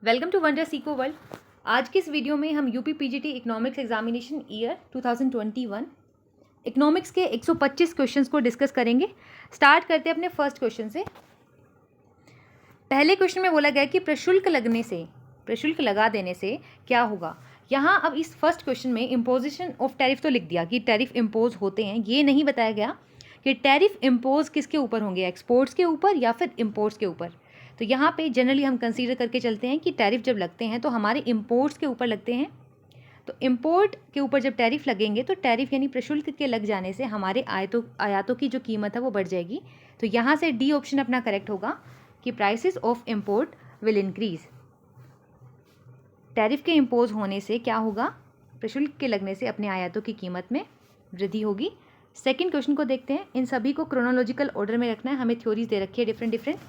Welcome to wonder सीको world. आज के इस वीडियो में हम UP PGT economics examination year 2021 economics के 125 क्वेश्चंस को डिस्कस करेंगे। स्टार्ट करते हैं अपने फर्स्ट क्वेश्चन से। पहले क्वेश्चन में बोला गया कि प्रशुल्क लगा देने से क्या होगा। यहाँ अब इस फर्स्ट क्वेश्चन में इम्पोजिशन ऑफ टैरिफ तो लिख दिया कि टैरिफ इम्पोज होते हैं, ये नहीं बताया गया कि टैरिफ इम्पोज किसके ऊपर होंगे, एक्सपोर्ट्स के ऊपर या फिर इम्पोर्ट्स के ऊपर। तो यहाँ पे जनरली हम कंसीडर करके चलते हैं कि टैरिफ जब लगते हैं तो हमारे इम्पोर्ट्स के ऊपर लगते हैं। तो इम्पोर्ट के ऊपर जब टैरिफ लगेंगे तो टैरिफ यानी प्रशुल्क के लग जाने से हमारे आयातों की जो कीमत है वो बढ़ जाएगी। तो यहाँ से डी ऑप्शन अपना करेक्ट होगा कि prices of import will increase. Tariff के इम्पोज होने से क्या होगा, प्रशुल्क के लगने से अपने आयातों की कीमत में वृद्धि होगी। सेकेंड क्वेश्चन को देखते हैं। इन सभी को क्रोनोलॉजिकल ऑर्डर में रखना है, हमें थ्योरीज दे रखी है डिफरेंट।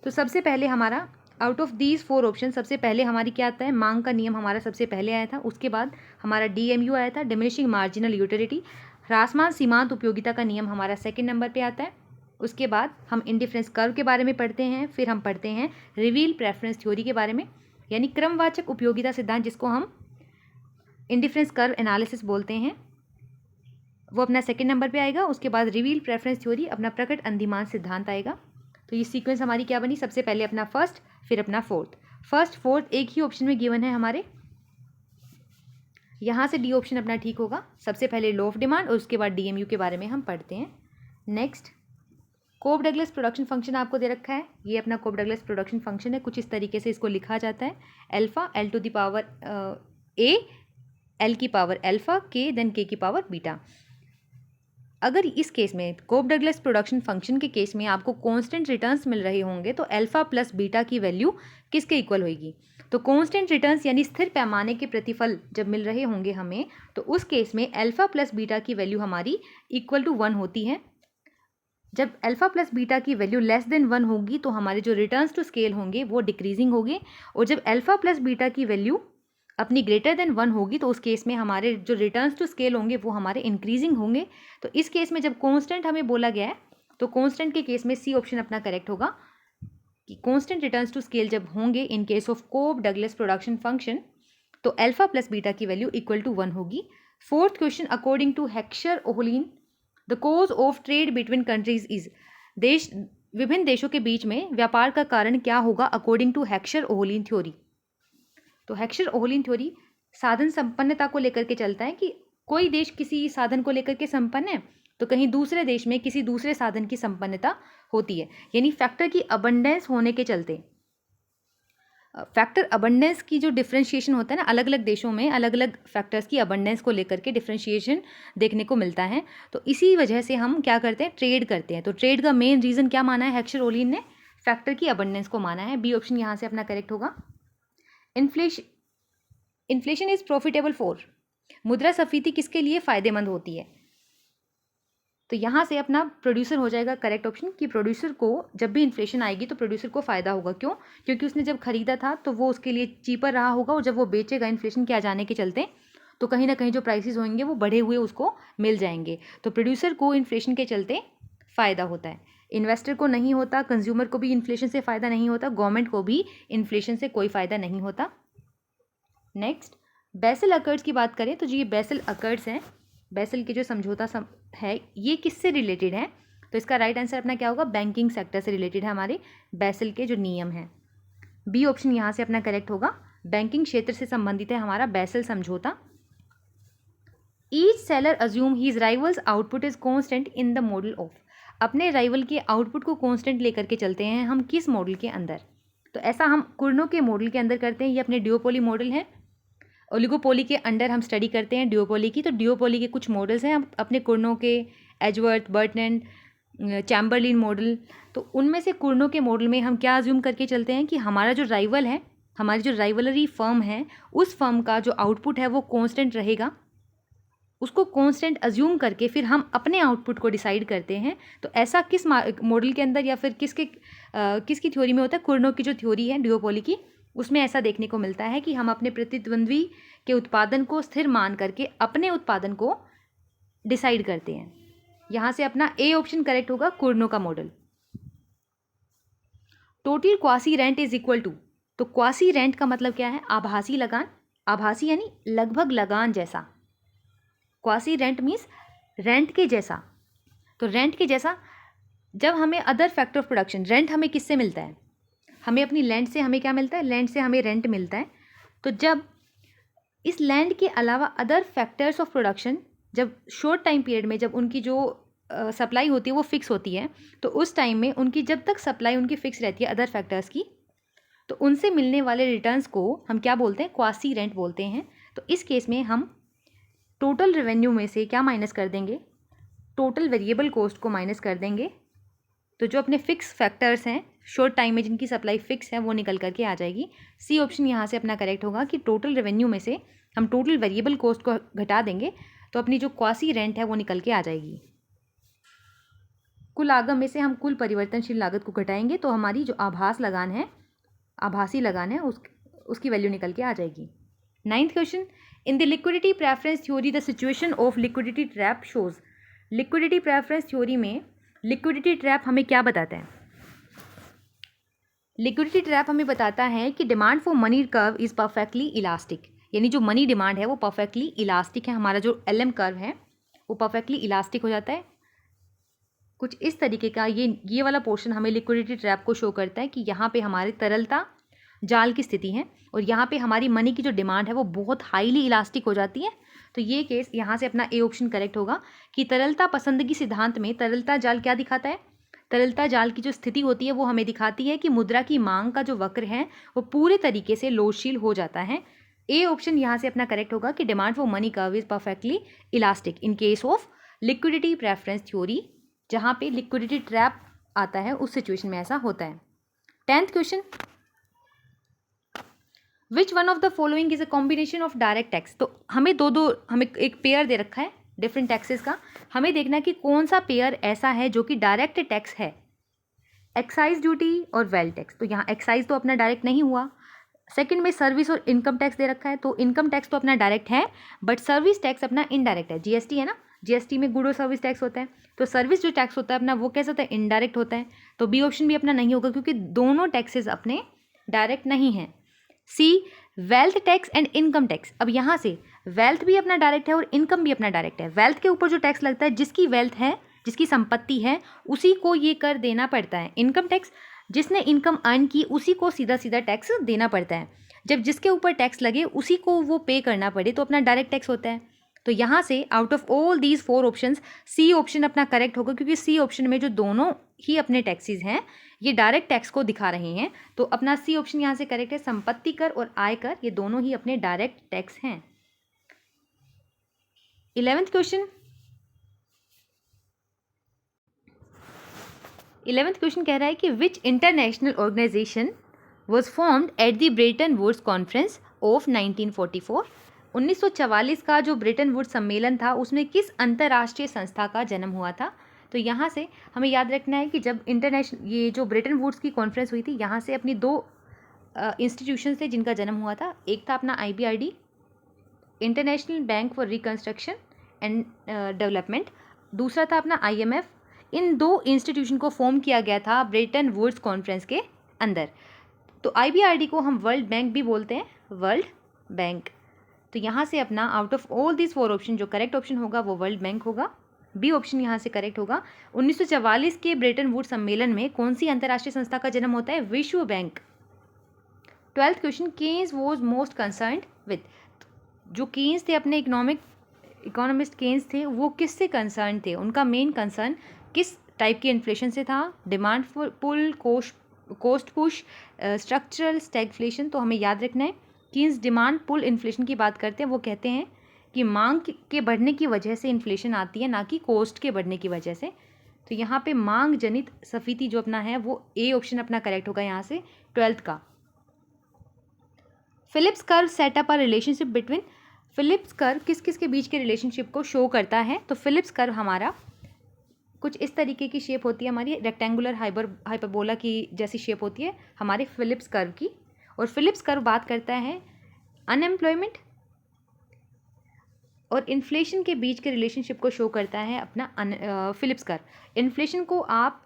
तो सबसे पहले हमारा आउट ऑफ दीज 4 ऑप्शन सबसे पहले हमारी क्या आता है, मांग का नियम हमारा सबसे पहले आया था। उसके बाद हमारा डीएमयू आया था, डिमिनिशिंग मार्जिनल यूटिलिटी। ह्रासमान सीमांत उपयोगिता का नियम हमारा सेकंड नंबर पे आता है। उसके बाद हम इंडिफरेंस कर्व के बारे में पढ़ते हैं, फिर हम पढ़ते हैं रिवील प्रेफरेंस थ्योरी के बारे में, यानी क्रमवाचक उपयोगिता सिद्धांत जिसको हम इंडिफरेंस कर्व एनालिसिस बोलते हैं, वो अपना सेकंड नंबर पे आएगा। उसके बाद रिवील प्रेफरेंस थ्योरी, अपना प्रकट अंधिमान सिद्धांत आएगा। तो ये सीक्वेंस हमारी क्या बनी, सबसे पहले अपना फर्स्ट, फिर अपना फोर्थ। फर्स्ट फोर्थ एक ही ऑप्शन में गिवन है हमारे, यहाँ से डी ऑप्शन अपना ठीक होगा। सबसे पहले लॉ ऑफ डिमांड और उसके बाद डीएमयू के बारे में हम पढ़ते हैं। नेक्स्ट, कोब डगलस प्रोडक्शन फंक्शन आपको दे रखा है। ये अपना कोब डगलस प्रोडक्शन फंक्शन है, कुछ इस तरीके से इसको लिखा जाता है। Alpha L two the power A, L की पावर अल्फा, के देन के की पावर बीटा। अगर इस केस में कोब डगलस प्रोडक्शन फंक्शन के केस में आपको कांस्टेंट रिटर्न्स मिल रहे होंगे तो अल्फा प्लस बीटा की वैल्यू किसके इक्वल होगी। तो कांस्टेंट रिटर्न्स यानी स्थिर पैमाने के प्रतिफल जब मिल रहे होंगे हमें, तो उस केस में अल्फा प्लस बीटा की वैल्यू हमारी इक्वल टू 1 होती है। जब अल्फा प्लस बीटा की वैल्यू लेस देन 1 होगी तो हमारे जो रिटर्न्स टू स्केल होंगे वो डिक्रीजिंग होंगे, और जब अल्फा प्लस बीटा की वैल्यू अपनी ग्रेटर देन 1 होगी तो उस केस में हमारे जो रिटर्न्स टू स्केल होंगे वो हमारे इंक्रीजिंग होंगे। तो इस केस में जब कांस्टेंट हमें बोला गया है तो कांस्टेंट के केस में सी ऑप्शन अपना करेक्ट होगा कि कांस्टेंट रिटर्न्स टू स्केल जब होंगे in case of Cobb Douglas production function तो अल्फा प्लस बीटा की वैल्यू इक्वल टू 1 होगी। Fourth question, according to Heckscher Ohlin the cause of trade between countries is. विभिन्न देशों के बीच में व्यापार का कारण क्या होगा according to Heckscher Ohlin theory. तो हेक्सर ओहलिन थ्योरी साधन संपन्नता को लेकर के चलता है कि कोई देश किसी साधन को लेकर के संपन्न है तो कहीं दूसरे देश में किसी दूसरे साधन की संपन्नता होती है, यानी फैक्टर की अबंडेंस होने के चलते। फैक्टर अबंडेंस की जो डिफरेंशिएशन होता है ना, अलग अलग देशों में अलग अलग फैक्टर्स की अबंडेंस को लेकर के डिफरेंशिएशन देखने को मिलता है। तो इसी वजह से हम क्या करते हैं, ट्रेड करते हैं। तो ट्रेड का मेन रीज़न क्या माना है हेक्सर ओहलिन ने, फैक्टर की अबंडेंस को माना है। बी ऑप्शन यहाँ से अपना करेक्ट होगा। इन्फ्लेशन इज प्रॉफिटेबल फॉर, मुद्रास्फीति किसके लिए फायदेमंद होती है। तो यहाँ से अपना प्रोड्यूसर हो जाएगा करेक्ट ऑप्शन कि प्रोड्यूसर को जब भी इन्फ्लेशन आएगी तो प्रोड्यूसर को फ़ायदा होगा। क्यों? क्योंकि उसने जब खरीदा था तो वो उसके लिए चीपर रहा होगा, और जब वो बेचेगा इन्फ्लेशन के आ जाने के चलते तो कहीं ना कहीं जो प्राइसेस होंगे वो बढ़े हुए उसको मिल जाएंगे। तो प्रोड्यूसर को इन्फ्लेशन के चलते फ़ायदा होता है, इन्वेस्टर को नहीं होता, कंज्यूमर को भी इन्फ्लेशन से फ़ायदा नहीं होता, गवर्नमेंट को भी इन्फ्लेशन से कोई फ़ायदा नहीं होता। नेक्स्ट, बेसल अकर्ड्स की बात करें तो जी ये बेसल अकर्ड्स हैं, बेसल के जो समझौता है ये किससे रिलेटेड है। तो इसका राइट आंसर अपना क्या होगा, बैंकिंग सेक्टर से रिलेटेड है हमारे बेसल के जो नियम हैं। बी ऑप्शन यहाँ से अपना करेक्ट होगा, बैंकिंग क्षेत्र से संबंधित है हमारा बेसल समझौता। Each seller assume his rivals output is constant in the model of. अपने राइवल के आउटपुट को कॉन्स्टेंट लेकर के चलते हैं हम किस मॉडल के अंदर। तो ऐसा हम कुर्नो के मॉडल के अंदर करते हैं, ये अपने ड्यूओपोली मॉडल है। ओलिगोपोली के अंडर हम स्टडी करते हैं ड्यूओपोली की। तो ड्यूओपोली के कुछ मॉडल्स हैं अपने कुर्नो के, एजवर्थ, बर्टनैंड, चैम्बरलिन मॉडल। तो उनमें से कुर्नो के मॉडल में हम क्या अज्यूम करके चलते हैं कि हमारा जो राइवल है, हमारी जो राइवलरी फर्म है, उस फर्म का जो आउटपुट है वो कांस्टेंट रहेगा। उसको कांस्टेंट अज्यूम करके फिर हम अपने आउटपुट को डिसाइड करते हैं। तो ऐसा किस मॉडल के अंदर या फिर किसकी थ्योरी में होता है, कुर्नो की जो थ्योरी है ड्यूओपोली की, उसमें ऐसा देखने को मिलता है कि हम अपने प्रतिद्वंद्वी के उत्पादन को स्थिर मान करके अपने उत्पादन को डिसाइड करते हैं। यहाँ से अपना ए ऑप्शन करेक्ट होगा, कुर्नो का model. Total quasi rent is equal to, तो क्वासी रेंट का मतलब क्या है? आभासी लगान। आभासी यानी लगभग लगान जैसा। क्वासी रेंट मीन्स रेंट के जैसा। तो रेंट के जैसा जब हमें other factor of production, rent हमें किससे मिलता है? हमें अपनी लैंड से हमें क्या मिलता है? लैंड से हमें रेंट मिलता है। तो जब इस लैंड के अलावा अदर फैक्टर्स ऑफ प्रोडक्शन, जब शॉर्ट टाइम पीरियड में जब उनकी जो सप्लाई होती है वो फिक्स होती है, तो उस टाइम में उनकी जब तक सप्लाई उनकी फिक्स रहती है अदर फैक्टर्स की, तो उनसे मिलने वाले रिटर्न्स को हम क्या बोलते हैं? क्वासी रेंट बोलते हैं। तो इस केस में हम टोटल रेवेन्यू में से क्या माइनस कर देंगे? टोटल वेरिएबल कॉस्ट को माइनस कर देंगे। तो जो अपने फिक्स फैक्टर्स हैं शॉर्ट टाइम में जिनकी सप्लाई फिक्स है वो निकल करके आ जाएगी। सी ऑप्शन यहाँ से अपना करेक्ट होगा कि टोटल रेवेन्यू में से हम टोटल वेरिएबल कॉस्ट को घटा देंगे तो अपनी जो क्वासी रेंट है वो निकल के आ जाएगी। कुल आगम में से हम कुल परिवर्तनशील लागत को घटाएंगे तो हमारी जो आभासी लगान है उसकी वैल्यू निकल के आ जाएगी। 9th question, in the liquidity preference theory the situation of liquidity trap shows. Liquidity preference theory में लिक्विडिटी ट्रैप हमें क्या बताता है? लिक्विडिटी ट्रैप हमें बताता है कि demand for money curve is perfectly elastic, यानी जो मनी डिमांड है वो परफेक्टली इलास्टिक है। हमारा जो LM कर्व है वो परफेक्टली इलास्टिक हो जाता है। कुछ इस तरीके का ये वाला पोर्शन हमें लिक्विडिटी ट्रैप को शो करता है कि यहाँ पे हमारी तरलता जाल की स्थिति है और यहाँ पे हमारी मनी की जो डिमांड है वो बहुत हाईली इलास्टिक हो जाती है। तो ये केस यहाँ से अपना ए ऑप्शन करेक्ट होगा कि तरलता पसंदगी सिद्धांत में तरलता जाल क्या दिखाता है? तरलता जाल की जो स्थिति होती है वो हमें दिखाती है कि मुद्रा की मांग का जो वक्र है वो पूरे तरीके से लोचशील हो जाता है। ए ऑप्शन यहाँ से अपना करेक्ट होगा कि demand for money curve is perfectly elastic in case of liquidity preference theory. जहाँ पे लिक्विडिटी ट्रैप आता है उस सिचुएशन में ऐसा होता है। 10th question, which one of the following is a combination of direct tax. तो हमें हमें एक पेयर दे रखा है डिफरेंट टैक्सेस का, हमें देखना है कि कौन सा पेयर ऐसा है जो कि डायरेक्ट टैक्स है। एक्साइज ड्यूटी और वेल्थ टैक्स। तो यहाँ एक्साइज तो अपना डायरेक्ट नहीं हुआ। सेकंड में सर्विस और इनकम टैक्स दे रखा है, तो इनकम टैक्स तो अपना डायरेक्ट है बट सर्विस टैक्स अपना इनडायरेक्ट है। जीएसटी है ना, जीएसटी में गुड और सर्विस टैक्स होता है, तो सर्विस जो टैक्स होता है अपना वो कैसा होता है? इनडायरेक्ट होता है। तो बी ऑप्शन भी अपना नहीं होगा क्योंकि दोनों टैक्सेस अपने डायरेक्ट नहीं हैं। C, wealth tax and income tax. अब यहाँ से वेल्थ भी अपना डायरेक्ट है और इनकम भी अपना डायरेक्ट है। वेल्थ के ऊपर जो टैक्स लगता है, जिसकी वेल्थ है, जिसकी संपत्ति है, उसी को ये कर देना पड़ता है। इनकम टैक्स, जिसने इनकम अर्न की उसी को सीधा सीधा टैक्स देना पड़ता है। जब जिसके ऊपर टैक्स लगे उसी को वो पे करना पड़े तो अपना डायरेक्ट टैक्स होता है। तो यहाँ से out of all these 4 options C option अपना करेक्ट होगा क्योंकि सी ऑप्शन में जो दोनों ही अपने टैक्सेस हैं ये डायरेक्ट टैक्स को दिखा रहे हैं। तो अपना सी ऑप्शन यहाँ से करेक्ट है। संपत्ति कर और आय कर ये दोनों ही अपने डायरेक्ट टैक्स हैं। 11th क्वेश्चन, 11th क्वेश्चन कह रहा है कि which international organization was formed at the Bretton Woods conference of 1944। 1944 का जो ब्रेटन वुड्स सम्मेलन था उसमें किस अंतर्राष्ट्रीय संस्था का जन्म हुआ था? तो यहाँ से हमें याद रखना है कि जब ये जो ब्रेटन वुड्स की कॉन्फ्रेंस हुई थी यहाँ से अपनी 2 इंस्टीट्यूशन थे जिनका जन्म हुआ था। एक था अपना IBRD, international bank for reconstruction and development, दूसरा था अपना IMF। इन 2 इंस्टीट्यूशन को फॉर्म किया गया था ब्रेटन वुड्स कॉन्फ्रेंस के अंदर। तो IBRD को हम वर्ल्ड बैंक भी बोलते हैं, वर्ल्ड बैंक। तो यहाँ से अपना out of all this 4 option जो करेक्ट ऑप्शन होगा वो वर्ल्ड बैंक होगा। बी ऑप्शन यहाँ से करेक्ट होगा। 1944 के ब्रेटन वुड्स सम्मेलन में कौन सी अंतर्राष्ट्रीय संस्था का जन्म होता है? विश्व bank. 12th question, Keynes was most concerned with. जो केन्स थे अपने इकोनॉमिस्ट केन्स थे वो किससे कंसर्न थे? उनका मेन कंसर्न किस टाइप की इन्फ्लेशन से था? Demand pull, cost push, structural stagflation. तो हमें याद रखना है केन्स डिमांड पुल इन्फ्लेशन की बात करते हैं। वो कहते हैं कि मांग के बढ़ने की वजह से इन्फ्लेशन आती है, ना कि कॉस्ट के बढ़ने की वजह से। तो यहाँ पे मांग जनित स्फीति जो अपना है वो ए ऑप्शन अपना करेक्ट होगा यहाँ से 12th का। Phillips curve setup a relationship between. Phillips curve किस किस के बीच के रिलेशनशिप को शो करता है? तो फिलिप्स कर्व हमारा कुछ इस तरीके की शेप होती है, हमारी रेक्टेंगुलर हाइपरबोला की जैसी शेप होती है हमारे फिलिप्स कर्व की। और फिलिप्स कर्व बात करता है अनएम्प्लॉयमेंट और इन्फ्लेशन के बीच के रिलेशनशिप को शो करता है अपना फिलिप्स कर्व। इन्फ्लेशन को आप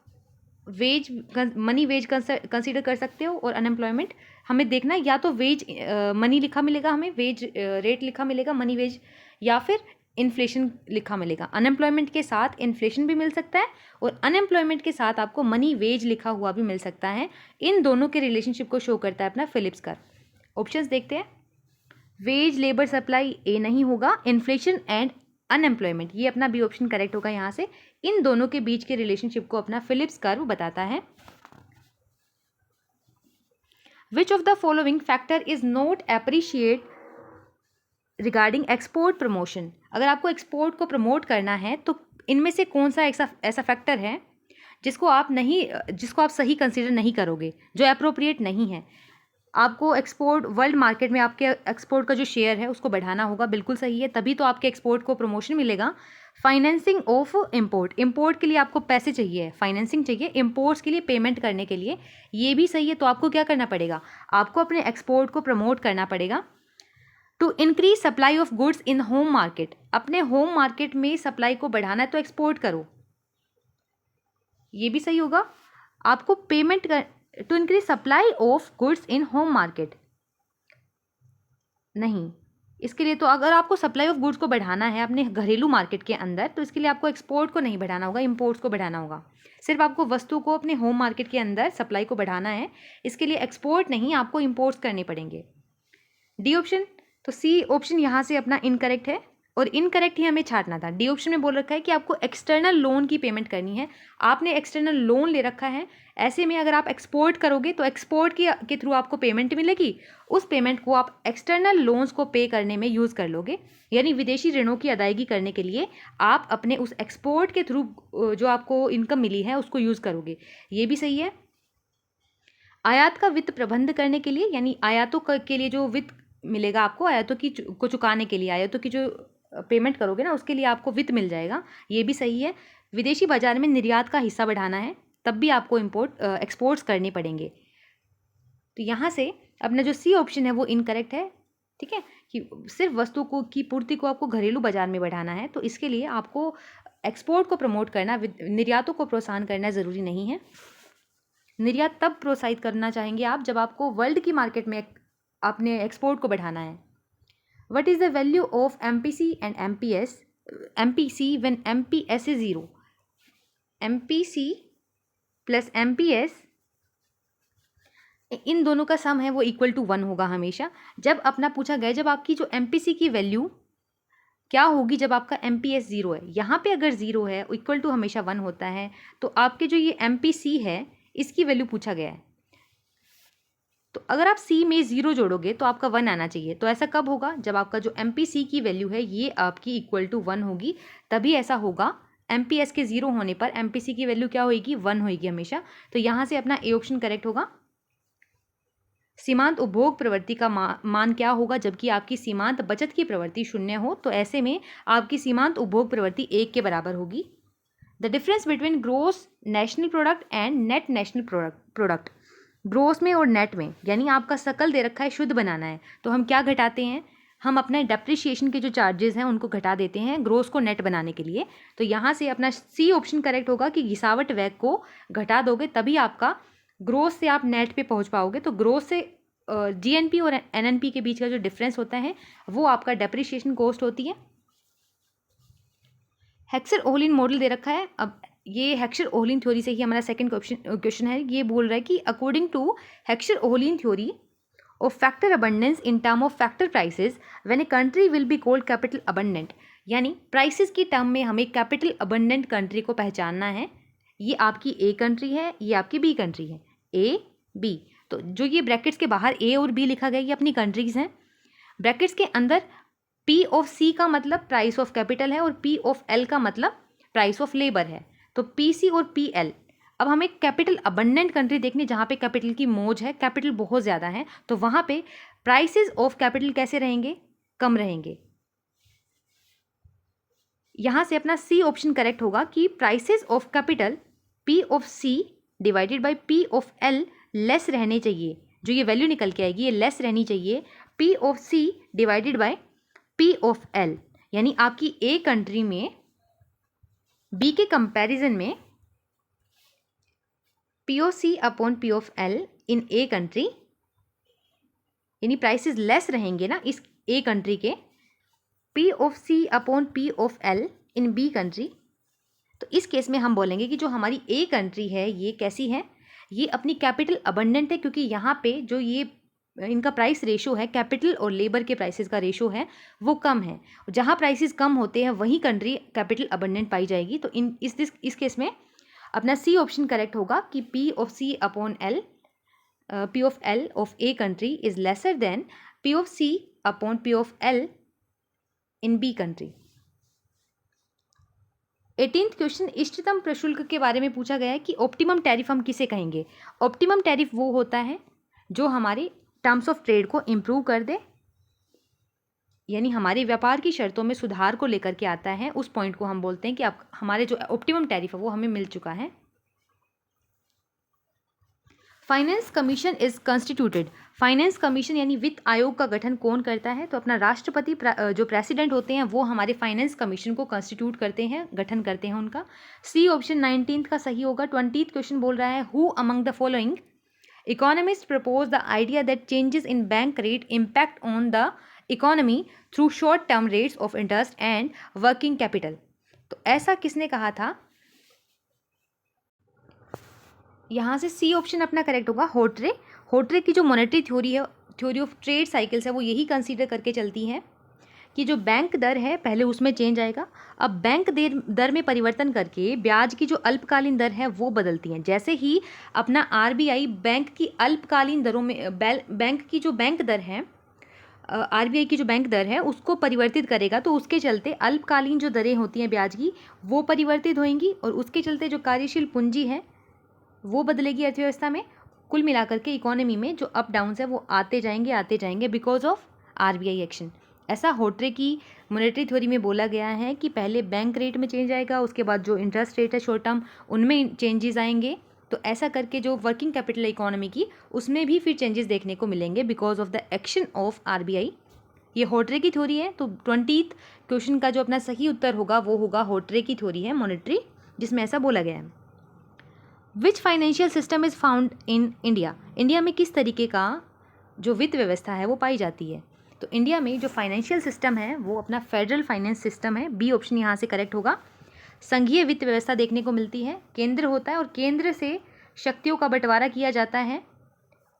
वेज मनी वेज कंसीडर कर सकते हो, और अनएम्प्लॉयमेंट हमें देखना है या तो वेज मनी लिखा मिलेगा, हमें वेज रेट लिखा मिलेगा मनी वेज, या फिर इन्फ्लेशन लिखा मिलेगा। अनएम्प्लॉयमेंट के साथ इन्फ्लेशन भी मिल सकता है और अनएम्प्लॉयमेंट के साथ आपको मनी वेज लिखा हुआ भी मिल सकता है। इन दोनों के रिलेशनशिप को शो करता है अपना फिलिप्स कर्व। ऑप्शंस देखते हैं। वेज लेबर सप्लाई ए नहीं होगा, इन्फ्लेशन एंड अनएम्प्लॉयमेंट ये अपना बी ऑप्शन करेक्ट होगा। यहाँ से इन दोनों के बीच के रिलेशनशिप को अपना फिलिप्स कर्व बताता है। विच of the following factor is not appreciate regarding export promotion. अगर आपको एक्सपोर्ट को प्रमोट करना है तो इनमें से कौन सा ऐसा फैक्टर है जिसको आप सही कंसिडर नहीं करोगे, जो अप्रोप्रिएट नहीं है। आपको एक्सपोर्ट वर्ल्ड मार्केट में आपके एक्सपोर्ट का जो शेयर है उसको बढ़ाना होगा, बिल्कुल सही है, तभी तो आपके एक्सपोर्ट को प्रमोशन मिलेगा। फाइनेंसिंग ऑफ इम्पोर्ट, इम्पोर्ट के लिए आपको पैसे चाहिए, फाइनेंसिंग चाहिए इम्पोर्ट्स के लिए पेमेंट करने के लिए, ये भी सही है। तो आपको क्या करना पड़ेगा, आपको अपने एक्सपोर्ट को प्रमोट करना पड़ेगा। To increase supply of goods in home market, अपने होम मार्केट में सप्लाई को बढ़ाना है तो एक्सपोर्ट करो, ये भी सही होगा। आपको पेमेंट कर to increase supply of goods in home market, नहीं, इसके लिए तो अगर आपको सप्लाई ऑफ गुड्स को बढ़ाना है अपने घरेलू मार्केट के अंदर तो इसके लिए आपको एक्सपोर्ट को नहीं बढ़ाना होगा, इंपोर्ट्स को बढ़ाना होगा। सिर्फ आपको वस्तु को अपने होम मार्केट के अंदर सप्लाई को बढ़ाना है, इसके लिए एक्सपोर्ट नहीं, आपको इंपोर्ट्स करने पड़ेंगे। डी ऑप्शन, तो सी ऑप्शन यहाँ से अपना इनकरेक्ट है और इनकरेक्ट ही हमें छांटना था। डी ऑप्शन में बोल रखा है कि आपको एक्सटर्नल लोन की पेमेंट करनी है, आपने एक्सटर्नल लोन ले रखा है, ऐसे में अगर आप एक्सपोर्ट करोगे तो एक्सपोर्ट के थ्रू आपको पेमेंट मिलेगी, उस पेमेंट को आप एक्सटर्नल लोन्स को पे करने में यूज़ कर लोगे, यानी विदेशी ऋणों की अदायगी करने के लिए आप अपने उस एक्सपोर्ट के थ्रू जो आपको इनकम मिली है उसको यूज़ करोगे, ये भी सही है। आयात का वित्त प्रबंध करने के लिए, यानी आयातों के लिए जो वित्त मिलेगा आपको, आयातों की को चुकाने के लिए, आयातों की जो पेमेंट करोगे ना उसके लिए आपको वित्त मिल जाएगा, ये भी सही है। विदेशी बाजार में निर्यात का हिस्सा बढ़ाना है तब भी आपको एक्सपोर्ट्स करने पड़ेंगे, तो यहाँ से अपना जो सी ऑप्शन है वो इनकरेक्ट है। ठीक है, कि सिर्फ वस्तु को की पूर्ति को आपको घरेलू बाजार में बढ़ाना है तो इसके लिए आपको एक्सपोर्ट को प्रमोट करना, निर्यातों को प्रोत्साहन करना ज़रूरी नहीं है। निर्यात तब प्रोत्साहित करना चाहेंगे आप जब आपको वर्ल्ड की मार्केट में अपने एक्सपोर्ट को बढ़ाना है। What is the value of MPC and MPC when MPS is 0। MPC plus MPS इन दोनों का सम है वो इक्वल टू 1 होगा हमेशा। जब अपना पूछा गया जब आपकी जो MPC की वैल्यू क्या होगी जब आपका MPS 0 है, यहाँ पे अगर 0 है इक्वल टू हमेशा 1 होता है, तो आपके जो ये MPC है इसकी वैल्यू पूछा गया है, तो अगर आप C में 0 जोड़ोगे तो आपका 1 आना चाहिए। तो ऐसा कब होगा, जब आपका जो MPC की वैल्यू है ये आपकी इक्वल टू 1 होगी, तभी ऐसा होगा। MPS के 0 होने पर MPC की वैल्यू क्या होगी, 1 होगी हमेशा। तो यहाँ से अपना ए ऑप्शन करेक्ट होगा। सीमांत उपभोग प्रवृत्ति का मान क्या होगा, जबकि आपकी सीमांत बचत की प्रवृत्ति 0 हो, तो ऐसे में आपकी सीमांत उपभोग प्रवृत्ति 1 के बराबर होगी। The difference between gross national product and net national product, gross में और नेट में, यानी आपका सकल दे रखा है शुद्ध बनाना है तो हम क्या घटाते हैं, हम अपने डेप्रिसिएशन के जो चार्जेस हैं उनको घटा देते हैं ग्रोस को नेट बनाने के लिए। तो यहाँ से अपना सी ऑप्शन करेक्ट होगा कि घिसावट व्यय को घटा दोगे तभी आपका ग्रोस से आप नेट पे पहुँच पाओगे। तो ग्रोस से GNP और NNP के बीच का जो डिफरेंस होता है वो आपका डेप्रिसिएशन कॉस्ट होती है। हेक्सर-ओहलिन मॉडल दे रखा है। अब ये हेक्सर-ओहलिन थ्योरी से ही हमारा सेकंड क्वेश्चन है। ये बोल रहा है कि according to Heckscher Ohlin theory of factor abundance in term of factor prices when a country will be called capital abundant, यानी प्राइसेस की टर्म में हमें कैपिटल अबंडेंट कंट्री को पहचानना है। ये आपकी A कंट्री है, ये आपकी B कंट्री है, A B। तो जो ये ब्रैकेट्स के बाहर A और B लिखा गया ये अपनी कंट्रीज़ हैं। ब्रैकेट्स के अंदर P ऑफ C का मतलब प्राइस ऑफ कैपिटल है और P ऑफ L का मतलब प्राइस ऑफ लेबर है। तो PC और PL, अब हमें कैपिटल अबंडेंट कंट्री देखनी जहाँ पे कैपिटल की मौज है, कैपिटल बहुत ज़्यादा है, तो वहाँ पे प्राइसेस ऑफ कैपिटल कैसे रहेंगे, कम रहेंगे। यहाँ से अपना C ऑप्शन करेक्ट होगा कि prices of capital P of C divided by P of L less रहने चाहिए। जो ये वैल्यू निकल के आएगी ये लेस रहनी चाहिए P of C divided by P of L, यानी आपकी A कंट्री में B के कंपैरिजन में POC upon P(L) in a country, यानी प्राइसेस लेस रहेंगे ना इस ए कंट्री के, POC upon P(L) in B country. तो इस केस में हम बोलेंगे कि जो हमारी ए कंट्री है ये कैसी है, ये अपनी कैपिटल अबंडेंट है, क्योंकि यहाँ पे जो ये इनका प्राइस रेशो है, कैपिटल और लेबर के प्राइसेस का रेशो है वो कम है। जहाँ प्राइसेस कम होते हैं वहीं कंट्री कैपिटल अबंडेंट पाई जाएगी। तो इस केस में अपना सी ऑप्शन करेक्ट होगा कि POC upon L, P(L) of a country is lesser than POC upon P(L) in B country. 18th question इष्टतम प्रशुल्क के बारे में पूछा गया है कि ऑप्टिमम टैरिफ हम किसे कहेंगे। ऑप्टिमम टैरिफ वो होता है जो हमारे टर्म्स ऑफ ट्रेड को इम्प्रूव कर दे, यानी हमारे व्यापार की शर्तों में सुधार को लेकर के आता है। उस पॉइंट को हम बोलते हैं कि आप हमारे जो ऑप्टिमम टैरिफ है वो हमें मिल चुका है। Finance commission is constituted. Finance commission यानी वित्त आयोग का गठन कौन करता है, तो अपना राष्ट्रपति जो प्रेसिडेंट होते हैं वो हमारे फाइनेंस कमीशन को कंस्टिट्यूट करते हैं, गठन करते हैं उनका। सी ऑप्शन 19th का सही होगा। 20th क्वेश्चन बोल रहा है who among the following economist propose the idea that changes in bank rate impact on the economy through short term rates of interest and working capital. तो ऐसा किसने कहा था, यहाँ से सी ऑप्शन अपना करेक्ट होगा होट्रे। होट्रे की जो मॉनेटरी थ्योरी है, थ्योरी ऑफ ट्रेड साइकिल्स है, वो यही कंसीडर करके चलती है कि जो बैंक दर है पहले उसमें चेंज आएगा, अब बैंक दर में परिवर्तन करके ब्याज की जो अल्पकालीन दर है वो बदलती हैं। जैसे ही अपना RBI बैंक की अल्पकालीन दरों में बैंक की जो बैंक दर है, RBI की जो बैंक दर है उसको परिवर्तित करेगा, तो उसके चलते अल्पकालीन जो दरें होती हैं ब्याज की वो परिवर्तित होंगी, और उसके चलते जो कार्यशील पूंजी है वो बदलेगी अर्थव्यवस्था में। कुल मिलाकर के इकोनॉमी में जो अप डाउन्स है वो आते जाएंगे बिकॉज ऑफ RBI एक्शन। ऐसा होट्रे की मॉनेटरी थ्योरी में बोला गया है कि पहले बैंक रेट में चेंज आएगा, उसके बाद जो इंटरेस्ट रेट है शॉर्ट टर्म उनमें चेंजेस आएंगे। तो ऐसा करके जो वर्किंग कैपिटल इकोनॉमी की उसमें भी फिर चेंजेस देखने को मिलेंगे because of the action of RBI। ये होट्रे की थ्योरी है। तो 20th क्वेश्चन का जो अपना सही उत्तर होगा वो होगा होट्रे की थ्योरी है मॉनेटरी, जिसमें ऐसा बोला गया है। Which financial system is found in India. India में किस तरीके का जो वित्त व्यवस्था है वो पाई जाती है। तो इंडिया में जो फाइनेंशियल सिस्टम है वो अपना फेडरल फाइनेंस सिस्टम है। बी ऑप्शन यहाँ से करेक्ट होगा। संघीय वित्त व्यवस्था देखने को मिलती है, केंद्र होता है और केंद्र से शक्तियों का बंटवारा किया जाता है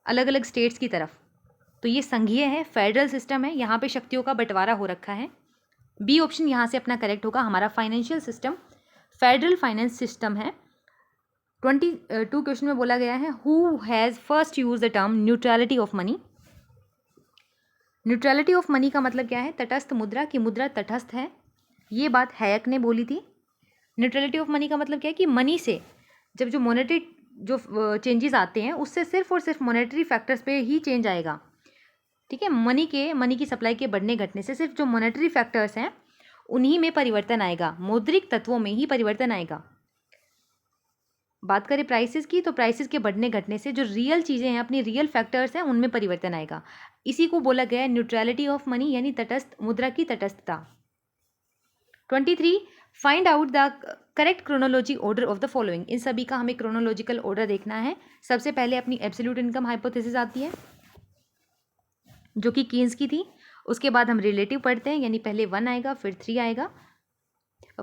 अलग अलग स्टेट्स की तरफ। तो ये संघीय है, फेडरल सिस्टम है, यहाँ पे शक्तियों का बंटवारा हो रखा है। बी ऑप्शन यहाँ से अपना करेक्ट होगा। हमारा financial system federal finance system है। 22 क्वेश्चन में बोला गया है who has first use the term neutrality of money. Neutrality of money का मतलब क्या है, तटस्थ मुद्रा की मुद्रा तटस्थ है। ये बात हैयक ने बोली थी। न्यूट्रलिटी ऑफ मनी का मतलब क्या है कि मनी से जब जो मॉनेटरी जो चेंजेस आते हैं उससे सिर्फ और सिर्फ मॉनेटरी फैक्टर्स पे ही चेंज आएगा। ठीक है, मनी की सप्लाई के बढ़ने घटने से सिर्फ जो मॉनेटरी फैक्टर्स हैं उन्हीं में परिवर्तन आएगा, मौद्रिक तत्वों में ही परिवर्तन आएगा। बात करें प्राइसेस की, तो प्राइसेस के बढ़ने घटने से जो रियल चीज़ें हैं, अपनी रियल फैक्टर्स हैं, उनमें परिवर्तन आएगा। इसी को बोला गया है न्यूट्रलिटी ऑफ मनी, यानी तटस्थ मुद्रा की तटस्थता। 23 find out the correct chronology order of the following. इन सभी का हमें क्रोनोलॉजिकल ऑर्डर देखना है। सबसे पहले अपनी एब्सोल्यूट इनकम हाइपोथेसिस आती है जो कि कीन्स की थी। उसके बाद हम रिलेटिव पढ़ते हैं, यानी पहले 1 आएगा फिर 3 आएगा।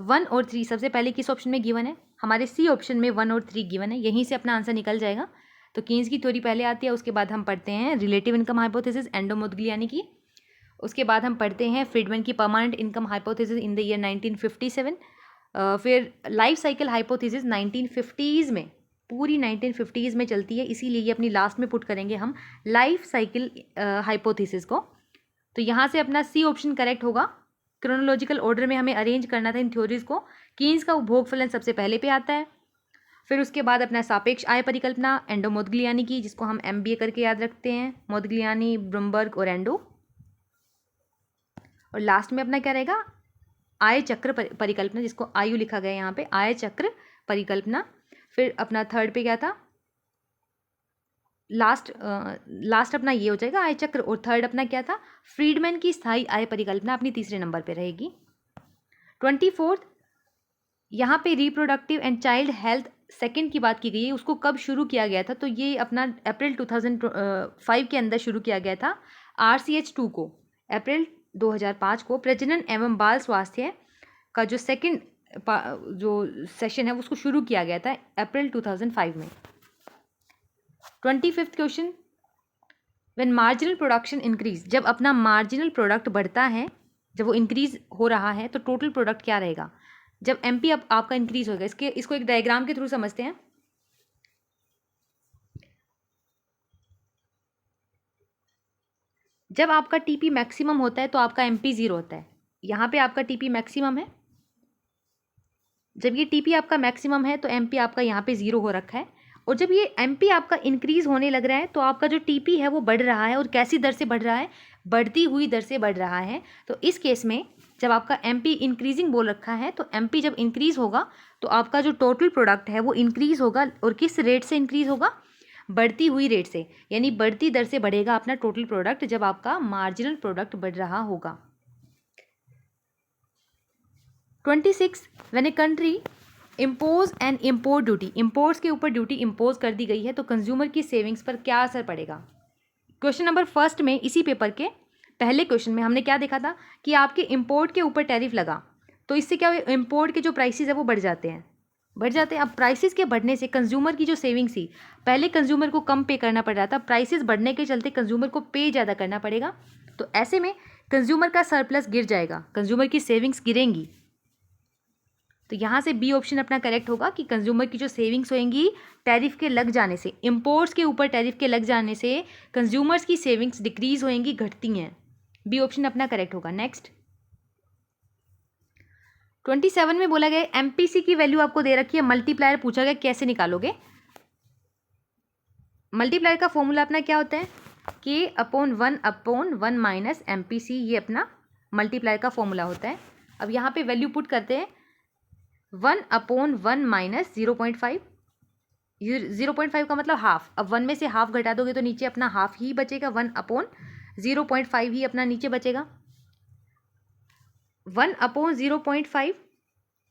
1 और 3 सबसे पहले किस ऑप्शन में गिवन है, हमारे सी ऑप्शन में 1 और 3 गिवन है, यहीं से अपना आंसर निकल जाएगा। तो कीन्स की थ्योरी पहले आती है, उसके बाद हम पढ़ते हैं रिलेटिव इनकम हाइपोथेसिस एंडो मोदिग्लियानी की। उसके बाद हम पढ़ते हैं फ्रीडमैन की permanent income hypothesis in the year 1957। फिर लाइफ साइकिल हाइपोथेसिस 1950s में, पूरी 1950s में चलती है, इसीलिए ये अपनी लास्ट में पुट करेंगे हम लाइफ साइकिल हाइपोथेसिस को। तो यहाँ से अपना सी ऑप्शन करेक्ट होगा। क्रोनोलॉजिकल ऑर्डर में हमें अरेंज करना था इन थ्योरीज को। कीन्स का उपभोग फलन सबसे पहले पे आता है, फिर उसके बाद अपना सापेक्ष आय परिकल्पना एंडो मोदिग्लियानी की, जिसको हम MBA करके याद रखते हैं, मोदिग्लियानी, ब्रूमबर्ग और एंडो। और लास्ट में अपना क्या रहेगा, आय चक्र परिकल्पना, जिसको आयु लिखा गया है यहाँ पे, आय चक्र परिकल्पना। फिर अपना थर्ड पे क्या था, लास्ट अपना ये हो जाएगा आय चक्र, और थर्ड अपना क्या था, फ्रीडमैन की स्थायी आय परिकल्पना अपनी तीसरे नंबर पे रहेगी। 24 यहाँ पे reproductive and child health second की बात की गई है, उसको कब शुरू किया गया था, तो ये अपना अप्रैल 2005 के अंदर शुरू किया गया था। RCH2 को अप्रैल 2005 को प्रजनन एवं बाल स्वास्थ्य का जो सेकंड जो सेशन है उसको शुरू किया गया था अप्रैल 2005 में। 25th question, when marginal production increase, जब अपना मार्जिनल प्रोडक्ट बढ़ता है, जब वो इंक्रीज हो रहा है तो टोटल प्रोडक्ट क्या रहेगा। जब एमपी अब आपका इंक्रीज होगा, इसको एक डायग्राम के थ्रू समझते हैं। जब आपका टीपी मैक्सिमम होता है तो आपका एमपी 0 होता है। यहाँ पे आपका टीपी मैक्सिमम है, जब ये टीपी आपका मैक्सिमम है तो एमपी आपका यहाँ पे 0 हो रखा है। और जब ये एमपी आपका इंक्रीज होने लग रहा है तो आपका जो टीपी है वो बढ़ रहा है, और कैसी दर से बढ़ रहा है, बढ़ती हुई दर से बढ़ रहा है। तो इस केस में जब आपका एमपी इंक्रीजिंग बोल रखा है तो एमपी जब इंक्रीज होगा तो आपका जो टोटल प्रोडक्ट है वो इंक्रीज होगा, और किस रेट से इंक्रीज होगा, बढ़ती हुई रेट से, यानी बढ़ती दर से बढ़ेगा अपना टोटल प्रोडक्ट जब आपका मार्जिनल प्रोडक्ट बढ़ रहा होगा। 26, when a country impose and import duty, imports के ऊपर ड्यूटी इम्पोज कर दी गई है तो कंज्यूमर की सेविंग्स पर क्या असर पड़ेगा। क्वेश्चन नंबर फर्स्ट में, इसी पेपर के पहले क्वेश्चन में हमने क्या देखा था कि आपके इम्पोर्ट के ऊपर टैरिफ लगा तो इससे क्या हुआ, इम्पोर्ट के जो प्राइसेस है वो बढ़ जाते हैं। अब प्राइसेस के बढ़ने से कंज्यूमर की जो सेविंग्स थी, पहले कंज्यूमर को कम पे करना पड़ रहा था, प्राइसेस बढ़ने के चलते कंज्यूमर को पे ज़्यादा करना पड़ेगा। तो ऐसे में कंज्यूमर का सरप्लस गिर जाएगा, कंज्यूमर की सेविंग्स गिरेंगी। तो यहाँ से बी ऑप्शन अपना करेक्ट होगा कि कंज्यूमर की जो सेविंग्स होंगी टैरिफ के लग जाने से, इंपोर्ट्स के ऊपर टैरिफ के लग जाने से कंज्यूमर्स की सेविंग्स डिक्रीज होंगी, घटती हैं। बी ऑप्शन अपना करेक्ट होगा। नेक्स्ट 27 में बोला गया एमपीसी की वैल्यू आपको दे रखी है, मल्टीप्लायर पूछा गया कैसे निकालोगे। मल्टीप्लायर का फॉर्मूला अपना क्या होता है, K/1/1 माइनस एमपीसी, ये अपना मल्टीप्लायर का फॉर्मूला होता है। अब यहाँ पे वैल्यू पुट करते हैं, 1/1 माइनस 0.5, 0.5 का मतलब हाफ। अब 1 में से हाफ घटा दोगे तो नीचे अपना हाफ ही बचेगा, 1/0.5 ही अपना नीचे बचेगा। 1/0.5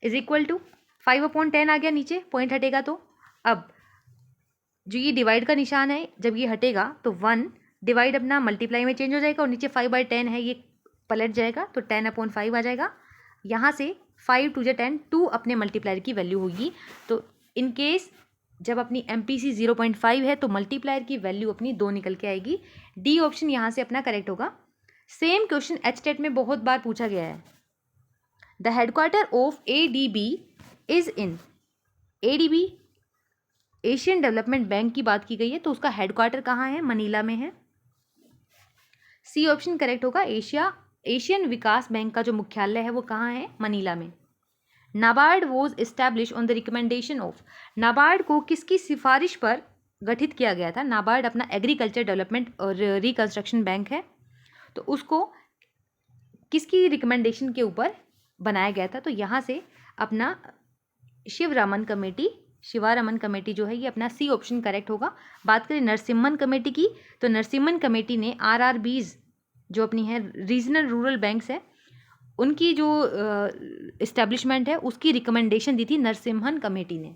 इज इक्वल टू 5/10 आ गया, नीचे पॉइंट हटेगा तो। अब जो ये डिवाइड का निशान है जब ये हटेगा तो 1 डिवाइड अपना मल्टीप्लाई में चेंज हो जाएगा, और नीचे 5/10 है ये पलट जाएगा तो 10/5 आ जाएगा। यहाँ से 5 2 10, 2 अपने मल्टीप्लायर की वैल्यू होगी। तो इन केस जब अपनी एमपीसी 0.5 है तो मल्टीप्लायर की वैल्यू अपनी 2 निकल के आएगी। डी ऑप्शन यहाँ से अपना करेक्ट होगा। सेम क्वेश्चन एचटेट में बहुत बार पूछा गया है। The headquarter of ADB is in, ADB Asian development bank की बात की गई है तो उसका हेडक्वार्टर कहाँ है, मनीला में है। सी ऑप्शन करेक्ट होगा, एशियन विकास बैंक का जो मुख्यालय है वो कहाँ है, मनीला में। NABARD was establish on the recommendation of, NABARD को किसकी सिफारिश पर गठित किया गया था। नाबार्ड अपना एग्रीकल्चर डेवलपमेंट और रिकंस्ट्रक्शन बैंक है, तो उसको किसकी रिकमेंडेशन के ऊपर बनाया गया था। तो यहाँ से अपना शिवरामन कमेटी जो है ये अपना सी ऑप्शन करेक्ट होगा। बात करें नरसिम्हन कमेटी की तो नरसिम्हन कमेटी ने RRBs जो अपनी है रीजनल रूरल बैंक्स है उनकी जो इस्टेब्लिशमेंट है उसकी रिकमेंडेशन दी थी नरसिम्हन कमेटी ने।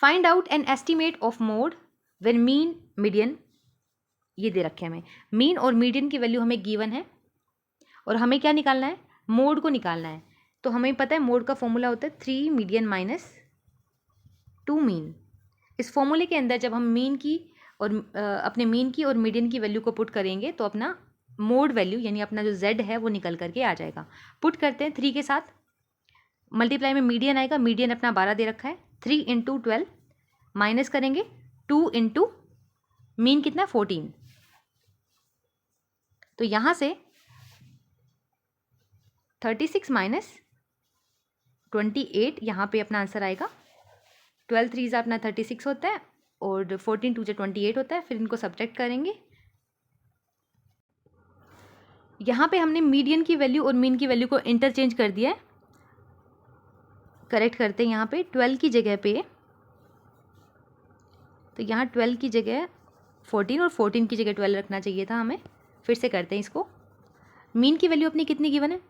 Find out an estimate of mode when mean median, ये दे रखे हमें मीन और मीडियन की वैल्यू हमें गिवन है और हमें क्या निकालना है, मोड को निकालना है। तो हमें पता है मोड का फॉर्मूला होता है 3 मीडियन माइनस 2 मीन। इस फॉर्मूले के अंदर जब हम मीन की और अपने मीन की और मीडियन की वैल्यू को पुट करेंगे तो अपना मोड वैल्यू यानी अपना जो z है वो निकल करके आ जाएगा। पुट करते हैं 3 के साथ, मल्टीप्लाई में मीडियन आएगा, मीडियन अपना 12 दे रखा है, 3 × 12 माइनस करेंगे 2 × मीन कितना 14। तो यहाँ से 36 माइनस 28 यहाँ पे अपना आंसर आएगा। 12 3 अपना 36 होता है और 14 2 28 होता है। फिर इनको सब्ट्रैक्ट करेंगे। यहाँ पे हमने मीडियन की वैल्यू और मीन की वैल्यू को इंटरचेंज कर दिया है। करेक्ट करते हैं यहाँ पे 12 की जगह पे, तो यहाँ 12 की जगह 14 और 14 की जगह 12 रखना चाहिए था हमें। फिर से करते हैं इसको। मीन की वैल्यू अपनी कितनी गिवन है,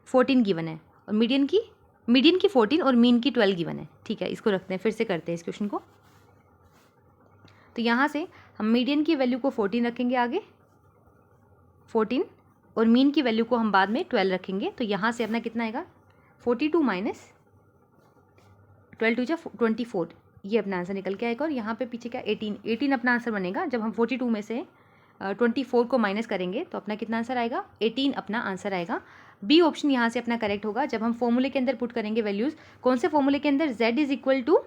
14 गिवन है, और मीडियन की मीडियन की 14 और मीन की 12 गिवन है। ठीक है, इसको रखते हैं, फिर से करते हैं इस क्वेश्चन को। तो यहाँ से हम मीडियन की वैल्यू को 14 रखेंगे आगे, 14, और मीन की वैल्यू को हम बाद में 12 रखेंगे। तो यहाँ से अपना कितना आएगा, 42 माइनस 12 2 24, ये अपना आंसर निकल के आएगा। और यहाँ पे पीछे क्या, 18 अपना आंसर बनेगा। जब हम 42 में से 24 को माइनस करेंगे तो अपना कितना आंसर आएगा, 18 अपना आंसर आएगा। बी ऑप्शन यहाँ से अपना करेक्ट होगा। जब हम फॉर्मूले के अंदर पुट करेंगे वैल्यूज़, कौन से फॉर्मूले के अंदर, z is equal to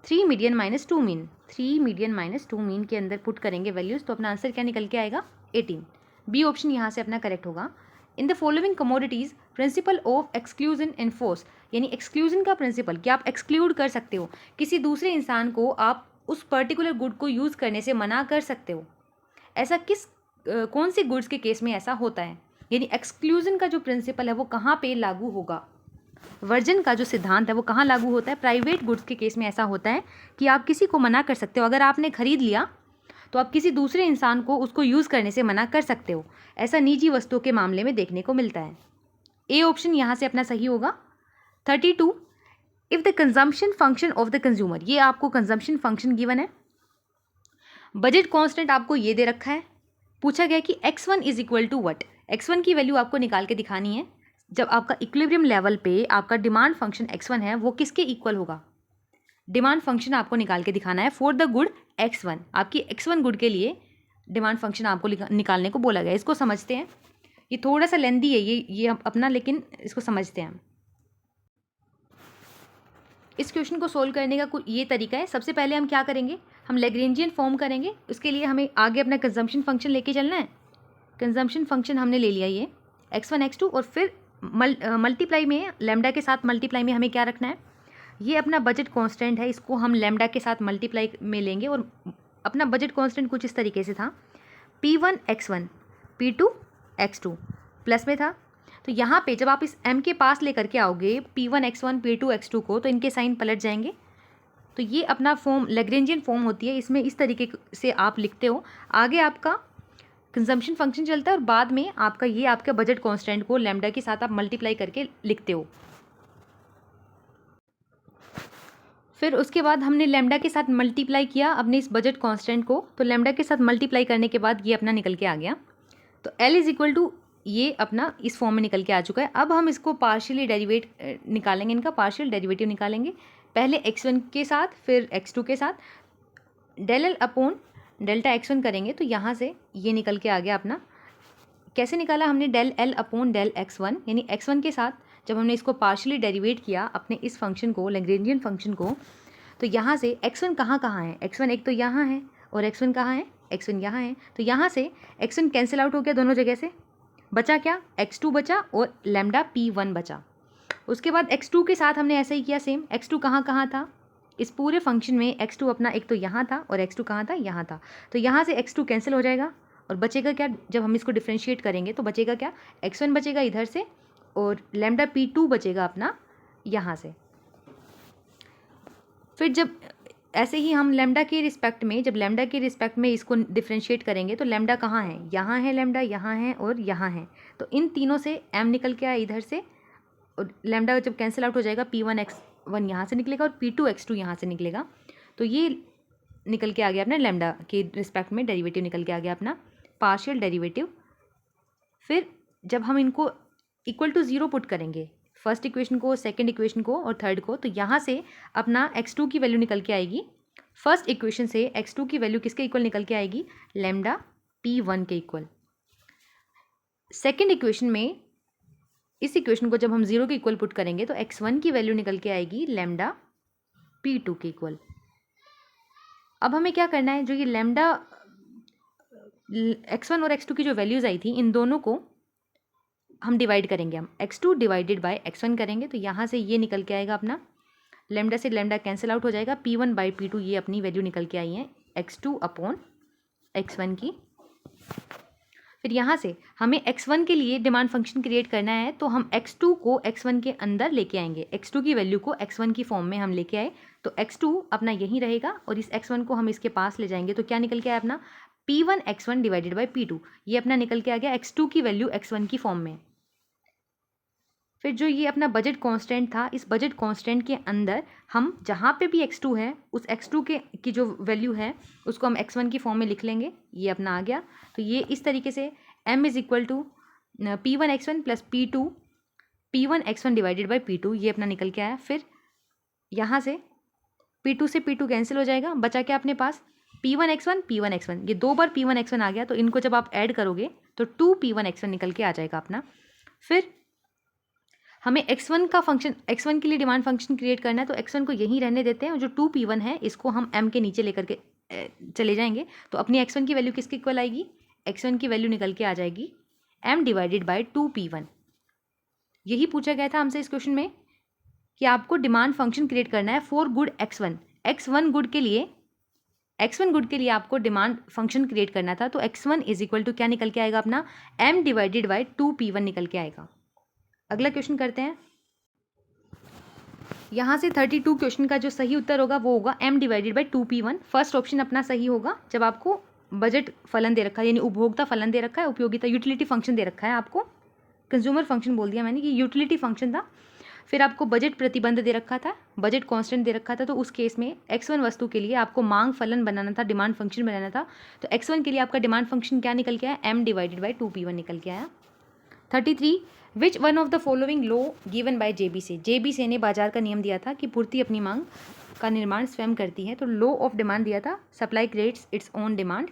3 median minus 2 mean, 3 median minus 2 mean के अंदर पुट करेंगे वैल्यूज़, तो अपना आंसर क्या निकल के आएगा, 18। बी ऑप्शन यहाँ से अपना करेक्ट होगा। In the following commodities principle of exclusion enforce, यानी एक्सक्लूजन का प्रिंसिपल कि आप एक्सक्लूड कर सकते हो, किसी दूसरे इंसान को आप उस पर्टिकुलर गुड को यूज़ करने से मना कर सकते हो। ऐसा कौन से गुड्स के केस में ऐसा होता है, यानी एक्सक्लूजन का जो प्रिंसिपल है वो कहाँ पे लागू होगा, वर्जन का जो सिद्धांत है वो कहाँ लागू होता है। प्राइवेट गुड्स के केस में ऐसा होता है कि आप किसी को मना कर सकते हो। अगर आपने खरीद लिया तो आप किसी दूसरे इंसान को उसको यूज़ करने से मना कर सकते हो। ऐसा निजी वस्तुओं के मामले में देखने को मिलता है। ए ऑप्शन यहाँ से अपना सही होगा। 32, if the consumption function of the consumer, ये आपको कंजम्पशन फंक्शन गिवन है। बजट कांस्टेंट आपको ये दे रखा है। पूछा गया कि x1 is equal to what, x1 की वैल्यू आपको निकाल के दिखानी है। जब आपका इक्विलिब्रियम लेवल पे आपका डिमांड फंक्शन x1 है वो किसके इक्वल होगा, डिमांड फंक्शन आपको निकाल के दिखाना है फॉर द गुड x1। आपकी x1 गुड के लिए डिमांड फंक्शन आपको निकालने को बोला गया। इसको समझते हैं, ये थोड़ा सा लेंदी है ये अपना, लेकिन इसको समझते हैं। इस क्वेश्चन को सोल्व करने का ये तरीका है। सबसे पहले हम क्या करेंगे, हम लैग्रेंजियन फॉर्म करेंगे। उसके लिए हमें आगे अपना कंजम्पशन फंक्शन लेके चलना है। कंजम्पशन फंक्शन हमने ले लिया ये x1 x2, और फिर मल्टीप्लाई में लैम्डा के साथ मल्टीप्लाई में हमें क्या रखना है, ये अपना बजट कांस्टेंट है, इसको हम लैम्डा के साथ मल्टीप्लाई में लेंगे। और अपना बजट कांस्टेंट कुछ इस तरीके से था, P1 x1 P2 x2 plus में था। तो यहाँ पे जब आप इस m के पास लेकर के आओगे P1 x1 P2 x2 को, तो इनके साइन पलट जाएंगे। तो ये अपना फॉर्म लैग्रेंजियन फॉर्म होती है। इसमें इस तरीके से आप लिखते हो, आगे आपका कंजम्पशन फंक्शन चलता है और बाद में आपका ये आपके बजट कांस्टेंट को लैम्डा के साथ आप मल्टीप्लाई करके लिखते हो। फिर उसके बाद हमने लैम्डा के साथ मल्टीप्लाई किया अपने इस बजट कांस्टेंट को, तो लैम्डा के साथ मल्टीप्लाई करने के बाद ये अपना निकल के आ गया। तो L इज इक्वल टू ये अपना इस फॉर्म में निकल के आ चुका है। अब हम इसको पार्शियली डेरिवेट निकालेंगे, इनका पार्शियल डेरिवेटिव निकालेंगे। पहले x1 के साथ फिर x2 के साथ del L upon delta x1 करेंगे, तो यहाँ से ये निकल के आ गया अपना। कैसे निकाला हमने, del L upon del x1, यानी x1 के साथ जब हमने इसको पार्शियली डेरिवेट किया अपने इस फंक्शन को, लैग्रेंजियन फंक्शन को, तो यहाँ से x1 कहाँ कहाँ है, x1 एक तो यहाँ है और x1 कहाँ है, x1 यहाँ है। तो यहाँ से x1 कैंसिल आउट हो गया दोनों जगह से, बचा क्या, x2 बचा और लैम्डा P1 बचा। उसके बाद x2 के साथ हमने ऐसा ही किया सेम। x2 कहाँ कहाँ था, इस पूरे फंक्शन में x2 अपना एक तो यहाँ था और x2 कहाँ था, यहाँ था। तो यहाँ से x2 कैंसिल हो जाएगा और बचेगा क्या, जब हम इसको डिफ्रेंशिएट करेंगे तो बचेगा क्या, x1 बचेगा इधर से और लैम्डा P2 बचेगा अपना यहाँ से। फिर जब ऐसे ही हम लैम्डा के रिस्पेक्ट में, जब लैम्डा के रिस्पेक्ट में इसको डिफ्रेंशिएट करेंगे तो लैम्डा कहाँ है, यहाँ है लैम्डा, यहाँ है और यहाँ है। तो इन तीनों से m निकल के आया इधर से, और लैम्डा जब कैंसिल आउट हो जाएगा P1 x1 यहाँ से निकलेगा और P2 x2 यहाँ से निकलेगा। तो ये निकल के आ गया अपना लैम्डा के रिस्पेक्ट में डेरिवेटिव निकल के आ गया अपना पार्शियल डेरिवेटिव। फिर जब हम इनको इक्वल टू 0 पुट करेंगे, फर्स्ट इक्वेशन को, सेकंड इक्वेशन को और थर्ड को, तो यहाँ से अपना x2 की वैल्यू निकल के आएगी। फर्स्ट इक्वेशन से x2 की वैल्यू किसके इक्वल निकल के आएगी, लैम्डा P1 के इक्वल। सेकंड इक्वेशन में इस इक्वेशन को जब हम 0 के इक्वल पुट करेंगे तो x1 की वैल्यू निकल के आएगी लैम्डा P2 के इक्वल। अब हमें क्या करना है, जो ये लैम्डा x1 और x2 की जो वैल्यूज़ आई थी, इन दोनों को हम डिवाइड करेंगे। हम x2 डिवाइडेड बाय x1 करेंगे, तो यहाँ से ये निकल के आएगा अपना, लैम्डा से लैम्डा कैंसिल आउट हो जाएगा, P1 बाई P2 ये अपनी वैल्यू निकल के आई है x2 अपॉन x1 की। फिर यहाँ से हमें x1 के लिए डिमांड फंक्शन क्रिएट करना है, तो हम x2 को x1 के अंदर लेके आएंगे। x2 की वैल्यू को x1 की फॉर्म में हम लेके आए, तो x2 अपना यहीं रहेगा और इस x1 को हम इसके पास ले जाएंगे। तो क्या निकल के आया अपना, P1 x1 divided by P2, ये अपना निकल के आ गया x2 की वैल्यू x1 की फॉर्म में। फिर जो ये अपना बजट कांस्टेंट था, इस बजट कांस्टेंट के अंदर हम जहाँ पे भी x2 है उस x2 की जो वैल्यू है उसको हम x1 की फॉर्म में लिख लेंगे। ये अपना आ गया। तो ये इस तरीके से m is equal to P1 x1 plus P1 x1 divided by P2 ये अपना निकल के आया। फिर यहाँ से P2 से P2 कैंसिल हो जाएगा, बचा क्या अपने पास P1 x1 ये 2 बार P1 x1 आ गया। तो इनको जब आप ऐड करोगे तो 2 P1 x1 निकल के आ जाएगा अपना। फिर हमें x1 का फंक्शन, x1 के लिए डिमांड फंक्शन क्रिएट करना है, तो x1 को यहीं रहने देते हैं और जो 2P1 है इसको हम m के नीचे लेकर के चले जाएंगे। तो अपनी x1 की वैल्यू किसके इक्वल आएगी, x1 की वैल्यू निकल के आ जाएगी m डिवाइडेड बाई 2P1। यही पूछा गया था हमसे इस क्वेश्चन में कि आपको डिमांड फंक्शन क्रिएट करना है for good x1। x1 good के लिए आपको डिमांड फंक्शन क्रिएट करना था। तो x1 इज इक्वल टू क्या निकल के आएगा अपना m डिवाइडेड बाई 2P1 निकल के आएगा। अगला क्वेश्चन करते हैं। यहाँ से 32 क्वेश्चन का जो सही उत्तर होगा वो होगा m divided by 2P1। First option अपना सही होगा जब आपको बजट फलन दे रखा है, यानी उपभोक्ता फलन दे रखा है, उपयोगिता यूटिलिटी फंक्शन दे रखा है, आपको कंज्यूमर फंक्शन बोल दिया मैंने कि यूटिलिटी फंक्शन था। फिर आपको बजट प्रतिबंध दे रखा था, बजट कांस्टेंट दे रखा था। तो उस केस में x1 वस्तु के लिए आपको मांग फलन बनाना था, डिमांड फंक्शन बनाना था। तो x1 के लिए आपका डिमांड फंक्शन क्या निकल के आया, m डिवाइडेड बाई 2P1 निकल के आया। 33 विच one of the following law given by JB से ने बाजार का नियम दिया था कि पूर्ति अपनी मांग का निर्माण स्वयं करती है। तो लॉ ऑफ डिमांड दिया था, supply creates its own demand,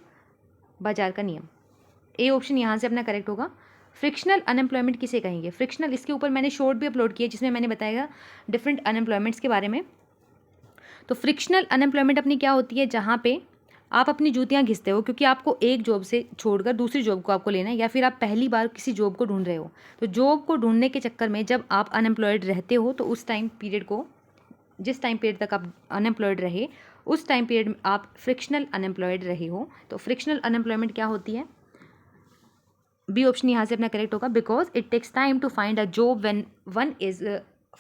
बाजार का नियम। ए ऑप्शन यहाँ से अपना करेक्ट होगा। फ्रिक्शनल अनएम्प्लॉयमेंट किसे कहेंगे, फ्रिक्शनल, इसके ऊपर मैंने शॉर्ट भी अपलोड किया जिसमें मैंने बताया डिफरेंट अनएम्प्लॉयमेंट्स के बारे में। तो फ्रिक्शनल अनएम्प्लॉयमेंट अपनी क्या होती है, जहाँ पे आप अपनी जूतियाँ घिसते हो क्योंकि आपको एक जॉब से छोड़कर दूसरी जॉब को आपको लेना है, या फिर आप पहली बार किसी जॉब को ढूंढ रहे हो। तो जॉब को ढूंढने के चक्कर में जब आप अनएम्प्लॉयड रहते हो तो उस टाइम पीरियड को, जिस टाइम पीरियड तक आप अनएम्प्लॉयड रहे उस टाइम पीरियड में आप फ्रिक्शनल अनएम्प्लॉयड रहे हो। तो फ्रिक्शनल अनएम्प्लॉयमेंट क्या होती है, बी ऑप्शन यहाँ से अपना करेक्ट होगा। Because it takes time to find a job when one is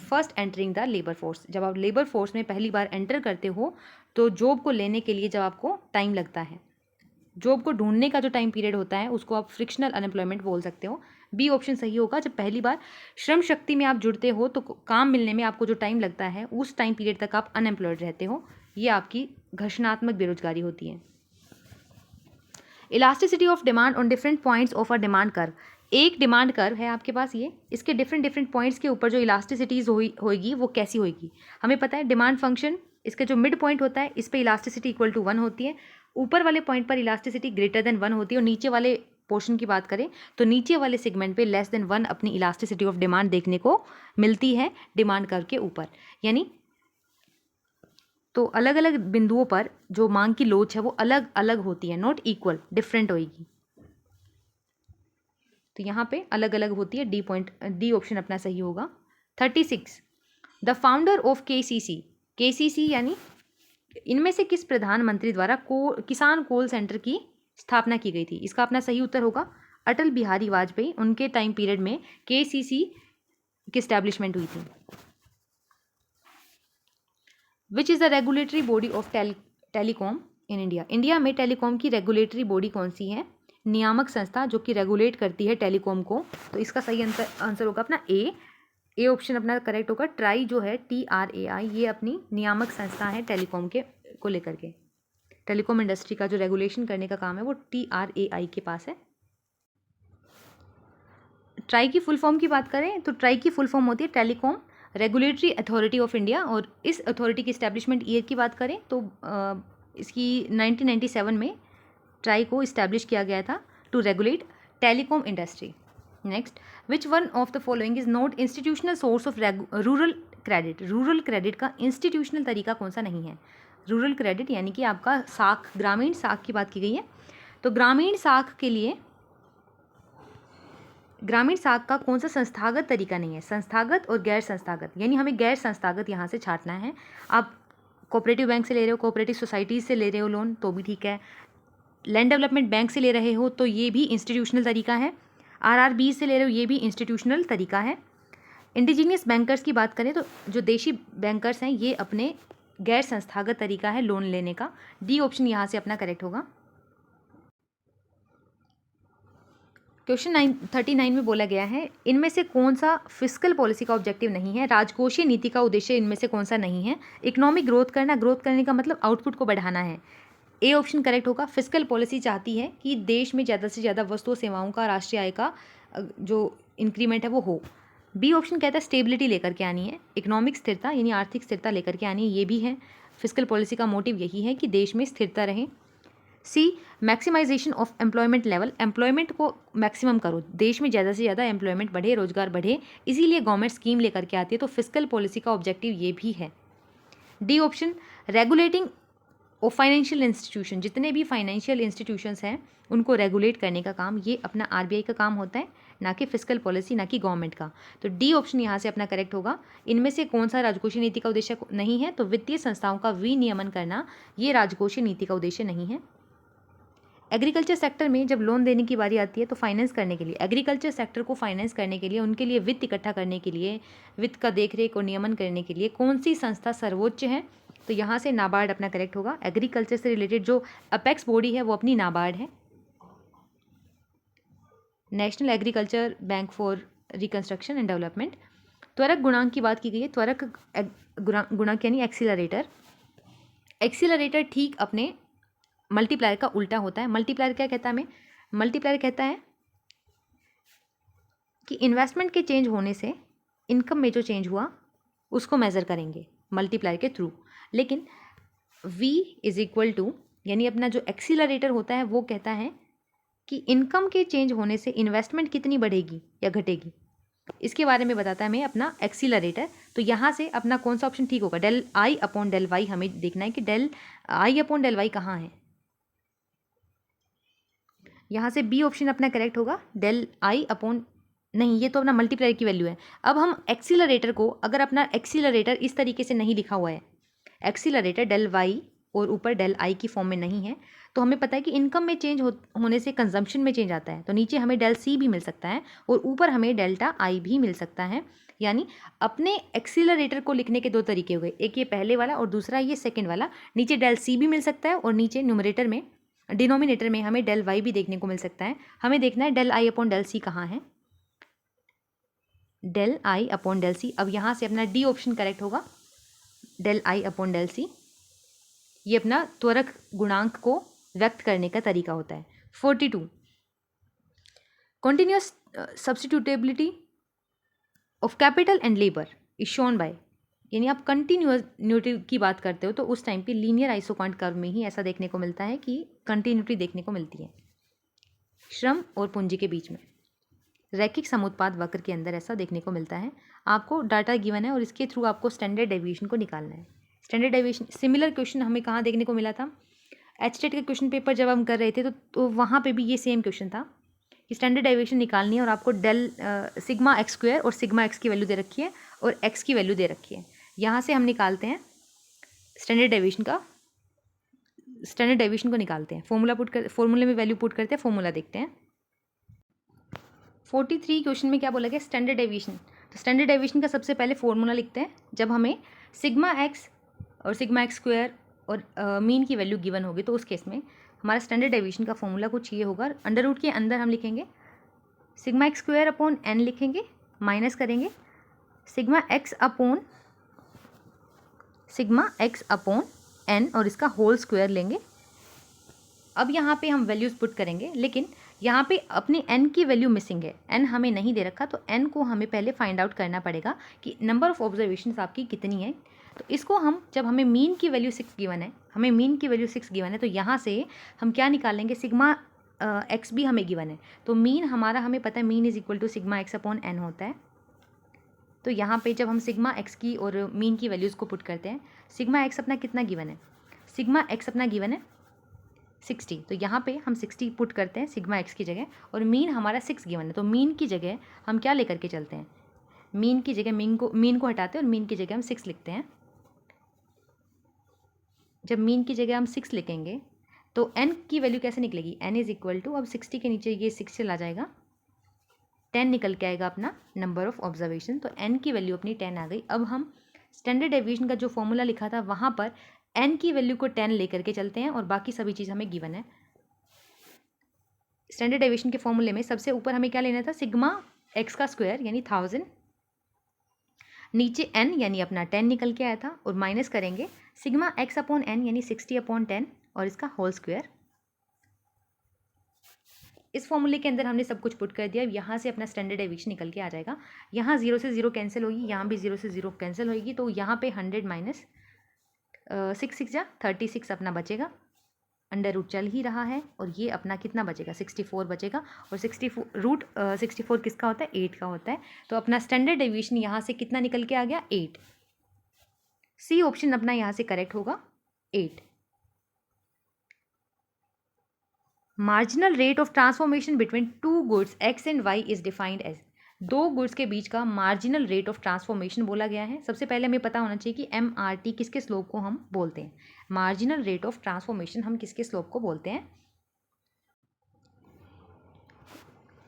first entering the labour force. जब आप लेबर फोर्स में पहली बार एंटर करते हो तो जॉब को लेने के लिए जब आपको टाइम लगता है, जॉब को ढूंढने का जो टाइम पीरियड होता है उसको आप फ्रिक्शनल अनएम्प्लॉयमेंट बोल सकते हो। बी ऑप्शन सही होगा। जब पहली बार श्रम शक्ति में आप जुड़ते हो तो काम मिलने में आपको जो टाइम लगता है उस टाइम पीरियड तक आप अनएम्प्लॉयड रहते हो, ये आपकी घर्षणात्मक बेरोजगारी होती है। Elasticity of demand on different points of a demand curve. एक डिमांड कर्व है आपके पास, ये इसके डिफरेंट पॉइंट्स के ऊपर जो इलास्टिसिटीज होगी वो कैसी होगी। हमें पता है डिमांड फंक्शन, इसका जो मिड पॉइंट होता है इस पे इलास्टिसिटी इक्वल टू 1 होती है, ऊपर वाले पॉइंट पर इलास्टिसिटी ग्रेटर देन 1 होती है, और नीचे वाले पोर्शन की बात करें तो नीचे वाले सेगमेंट पे लेस देन 1 अपनी इलास्टिसिटी ऑफ डिमांड देखने को मिलती है डिमांड कर्व के ऊपर। यानी तो अलग अलग बिंदुओं पर जो मांग की लोच है वो अलग अलग होती है, नॉट इक्वल, डिफरेंट होगी। तो यहाँ पे अलग अलग होती है। डी ऑप्शन अपना सही होगा। 36 द फाउंडर ऑफ KCC यानी इनमें से किस प्रधानमंत्री द्वारा किसान कॉल सेंटर की स्थापना की गई थी। इसका अपना सही उत्तर होगा अटल बिहारी वाजपेयी, उनके टाइम पीरियड में KCC की स्टैब्लिशमेंट हुई थी। Which is the regulatory body of telecom in India. India में टेलीकॉम की रेगुलेटरी बॉडी कौन सी है, नियामक संस्था जो कि रेगुलेट करती है टेलीकॉम को। तो इसका सही आंसर होगा अपना ए ऑप्शन अपना करेक्ट होगा। ट्राई जो है TRAI, ये अपनी नियामक संस्था है टेलीकॉम के को लेकर के। टेलीकॉम इंडस्ट्री का जो रेगुलेशन करने का काम है वो TRAI के पास है। ट्राई की फुल फॉर्म की बात करें तो ट्राई की फुल फॉर्म होती है telecom regulatory authority of India, और इस अथॉरिटी की इस्टेब्लिशमेंट ईयर की बात करें तो इसकी 1997 में ट्राई को इस्टेब्लिश किया गया था to regulate telecom industry. Next, which one of the following is not institutional source of rural credit. Rural credit का इंस्टीट्यूशनल तरीका कौन सा नहीं है। रूरल क्रेडिट यानी कि आपका साख, ग्रामीण साख की बात की गई है। तो ग्रामीण साख के लिए ग्रामीण साख का कौन सा संस्थागत तरीका नहीं है, संस्थागत और गैर संस्थागत, यानी हमें गैर संस्थागत यहाँ से छांटना है। आप कोऑपरेटिव बैंक से ले रहे हो, कोऑपरेटिव सोसाइटीज़ से ले रहे हो लोन तो भी ठीक है, लैंड डेवलपमेंट बैंक से ले रहे हो तो ये भी इंस्टीट्यूशनल तरीका है, RRB से ले रहे हो ये भी इंस्टीट्यूशनल तरीका है। इंडिजीनियस बैंकर्स की बात करें तो जो देशी बैंकर्स हैं ये अपने गैर संस्थागत तरीका है लोन लेने का। डी ऑप्शन यहाँ से अपना करेक्ट होगा। क्वेश्चन 39 में बोला गया है इनमें से कौन सा फिस्कल पॉलिसी का ऑब्जेक्टिव नहीं है, राजकोषीय नीति का उद्देश्य इनमें से कौन सा नहीं है। इकोनॉमिक ग्रोथ करना, ग्रोथ करने का मतलब आउटपुट को बढ़ाना है। ए ऑप्शन करेक्ट होगा। फिस्कल पॉलिसी चाहती है कि देश में ज़्यादा से ज़्यादा वस्तुओं सेवाओं का राष्ट्रीय आय का जो इंक्रीमेंट है वो हो। बी ऑप्शन कहता है स्टेबिलिटी लेकर के आनी है, इकोनॉमिक स्थिरता यानी आर्थिक स्थिरता लेकर के आनी है, ये भी है। फिस्कल पॉलिसी का मोटिव यही है कि देश में स्थिरता रहे। C maximisation of employment level, employment को मैक्सिमम करो, देश में ज़्यादा से ज़्यादा एम्प्लॉयमेंट बढ़े, रोजगार बढ़े, इसीलिए गवर्नमेंट स्कीम लेकर के आती है, तो फिस्कल पॉलिसी का ऑब्जेक्टिव ये भी है। डी ऑप्शन रेगुलेटिंग और फाइनेंशियल इंस्टीट्यूशन, जितने भी फाइनेंशियल इंस्टीट्यूशंस हैं उनको रेगुलेट करने का काम ये अपना आरबीआई का काम होता है, ना कि फिस्कल पॉलिसी, ना कि गवर्नमेंट का। तो डी ऑप्शन यहाँ से अपना करेक्ट होगा। इनमें से कौन सा राजकोषीय नीति का उद्देश्य नहीं है, तो वित्तीय संस्थाओं का विनियमन करना ये राजकोषीय नीति का उद्देश्य नहीं है। एग्रीकल्चर सेक्टर में जब लोन देने की बारी आती है तो फाइनेंस करने के लिए, एग्रीकल्चर सेक्टर को फाइनेंस करने के लिए, उनके लिए वित्त इकट्ठा करने के लिए, वित्त का देखरेख और नियमन करने के लिए कौन सी संस्था सर्वोच्च है, तो यहाँ से नाबार्ड अपना करेक्ट होगा। एग्रीकल्चर से रिलेटेड जो अपेक्स बॉडी है वो अपनी नाबार्ड है, national agriculture bank for reconstruction and development. त्वरक गुणांक की बात की गई है। त्वरक गुणांक यानी एक्सीलरेटर। एक्सीलरेटर ठीक अपने मल्टीप्लायर का उल्टा होता है। मल्टीप्लायर क्या कहता है हमें, मल्टीप्लायर कहता है कि इन्वेस्टमेंट के चेंज होने से इनकम में जो चेंज हुआ उसको मेज़र करेंगे मल्टीप्लायर के थ्रू। लेकिन V इज इक्वल टू यानी अपना जो एक्सीलरेटर होता है वो कहता है कि इनकम के चेंज होने से इन्वेस्टमेंट कितनी बढ़ेगी या घटेगी, इसके बारे में बताता है हमें अपना एक्सीलरेटर। तो यहाँ से अपना कौन सा ऑप्शन ठीक होगा, del I upon del Y. हमें देखना है कि del I upon del Y कहाँ है। यहाँ से बी ऑप्शन अपना करेक्ट होगा, डेल आई अपॉन, नहीं ये तो अपना मल्टीप्लायर की वैल्यू है। अब हम एक्सीलरेटर को, अगर अपना एक्सीलरेटर इस तरीके से नहीं लिखा हुआ है, एक्सीलरेटर डेल वाई और ऊपर डेल आई की फॉर्म में नहीं है, तो हमें पता है कि इनकम में चेंज होने से कंजम्पशन में चेंज आता है, तो नीचे हमें डेल सी भी मिल सकता है और ऊपर हमें डेल्टा आई भी मिल सकता है। यानी अपने एक्सीलरेटर को लिखने के दो तरीके हो गए, एक ये पहले वाला और दूसरा ये सेकेंड वाला। नीचे डेल सी भी मिल सकता है और नीचे न्यूमरेटर में, डिनोमिनेटर में हमें डेल वाई भी देखने को मिल सकता है। हमें देखना है del I upon del C कहाँ है, del I upon del C. अब यहाँ से अपना डी ऑप्शन करेक्ट होगा, del I upon del C. ये अपना त्वरक गुणांक को व्यक्त करने का तरीका होता है। 42 continuous substitutability of capital and labour is shown by, यानी आप कंटिन्यूटी की बात करते हो तो उस टाइम पे लीनियर आइसोकांट कर्व में ही ऐसा देखने को मिलता है कि कंटिन्यूटी देखने को मिलती है श्रम और पूंजी के बीच में। रैखिक समुत्पाद वक्र के अंदर ऐसा देखने को मिलता है। आपको डाटा गिवन है और इसके थ्रू आपको स्टैंडर्ड डेविएशन को निकालना है। स्टैंडर्ड डेविएशन सिमिलर क्वेश्चन हमें कहाँ देखने को मिला था, एचटेट के क्वेश्चन पेपर जब हम कर रहे थे तो वहाँ पे भी ये सेम क्वेश्चन था कि स्टैंडर्ड डेविएशन निकालनी है और आपको डेल सिग्मा एक्स स्क्वायर और सिग्मा एक्स की वैल्यू दे रखी है और एक्स की वैल्यू दे रखी है। यहाँ से हम निकालते हैं स्टैंडर्ड डेविएशन को निकालते हैं। फॉर्मूले में वैल्यू पुट करते हैं, फॉर्मूला देखते हैं। 43 क्वेश्चन में क्या बोला गया, स्टैंडर्ड डेविएशन। तो स्टैंडर्ड डेविएशन का सबसे पहले फॉर्मूला लिखते हैं। जब हमें सिग्मा एक्स और सिग्मा एक्स स्क्वायर और मीन की वैल्यू गिवन होगी तो उस केस में हमारा स्टैंडर्ड डेविएशन का फॉर्मूला कुछ ये होगा। अंडर रूट के अंदर हम लिखेंगे sigma x square upon n, लिखेंगे माइनस करेंगे सिग्मा एक्स अपॉन एन और इसका होल स्क्वायर लेंगे। अब यहाँ पे हम वैल्यूज़ पुट करेंगे, लेकिन यहाँ पे अपनी n की वैल्यू मिसिंग है, n हमें नहीं दे रखा, तो n को हमें पहले फाइंड आउट करना पड़ेगा कि नंबर ऑफ ऑब्जर्वेशंस आपकी कितनी है। तो इसको हम, जब हमें मीन की वैल्यू 6 गिवन है, तो यहाँ से हम क्या निकालेंगे, सिग्मा एक्स भी हमें गिवन है, तो मीन हमारा हमें पता है mean is equal to sigma x upon n होता है। तो यहाँ पे जब हम सिग्मा एक्स की और मीन की वैल्यूज़ को पुट करते हैं, सिग्मा एक्स अपना कितना गिवन है, सिग्मा एक्स अपना गिवन है 60, तो यहाँ पे हम 60 पुट करते हैं सिग्मा एक्स की जगह, और मीन हमारा 6 गिवन है, तो मीन की जगह हम क्या लेकर के चलते हैं, मीन की जगह मीन को हटाते हैं और मीन की जगह हम 6 लिखते हैं। जब मीन की जगह हम 6 लिखेंगे तो n की वैल्यू कैसे निकलेगी, n इज इक्वल टू, अब 60 के नीचे ये 6 चला जाएगा, 10 निकल के आएगा अपना नंबर ऑफ ऑब्जर्वेशन, तो n की वैल्यू अपनी 10 आ गई। अब हम स्टैंडर्ड डेविएशन का जो फॉर्मूला लिखा था वहाँ पर n की वैल्यू को 10 लेकर के चलते हैं और बाकी सभी चीज़ हमें गिवन है। स्टैंडर्ड डेविएशन के फॉर्मूले में सबसे ऊपर हमें क्या लेना था, सिग्मा एक्स का स्क्वायर यानी 1000, नीचे n यानी अपना 10 निकल के आया था, और माइनस करेंगे सिग्मा एक्स अपॉन एन यानी 60/10 और इसका होल स्क्वायर। इस फॉर्मूले के अंदर हमने सब कुछ पुट कर दिया। यहाँ से अपना स्टैंडर्ड डेविएशन निकल के आ जाएगा। यहाँ 0 से 0 कैंसिल होगी, यहाँ भी 0 से 0 कैंसिल होगी, तो यहाँ पे 100 माइनस 6 6 जा 36 अपना बचेगा, अंडर रूट चल ही रहा है, और ये अपना कितना बचेगा, 64 बचेगा। और 64 किसका होता है, 8 का होता है। तो अपना स्टैंडर्ड डेविएशन यहाँ से कितना निकल के आ गया, 8। सी ऑप्शन अपना यहाँ से करेक्ट होगा, 8। Marginal rate of transformation between two goods x and y is defined as, दो गुड्स के बीच का मार्जिनल रेट ऑफ ट्रांसफॉर्मेशन बोला गया है। सबसे पहले हमें पता होना चाहिए कि MRT किसके स्लोप को हम बोलते हैं। मार्जिनल रेट ऑफ ट्रांसफॉर्मेशन हम किसके स्लोप को बोलते हैं,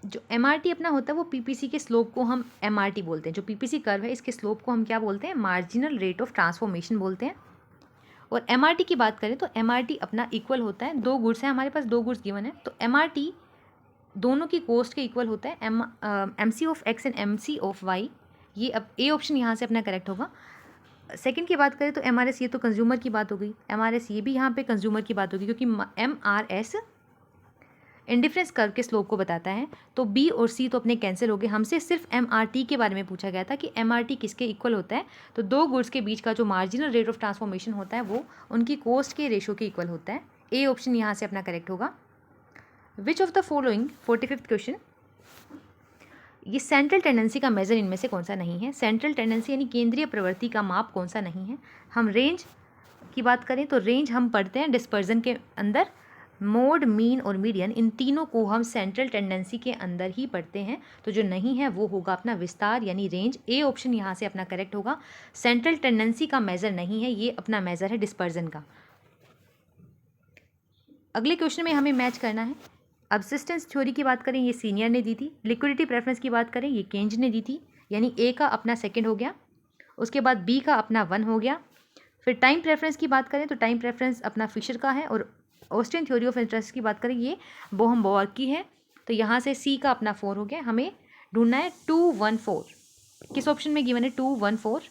जो MRT अपना होता है वो PPC के स्लोप को हम MRT बोलते हैं। जो PPC कर्व है इसके स्लोप को हम क्या बोलते हैं, मार्जिनल रेट ऑफ ट्रांसफॉर्मेशन बोलते हैं। और MRT की बात करें तो MRT अपना इक्वल होता है, दो गुड्स हैं हमारे पास, दो गुड्स गिवन है, तो MRT दोनों की कॉस्ट के इक्वल होता है, MC of x and MC of y. ये अब ए ऑप्शन यहाँ से अपना करेक्ट होगा। सेकंड की बात करें तो MRS, ये तो कंज्यूमर की बात हो गई, MRS ये भी यहाँ पे कंज्यूमर की बात होगी, क्योंकि MRS इंडिफरेंस कर्व के स्लोप को बताता है। तो B और C तो अपने कैंसिल हो गए, हमसे सिर्फ MRT के बारे में पूछा गया था कि MRT किसके इक्वल होता है। तो दो गुड्स के बीच का जो मार्जिनल रेट ऑफ ट्रांसफॉर्मेशन होता है वो उनकी कॉस्ट के रेशो के इक्वल होता है। ए ऑप्शन यहाँ से अपना करेक्ट होगा। विच of the following, 45th question, ये सेंट्रल टेंडेंसी का मेजर इनमें से कौन सा नहीं है। सेंट्रल टेंडेंसी यानी केंद्रीय प्रवृत्ति का माप कौन सा नहीं है। हम रेंज की बात करें तो रेंज हम पढ़ते हैं डिस्पर्जन के अंदर, मोड, मीन और मीडियन, इन तीनों को हम सेंट्रल टेंडेंसी के अंदर ही पढ़ते हैं। तो जो नहीं है वो होगा अपना विस्तार यानी रेंज। ए ऑप्शन यहाँ से अपना करेक्ट होगा। सेंट्रल टेंडेंसी का मेजर नहीं है, ये अपना मेजर है डिस्पर्जन का। अगले क्वेश्चन में हमें मैच करना है। अब्सिस्टेंस थ्योरी की बात करें, ये सीनियर ने दी थी। लिक्विडिटी प्रेफरेंस की बात करें, ये केंज ने दी थी, यानी ए का अपना सेकंड हो गया, उसके बाद बी का अपना 1 हो गया। फिर टाइम प्रेफरेंस की बात करें तो टाइम प्रेफरेंस अपना फिशर का है, और ऑस्टिन थ्योरी ऑफ इंटरेस्ट की बात करें ये बोहम बोअर की है। तो यहाँ से सी का अपना 4 हो गया। हमें ढूंढना है 2 1 4, किस ऑप्शन में गिवन है 2 1 4,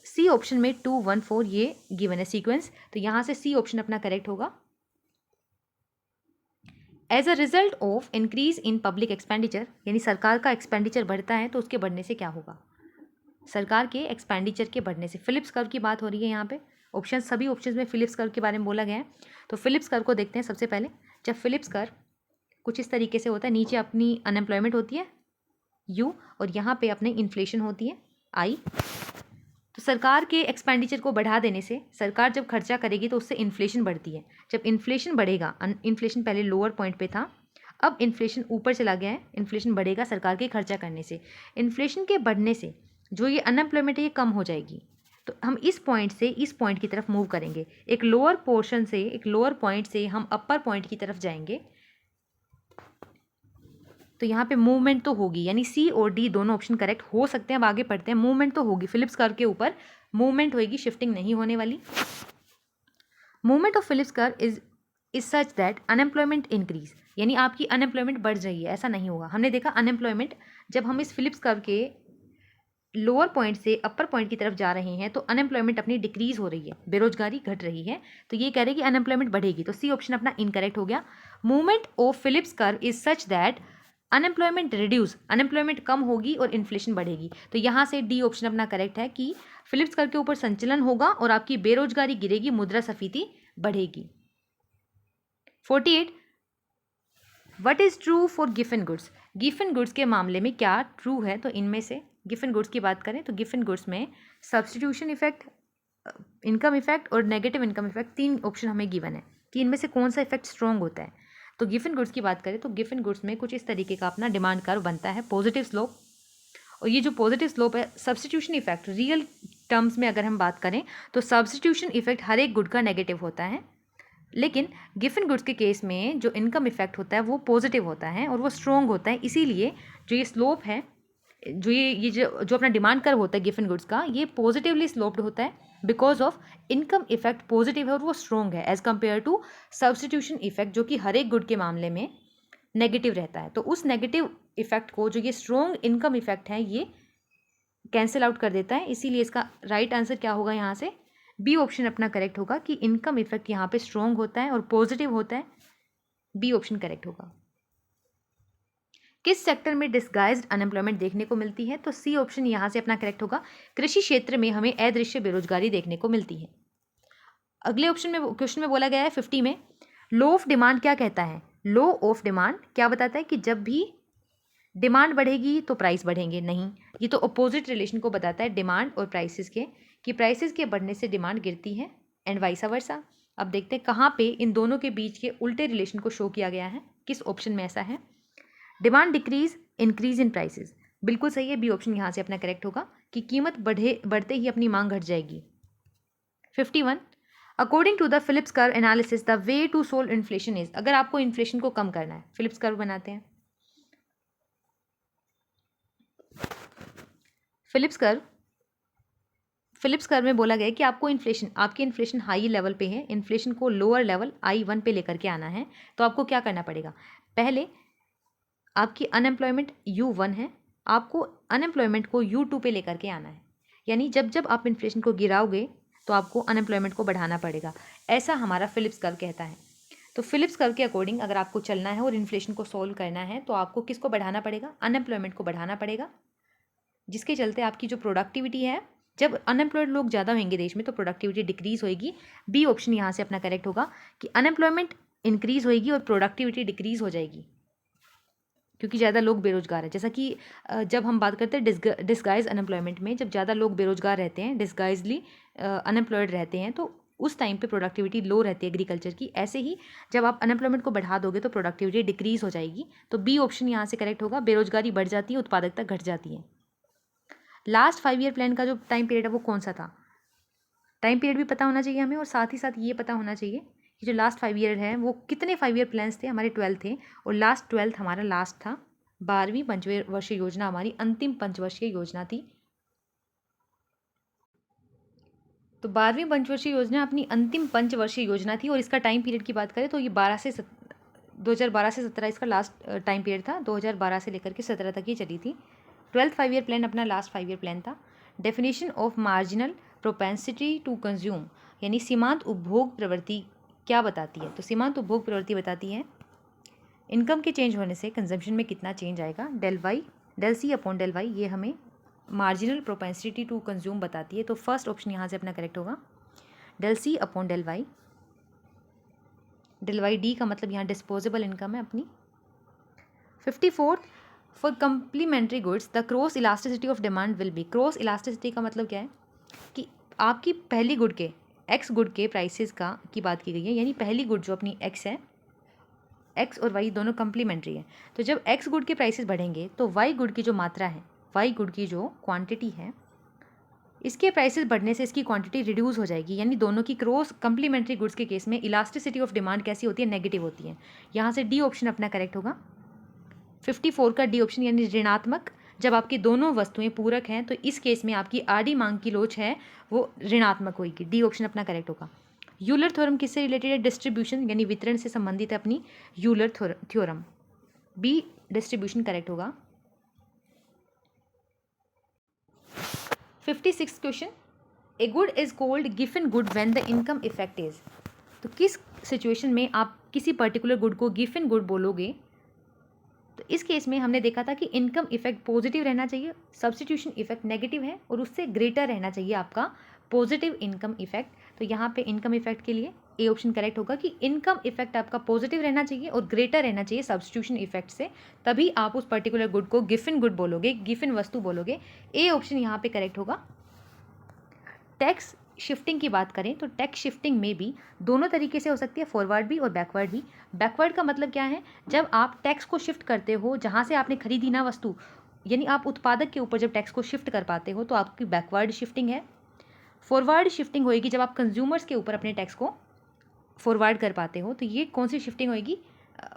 सी ऑप्शन में 2 1 4 ये गिवन है सीक्वेंस। तो यहाँ से सी ऑप्शन अपना करेक्ट होगा। As a result of increase in public expenditure, यानी सरकार का एक्सपेंडिचर बढ़ता है तो उसके बढ़ने से क्या होगा, सरकार के एक्सपेंडिचर के बढ़ने से। फिलिप्स कर्व की बात हो रही है यहाँ पे, ऑप्शन सभी ऑप्शंस में फिलिप्स कर्व के बारे में बोला गया है। तो फिलिप्स कर्व को देखते हैं सबसे पहले। जब फिलिप्स कर्व कुछ इस तरीके से होता है, नीचे अपनी अनएम्प्लॉयमेंट होती है U, और यहाँ पे अपने इन्फ्लेशन होती है I। तो सरकार के एक्सपेंडिचर को बढ़ा देने से, सरकार जब खर्चा करेगी तो उससे इन्फ्लेशन बढ़ती है। जब इन्फ्लेशन बढ़ेगा, इन्फ्लेशन पहले लोअर पॉइंट पे था, अब इन्फ्लेशन ऊपर चला गया है, इन्फ्लेशन बढ़ेगा सरकार के खर्चा करने से। इन्फ्लेशन के बढ़ने से जो ये अनएम्प्लॉयमेंट है ये कम हो जाएगी। तो हम इस पॉइंट से इस पॉइंट की तरफ मूव करेंगे, एक लोअर पोर्शन से, एक लोअर पॉइंट से हम अपर पॉइंट की तरफ जाएंगे। तो यहाँ पे मूवमेंट तो होगी, यानी सी और डी दोनों ऑप्शन करेक्ट हो सकते हैं। अब आगे पढ़ते हैं। मूवमेंट तो होगी, फिलिप्स कर्व के ऊपर मूवमेंट होगी, शिफ्टिंग नहीं होने वाली। Movement of Phillips curve is such that unemployment increase, यानी आपकी अनएम्प्लॉयमेंट बढ़ रही है, ऐसा नहीं होगा। हमने देखा अनएम्प्लॉयमेंट, जब हम इस फिलिप्स कर्व के लोअर पॉइंट से अपर पॉइंट की तरफ जा रहे हैं तो अनएम्प्लॉयमेंट अपनी डिक्रीज हो रही है, बेरोजगारी घट रही है। तो ये कह रहे हैं कि अनएम्प्लॉयमेंट बढ़ेगी, तो सी ऑप्शन अपना इनकरेक्ट हो गया। Movement of Phillips curve is such that unemployment reduce, unemployment कम होगी और इन्फ्लेशन बढ़ेगी। तो यहाँ से डी ऑप्शन अपना करेक्ट है कि फिलिप्स कर्व के ऊपर संचलन होगा और आपकी बेरोजगारी गिरेगी, मुद्रास्फीति बढ़ेगी। 48, what is true for Giffen goods. Giffen goods के मामले में क्या ट्रू है, तो इनमें से गिफन गुड्स की बात करें तो गिफन गुड्स में सब्स्टिट्यूशन इफेक्ट, इनकम इफेक्ट और नेगेटिव इनकम इफेक्ट, 3 ऑप्शन हमें गिवन है कि इनमें से कौन सा इफेक्ट स्ट्रॉन्ग होता है। तो गिफन गुड्स की बात करें तो गिफन गुड्स में कुछ इस तरीके का अपना डिमांड कर्व बनता है, पॉजिटिव स्लोप। और ये जो पॉजिटिव स्लोप है, सब्स्टिट्यूशन इफेक्ट रियल टर्म्स में अगर हम बात करें तो सब्स्टिट्यूशन इफेक्ट हर एक गुड का नेगेटिव होता है, लेकिन गिफन गुड्स के केस में जो इनकम इफेक्ट होता है वो पॉजिटिव होता है और वो स्ट्रॉन्ग होता है। इसीलिए जो ये स्लोप है, जो अपना डिमांड कर्व होता है गिफन गुड्स का, ये पॉजिटिवली स्लोप्ड होता है because of income effect positive है और वो स्ट्रॉन्ग है as compare to substitution effect, जो कि हर एक गुड के मामले में नेगेटिव रहता है। तो उस नेगेटिव इफेक्ट को, जो ये स्ट्रॉन्ग इनकम इफेक्ट है, ये कैंसिल आउट कर देता है। इसीलिए इसका राइट आंसर क्या होगा यहाँ से, बी ऑप्शन अपना करेक्ट होगा कि इनकम इफेक्ट यहाँ पे स्ट्रॉन्ग होता है और पॉजिटिव होता है। बी ऑप्शन करेक्ट होगा। किस सेक्टर में डिस्गाइज्ड अनएम्प्लॉयमेंट देखने को मिलती है, तो सी ऑप्शन यहाँ से अपना करेक्ट होगा। कृषि क्षेत्र में हमें अदृश्य बेरोजगारी देखने को मिलती है। अगले ऑप्शन में, क्वेश्चन में बोला गया है 50 में, लो ऑफ डिमांड क्या कहता है। लो ऑफ डिमांड क्या बताता है कि जब भी डिमांड बढ़ेगी तो प्राइस बढ़ेंगे, नहीं, ये तो अपोजिट रिलेशन को बताता है डिमांड और प्राइसेस के, कि प्राइसेस के बढ़ने से डिमांड गिरती है एंड वाइसा वर्सा। अब देखते हैं कहाँ पे इन दोनों के बीच के उल्टे रिलेशन को शो किया गया है, किस ऑप्शन में ऐसा है। Demand decrease, increase in prices, बिल्कुल सही है। बी ऑप्शन यहाँ से अपना करेक्ट होगा कि कीमत बढ़ते ही अपनी मांग घट जाएगी। 51, according to the Phillips curve analysis the way to solve inflation is, अगर आपको इन्फ्लेशन को कम करना है, फिलिप्स कर्व बनाते हैं। फिलिप्स कर्व में बोला गया है कि आपको आपकी इन्फ्लेशन हाई लेवल पे है, इन्फ्लेशन को लोअर लेवल I1 पे लेकर के आना है। तो आपको क्या करना पड़ेगा, पहले आपकी अनएम्प्लॉयमेंट U1 है, आपको अनएम्प्लॉयमेंट को U2 पे लेकर के आना है। यानी जब जब आप इन्फ्लेशन को गिराओगे तो आपको अनएम्प्लॉयमेंट को बढ़ाना पड़ेगा, ऐसा हमारा फिलिप्स कर्व कहता है। तो फिलिप्स कर्व के अकॉर्डिंग अगर आपको चलना है और इन्फ्लेशन को सॉल्व करना है तो आपको किसको बढ़ाना पड़ेगा, अनएम्प्लॉयमेंट को बढ़ाना पड़ेगा, जिसके चलते आपकी जो प्रोडक्टिविटी है, जब अनएम्प्लॉयड लोग ज़्यादा होंगे देश में तो प्रोडक्टिविटी डिक्रीज होएगी। बी ऑप्शन यहाँ से अपना करेक्ट होगा कि अनएम्प्लॉयमेंट इंक्रीज होएगी और प्रोडक्टिविटी डिक्रीज हो जाएगी, क्योंकि ज़्यादा लोग बेरोजगार हैं। जैसा कि जब हम बात करते हैं डिस्गाइज अनएम्प्लॉयमेंट में, जब ज़्यादा लोग बेरोजगार रहते हैं, डिस्गाइजली अनएम्प्लॉयड रहते हैं, तो उस टाइम पे प्रोडक्टिविटी लो रहती है एग्रीकल्चर की। ऐसे ही जब आप अनएम्प्लॉयमेंट को बढ़ा दोगे तो प्रोडक्टिविटी डिक्रीज हो जाएगी। तो बी ऑप्शन यहाँ से करेक्ट होगा, बेरोजगारी बढ़ जाती है, उत्पादकता घट जाती है। लास्ट 5 ईयर प्लान का जो टाइम पीरियड है वो कौन सा था, टाइम पीरियड भी पता होना चाहिए हमें, और साथ ही साथ ये पता होना चाहिए कि जो लास्ट 5 ईयर है वो कितने 5 ईयर प्लान्स थे। हमारे 12 थे और लास्ट 12th हमारा लास्ट था। 12वीं पंचवर्षीय योजना हमारी अंतिम पंचवर्षीय योजना थी। तो 12वीं पंचवर्षीय योजना अपनी अंतिम पंचवर्षीय योजना थी, और इसका टाइम पीरियड की बात करें तो ये 2012 से 17 इसका लास्ट टाइम पीरियड था। 2012 से लेकर के 17 तक ये चली थी। 12th 5 ईयर प्लान अपना लास्ट 5 ईयर प्लान था। Definition of marginal propensity to consume, यानी सीमांत उपभोग प्रवृत्ति क्या बताती है, तो सीमांत उपभोग प्रवृत्ति बताती है इनकम के चेंज होने से कंजम्पशन में कितना चेंज आएगा। Del C upon del Y, ये हमें मार्जिनल प्रोपेंसिटी टू कंज्यूम बताती है। तो फर्स्ट ऑप्शन यहाँ से अपना करेक्ट होगा, del C upon del Y. Del Y D का मतलब यहाँ डिस्पोजेबल इनकम है अपनी। 54, for complementary goods the cross elasticity of demand will be. Cross elasticity का मतलब क्या है कि आपकी पहली गुड के, एक्स गुड के प्राइसेस का की बात की गई है, यानी पहली गुड जो अपनी एक्स है, एक्स और वाई दोनों कम्प्लीमेंट्री है। तो जब एक्स गुड के प्राइसेस बढ़ेंगे तो वाई गुड की जो मात्रा है, वाई गुड की जो क्वांटिटी है, इसके प्राइसेस बढ़ने से इसकी क्वांटिटी रिड्यूस हो जाएगी। यानी दोनों की क्रॉस कम्प्लीमेंट्री गुड्स के केस में इलास्टिसिटी ऑफ डिमांड कैसी होती है, नेगेटिव होती है। यहाँ से डी ऑप्शन अपना करेक्ट होगा। 54 का डी ऑप्शन यानी ऋणात्मक, जब आपकी दोनों वस्तुएं पूरक हैं तो इस केस में आपकी आधी मांग की लोच है वो ऋणात्मक होगी। डी ऑप्शन अपना करेक्ट होगा। यूलर थ्योरम किससे रिलेटेड है, डिस्ट्रीब्यूशन यानी वितरण से संबंधित है अपनी Euler theorem. B distribution correct होगा। 56 question, a good is called Giffen good when the income effect is. तो किस सिचुएशन में आप किसी पर्टिकुलर गुड को गिफन गुड बोलोगे, तो इस केस में हमने देखा था कि इनकम इफेक्ट पॉजिटिव रहना चाहिए, सब्स्टिट्यूशन इफेक्ट नेगेटिव है, और उससे ग्रेटर रहना चाहिए आपका पॉजिटिव इनकम इफेक्ट। तो यहाँ पे इनकम इफेक्ट के लिए ए ऑप्शन करेक्ट होगा कि इनकम इफेक्ट आपका पॉजिटिव रहना चाहिए और ग्रेटर रहना चाहिए सब्स्टिट्यूशन इफेक्ट से, तभी आप उस पर्टिकुलर गुड को गिफन गुड बोलोगे, गिफन वस्तु बोलोगे। ए ऑप्शन यहाँ पे करेक्ट होगा। टैक्स शिफ्टिंग की बात करें तो टैक्स शिफ्टिंग में भी दोनों तरीके से हो सकती है, फॉरवर्ड भी और बैकवर्ड भी। बैकवर्ड का मतलब क्या है, जब आप टैक्स को शिफ्ट करते हो जहाँ से आपने खरीदी ना वस्तु, यानी आप उत्पादक के ऊपर जब टैक्स को शिफ्ट कर पाते हो तो आपकी बैकवर्ड शिफ्टिंग है। फॉरवर्ड शिफ्टिंग होएगी जब आप कंज्यूमर्स के ऊपर अपने टैक्स को फॉरवर्ड कर पाते हो, तो ये कौन सी शिफ्टिंग होएगी,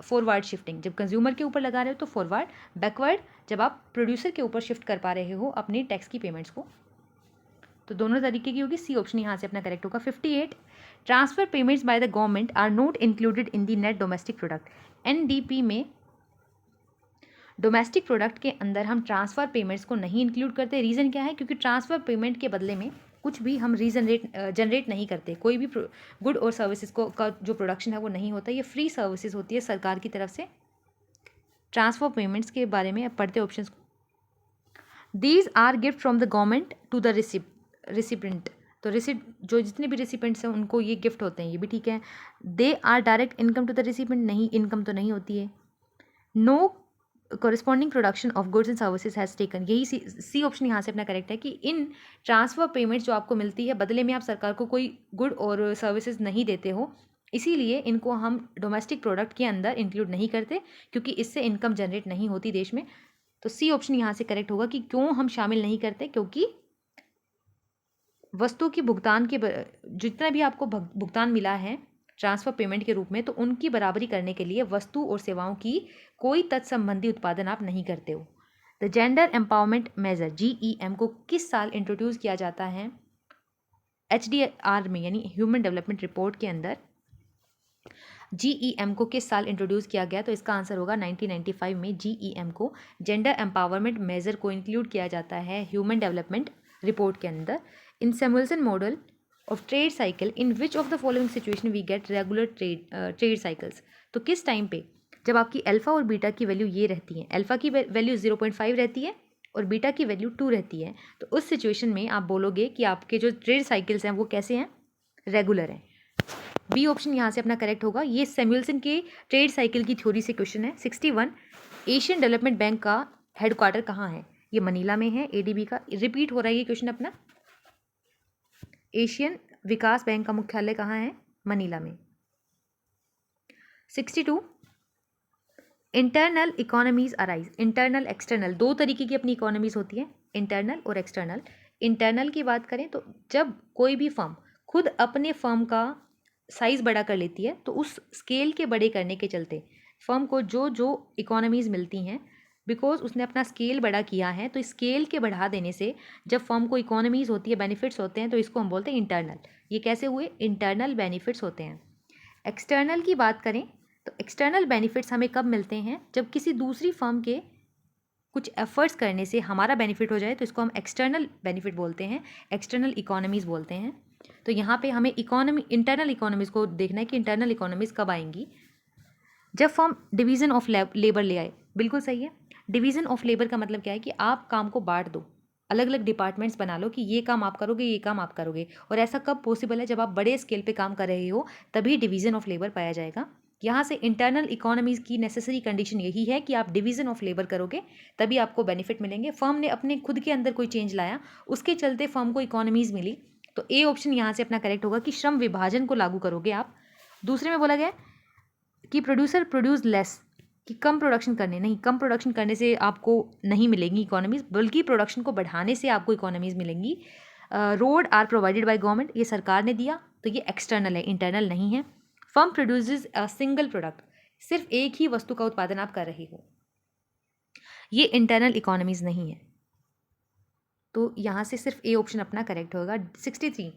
फॉरवर्ड शिफ्टिंग। जब कंज्यूमर के ऊपर लगा रहे हो तो फॉरवर्ड, बैकवर्ड जब आप प्रोड्यूसर के ऊपर शिफ्ट कर पा रहे हो अपनी टैक्स की पेमेंट्स को, तो दोनों तरीके की होगी। सी ऑप्शन यहाँ से अपना करेक्ट होगा। 58, transfer payments by the government are not included in the net domestic product. NDP में डोमेस्टिक प्रोडक्ट के अंदर हम ट्रांसफ़र पेमेंट्स को नहीं इंक्लूड करते। रीज़न क्या है? क्योंकि ट्रांसफ़र पेमेंट के बदले में कुछ भी हम जनरेट नहीं करते। कोई भी गुड और सर्विसेज को का जो प्रोडक्शन है वो नहीं होता, ये फ्री सर्विसेज होती है सरकार की तरफ से। ट्रांसफ़र पेमेंट्स के बारे में अब पढ़ते ऑप्शन को। These are gift from the government to the recipient. तो जो जितने भी रिसिपेंट्स हैं उनको ये गिफ्ट होते हैं, ये भी ठीक है। They are direct income to the recipient, नहीं, इनकम तो नहीं होती है। No corresponding production of goods and services has taken, यही सी ऑप्शन यहाँ से अपना करेक्ट है कि इन ट्रांसफ़र पेमेंट जो आपको मिलती है बदले में आप सरकार को कोई गुड और सर्विसेज नहीं देते हो, इसीलिए इनको हम डोमेस्टिक प्रोडक्ट के अंदर इंक्लूड नहीं करते, क्योंकि इससे इनकम जनरेट नहीं होती देश में। तो सी ऑप्शन यहाँ से करेक्ट होगा कि क्यों हम शामिल नहीं करते, क्योंकि वस्तु की भुगतान के जितना भी आपको भुगतान मिला है ट्रांसफ़र पेमेंट के रूप में, तो उनकी बराबरी करने के लिए वस्तु और सेवाओं की कोई तत्संबंधी उत्पादन आप नहीं करते हो। The gender empowerment measure GEM को किस साल इंट्रोड्यूस किया जाता है? HDR में, यानी ह्यूमन डेवलपमेंट रिपोर्ट के अंदर GEM को किस साल इंट्रोड्यूस किया गया? तो इसका आंसर होगा 1995 में GEM को, जेंडर एम्पावरमेंट मेजर को इंक्लूड किया जाता है ह्यूमन डेवलपमेंट रिपोर्ट के अंदर। In Samuelson model of trade cycle, in which of the following situation we get regular trade cycles. तो किस टाइम पे जब आपकी अल्फ़ा और बीटा की वैल्यू ये रहती है, अल्फ़ा की वैल्यू 0.5 रहती है और बीटा की वैल्यू 2 रहती है, तो उस सिचुएशन में आप बोलोगे कि आपके जो ट्रेड साइकिल्स हैं वो कैसे हैं? रेगुलर हैं। बी ऑप्शन यहाँ से अपना करेक्ट होगा। ये सैमुअल्सन के ट्रेड साइकिल की थ्योरी से क्वेश्चन है। 61, एशियन डेवलपमेंट बैंक का हेडक्वार्टर कहाँ है? ये मनीला में है, ADB का। रिपीट हो रहा है ये क्वेश्चन अपना। एशियन विकास बैंक का मुख्यालय कहाँ है? मनीला में। 62, internal economies arise. Internal external दो तरीके की अपनी इकोनॉमीज होती है, इंटरनल और एक्सटर्नल। इंटरनल की बात करें तो जब कोई भी फर्म खुद अपने फर्म का साइज़ बड़ा कर लेती है, तो उस स्केल के बड़े करने के चलते फर्म को जो जो इकोनॉमीज़ मिलती हैं, बिकॉज उसने अपना स्केल बड़ा किया है, तो स्केल के बढ़ा देने से जब फर्म को इकोनॉमीज़ होती है, बेनिफिट्स होते हैं, तो इसको हम बोलते हैं इंटरनल। ये कैसे हुए? इंटरनल बेनिफिट्स होते हैं। एक्सटर्नल की बात करें तो एक्सटर्नल बेनिफिट्स हमें कब मिलते हैं? जब किसी दूसरी फर्म के कुछ एफर्ट्स करने से हमारा बेनिफिट हो जाए, तो इसको हम एक्सटर्नल बेनिफिट बोलते हैं, एक्सटर्नल इकोनॉमीज़ बोलते हैं। तो यहाँ पे हमें इंटरनल इकोनॉमीज़ को देखना है कि इंटरनल इकोनॉमीज़ कब आएंगी? जब फर्म डिवीज़न ऑफ लेबर ले आए। बिल्कुल सही है। डिवीज़न ऑफ लेबर का मतलब क्या है कि आप काम को बांट दो, अलग अलग डिपार्टमेंट्स बना लो कि ये काम आप करोगे, ये काम आप करोगे। और ऐसा कब पॉसिबल है? जब आप बड़े स्केल पे काम कर रहे हो, तभी डिवीज़न ऑफ लेबर पाया जाएगा। यहाँ से इंटरनल इकोनॉमीज़ की नेसेसरी कंडीशन यही है कि आप डिवीज़न ऑफ लेबर करोगे, तभी आपको बेनिफिट मिलेंगे। फर्म ने अपने खुद के अंदर कोई चेंज लाया, उसके चलते फर्म को इकोनॉमीज़ मिली, तो ए ऑप्शन यहाँ से अपना करेक्ट होगा कि श्रम विभाजन को लागू करोगे आप। दूसरे में बोला गया कि प्रोड्यूसर प्रोड्यूस लेस, कि कम प्रोडक्शन करने, नहीं, कम प्रोडक्शन करने से आपको नहीं मिलेंगी इकोनॉमीज़, बल्कि प्रोडक्शन को बढ़ाने से आपको इकोनॉमीज़ मिलेंगी। Road are provided by government, ये सरकार ने दिया, तो ये एक्सटर्नल है, इंटरनल नहीं है। Firm produces a single product, सिर्फ एक ही वस्तु का उत्पादन आप कर रहे हो, ये इंटरनल इकोनॉमीज़ नहीं है। तो यहाँ से सिर्फ ए ऑप्शन अपना करेक्ट होगा। 63,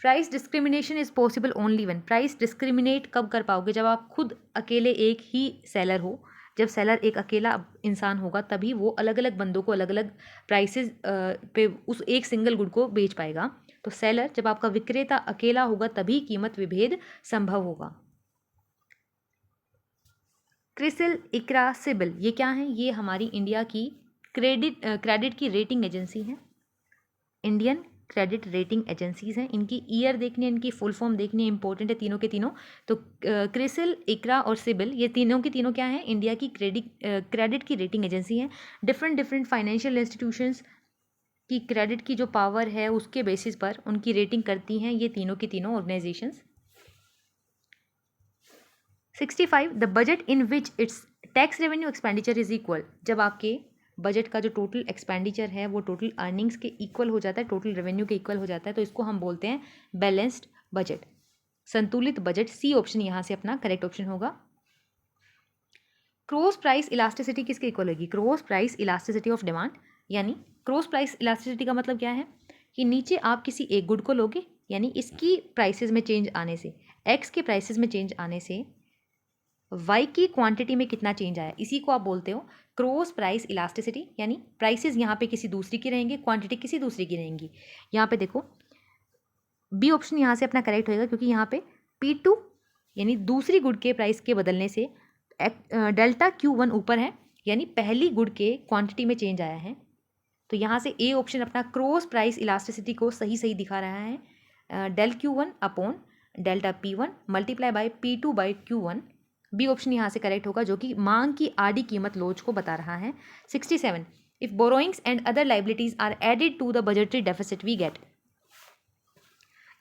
price discrimination is possible only when. Price discriminate कब कर पाओगे? जब आप खुद अकेले एक ही सेलर हो, जब सेलर एक अकेला इंसान होगा, तभी वो अलग अलग बंदों को अलग अलग प्राइसेस पे उस एक सिंगल गुड को बेच पाएगा। तो सेलर, जब आपका विक्रेता अकेला होगा, तभी कीमत विभेद संभव होगा। क्रिसिल, इक्रा, सिबिल, ये क्या है? ये हमारी इंडिया की क्रेडिट की रेटिंग एजेंसी है, इंडियन क्रेडिट रेटिंग एजेंसीज हैं। इनकी ईयर देखनी है, इनकी फुल फॉर्म देखनी है, इंपॉर्टेंट है तीनों के तीनों। तो क्रिसिल, इक्रा और सिबिल, ये तीनों की तीनों क्या हैं? इंडिया की क्रेडिट की रेटिंग एजेंसी हैं। डिफरेंट फाइनेंशियल इंस्टीट्यूशंस की क्रेडिट की जो पावर है, उसके बेसिस पर उनकी रेटिंग करती हैं ये तीनों की तीनों organisations. 65, the budget in which it's tax revenue expenditure is equal. जब आपके बजट का जो टोटल एक्सपेंडिचर है वो टोटल अर्निंग्स के इक्वल हो जाता है, टोटल रेवेन्यू के इक्वल हो जाता है, तो इसको हम बोलते हैं बैलेंस्ड बजट, संतुलित बजट। सी ऑप्शन यहाँ से अपना करेक्ट ऑप्शन होगा। क्रॉस प्राइस इलास्टिसिटी किसके इक्वल होगी? Cross price elasticity of demand. यानी क्रॉस प्राइस इलास्टिसिटी का मतलब क्या है कि नीचे आप किसी एक गुड को लोगे, यानी इसकी प्राइसेस में चेंज आने से, एक्स के प्राइसेस में चेंज आने से वाई की क्वांटिटी में कितना चेंज आया, इसी को आप बोलते हो क्रॉस प्राइस इलास्टिसिटी, यानी प्राइसेस यहाँ पे किसी दूसरी की रहेंगी, क्वांटिटी किसी दूसरी की रहेंगी। यहाँ पे देखो बी ऑप्शन यहाँ से अपना करेक्ट होएगा, क्योंकि यहाँ पे P2 यानी दूसरी गुड के प्राइस के बदलने से डेल्टा Q1 ऊपर है, यानी पहली गुड के क्वांटिटी में चेंज आया है। तो यहाँ से ए ऑप्शन अपना क्रॉस प्राइस इलास्टिसिटी को सही सही दिखा रहा है। Del Q1 upon delta P1 multiply by P2 by Q1। B option यहाँ से करेक्ट होगा, जो कि मांग की आधी कीमत लोच को बता रहा है। 67 if borrowings and other liabilities are added to the budgetary deficit we get,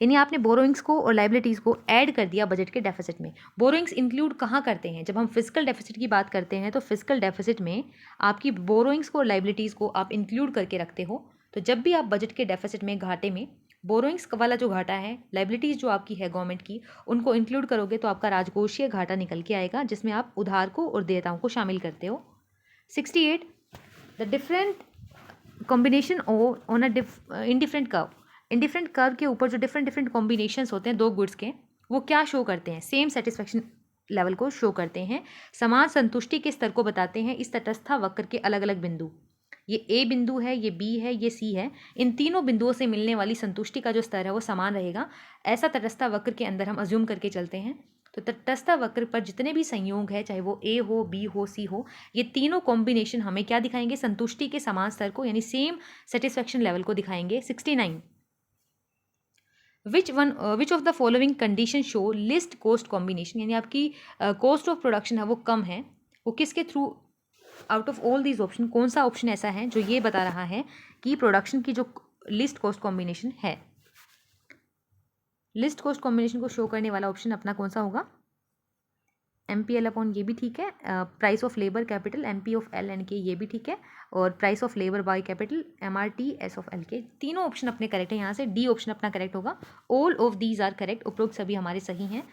यानी आपने बोरोइंग्स को और लाइबिलिटीज़ को ऐड कर दिया बजट के डेफिसिट में। बोरोइंग्स इंक्लूड कहाँ करते हैं, जब हम फिजिकल डेफिसिट की बात करते हैं तो फिजिकल डेफिसिट में आपकी बोरोइंग्स को और लाइबिलिटीज़ को आप इंक्लूड करके रखते हो। तो जब भी आप बजट के डेफिसिट में घाटे में बोरोइंग्स वाला जो घाटा है, लाइबिलिटीज़ जो आपकी है गवर्नमेंट की, उनको इंक्लूड करोगे तो आपका राजकोषीय घाटा निकल के आएगा, जिसमें आप उधार को और देयताओं को शामिल करते हो। 68 the different combination on in different curve, in different curve के ऊपर जो डिफरेंट कॉम्बिनेशंस होते हैं दो गुड्स के, वो क्या शो करते हैं, सेम सेटिस्फेक्शन लेवल को शो करते हैं, समान संतुष्टि के स्तर को बताते हैं। इस तटस्था वक्र के अलग अलग बिंदु, ये ए बिंदु है, ये बी है, ये सी है, इन तीनों बिंदुओं से मिलने वाली संतुष्टि का जो स्तर है वो समान रहेगा। ऐसा तटस्था वक्र के अंदर हम अज्यूम करके चलते हैं। तो तटस्था वक्र पर जितने भी संयोग है, चाहे वो ए हो, बी हो, सी हो, ये तीनों कॉम्बिनेशन हमें क्या दिखाएंगे, संतुष्टि के समान स्तर को, यानी सेम सेटिस्फेक्शन लेवल को दिखाएंगे। 69 विच of the following condition show list cost combination, यानी आपकी कॉस्ट ऑफ प्रोडक्शन है वो कम है, वो किसके through, out of all these option कौन सा ऑप्शन ऐसा है जो ये बता रहा है कि प्रोडक्शन की जो लिस्ट कॉस्ट कॉम्बिनेशन है, लिस्ट कॉस्ट कॉम्बिनेशन को शो करने वाला ऑप्शन अपना कौन सा होगा, MPL अपॉन ये भी ठीक है, price of labour capital MP of L and K ये भी ठीक है, और price of labour by capital MRT S of L K, तीनों ऑप्शन अपने करेक्ट है। यहाँ से डी ऑप्शन अपना करेक्ट होगा। All of these are correct, उपरोक्त सभी हमारे सही हैं,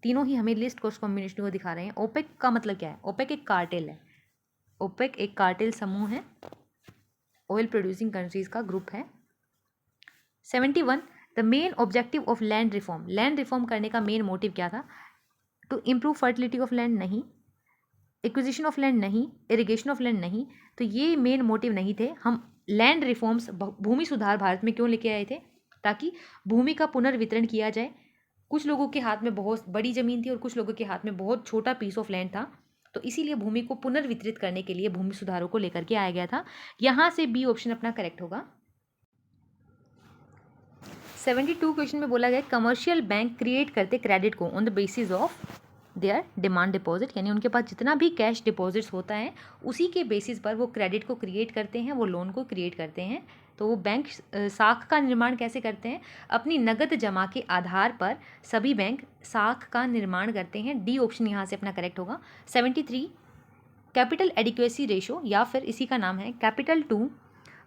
तीनों ही हमें लिस्ट कॉस्ट कॉम्बिनेशन को दिखा रहे हैं। ओपेक का मतलब क्या है, ओपेक एक कार्टेल है, ओपेक एक कार्टेल समूह है, ऑयल प्रोड्यूसिंग कंट्रीज का ग्रुप है। 71 the main objective of land reform, land reform करने का मेन मोटिव क्या था, to improve fertility of land नहीं, एक्विजिशन ऑफ लैंड नहीं, इरिगेशन ऑफ लैंड नहीं, तो ये मेन मोटिव नहीं थे। हम लैंड रिफॉर्म्स, भूमि सुधार भारत में क्यों लेके आए थे, ताकि भूमि का पुनर्वितरण किया जाए। कुछ लोगों के हाथ में बहुत बड़ी ज़मीन थी और कुछ लोगों के हाथ में बहुत छोटा पीस ऑफ लैंड था, तो इसीलिए भूमि को पुनर्वितरित करने के लिए भूमि सुधारों को लेकर के आया गया था। यहाँ से बी ऑप्शन अपना करेक्ट होगा। 72 क्वेश्चन में बोला गया कमर्शियल बैंक क्रिएट करते क्रेडिट को on the basis of their demand deposit, यानी उनके पास जितना भी कैश डिपॉजिट्स होता है उसी के बेसिस पर वो क्रेडिट को क्रिएट करते हैं, वो लोन को क्रिएट करते हैं। तो वो बैंक साख का निर्माण कैसे करते हैं, अपनी नगद जमा के आधार पर सभी बैंक साख का निर्माण करते हैं। डी ऑप्शन यहाँ से अपना करेक्ट होगा। 73 कैपिटल एडिक्वेसी रेशो, या फिर इसी का नाम है capital to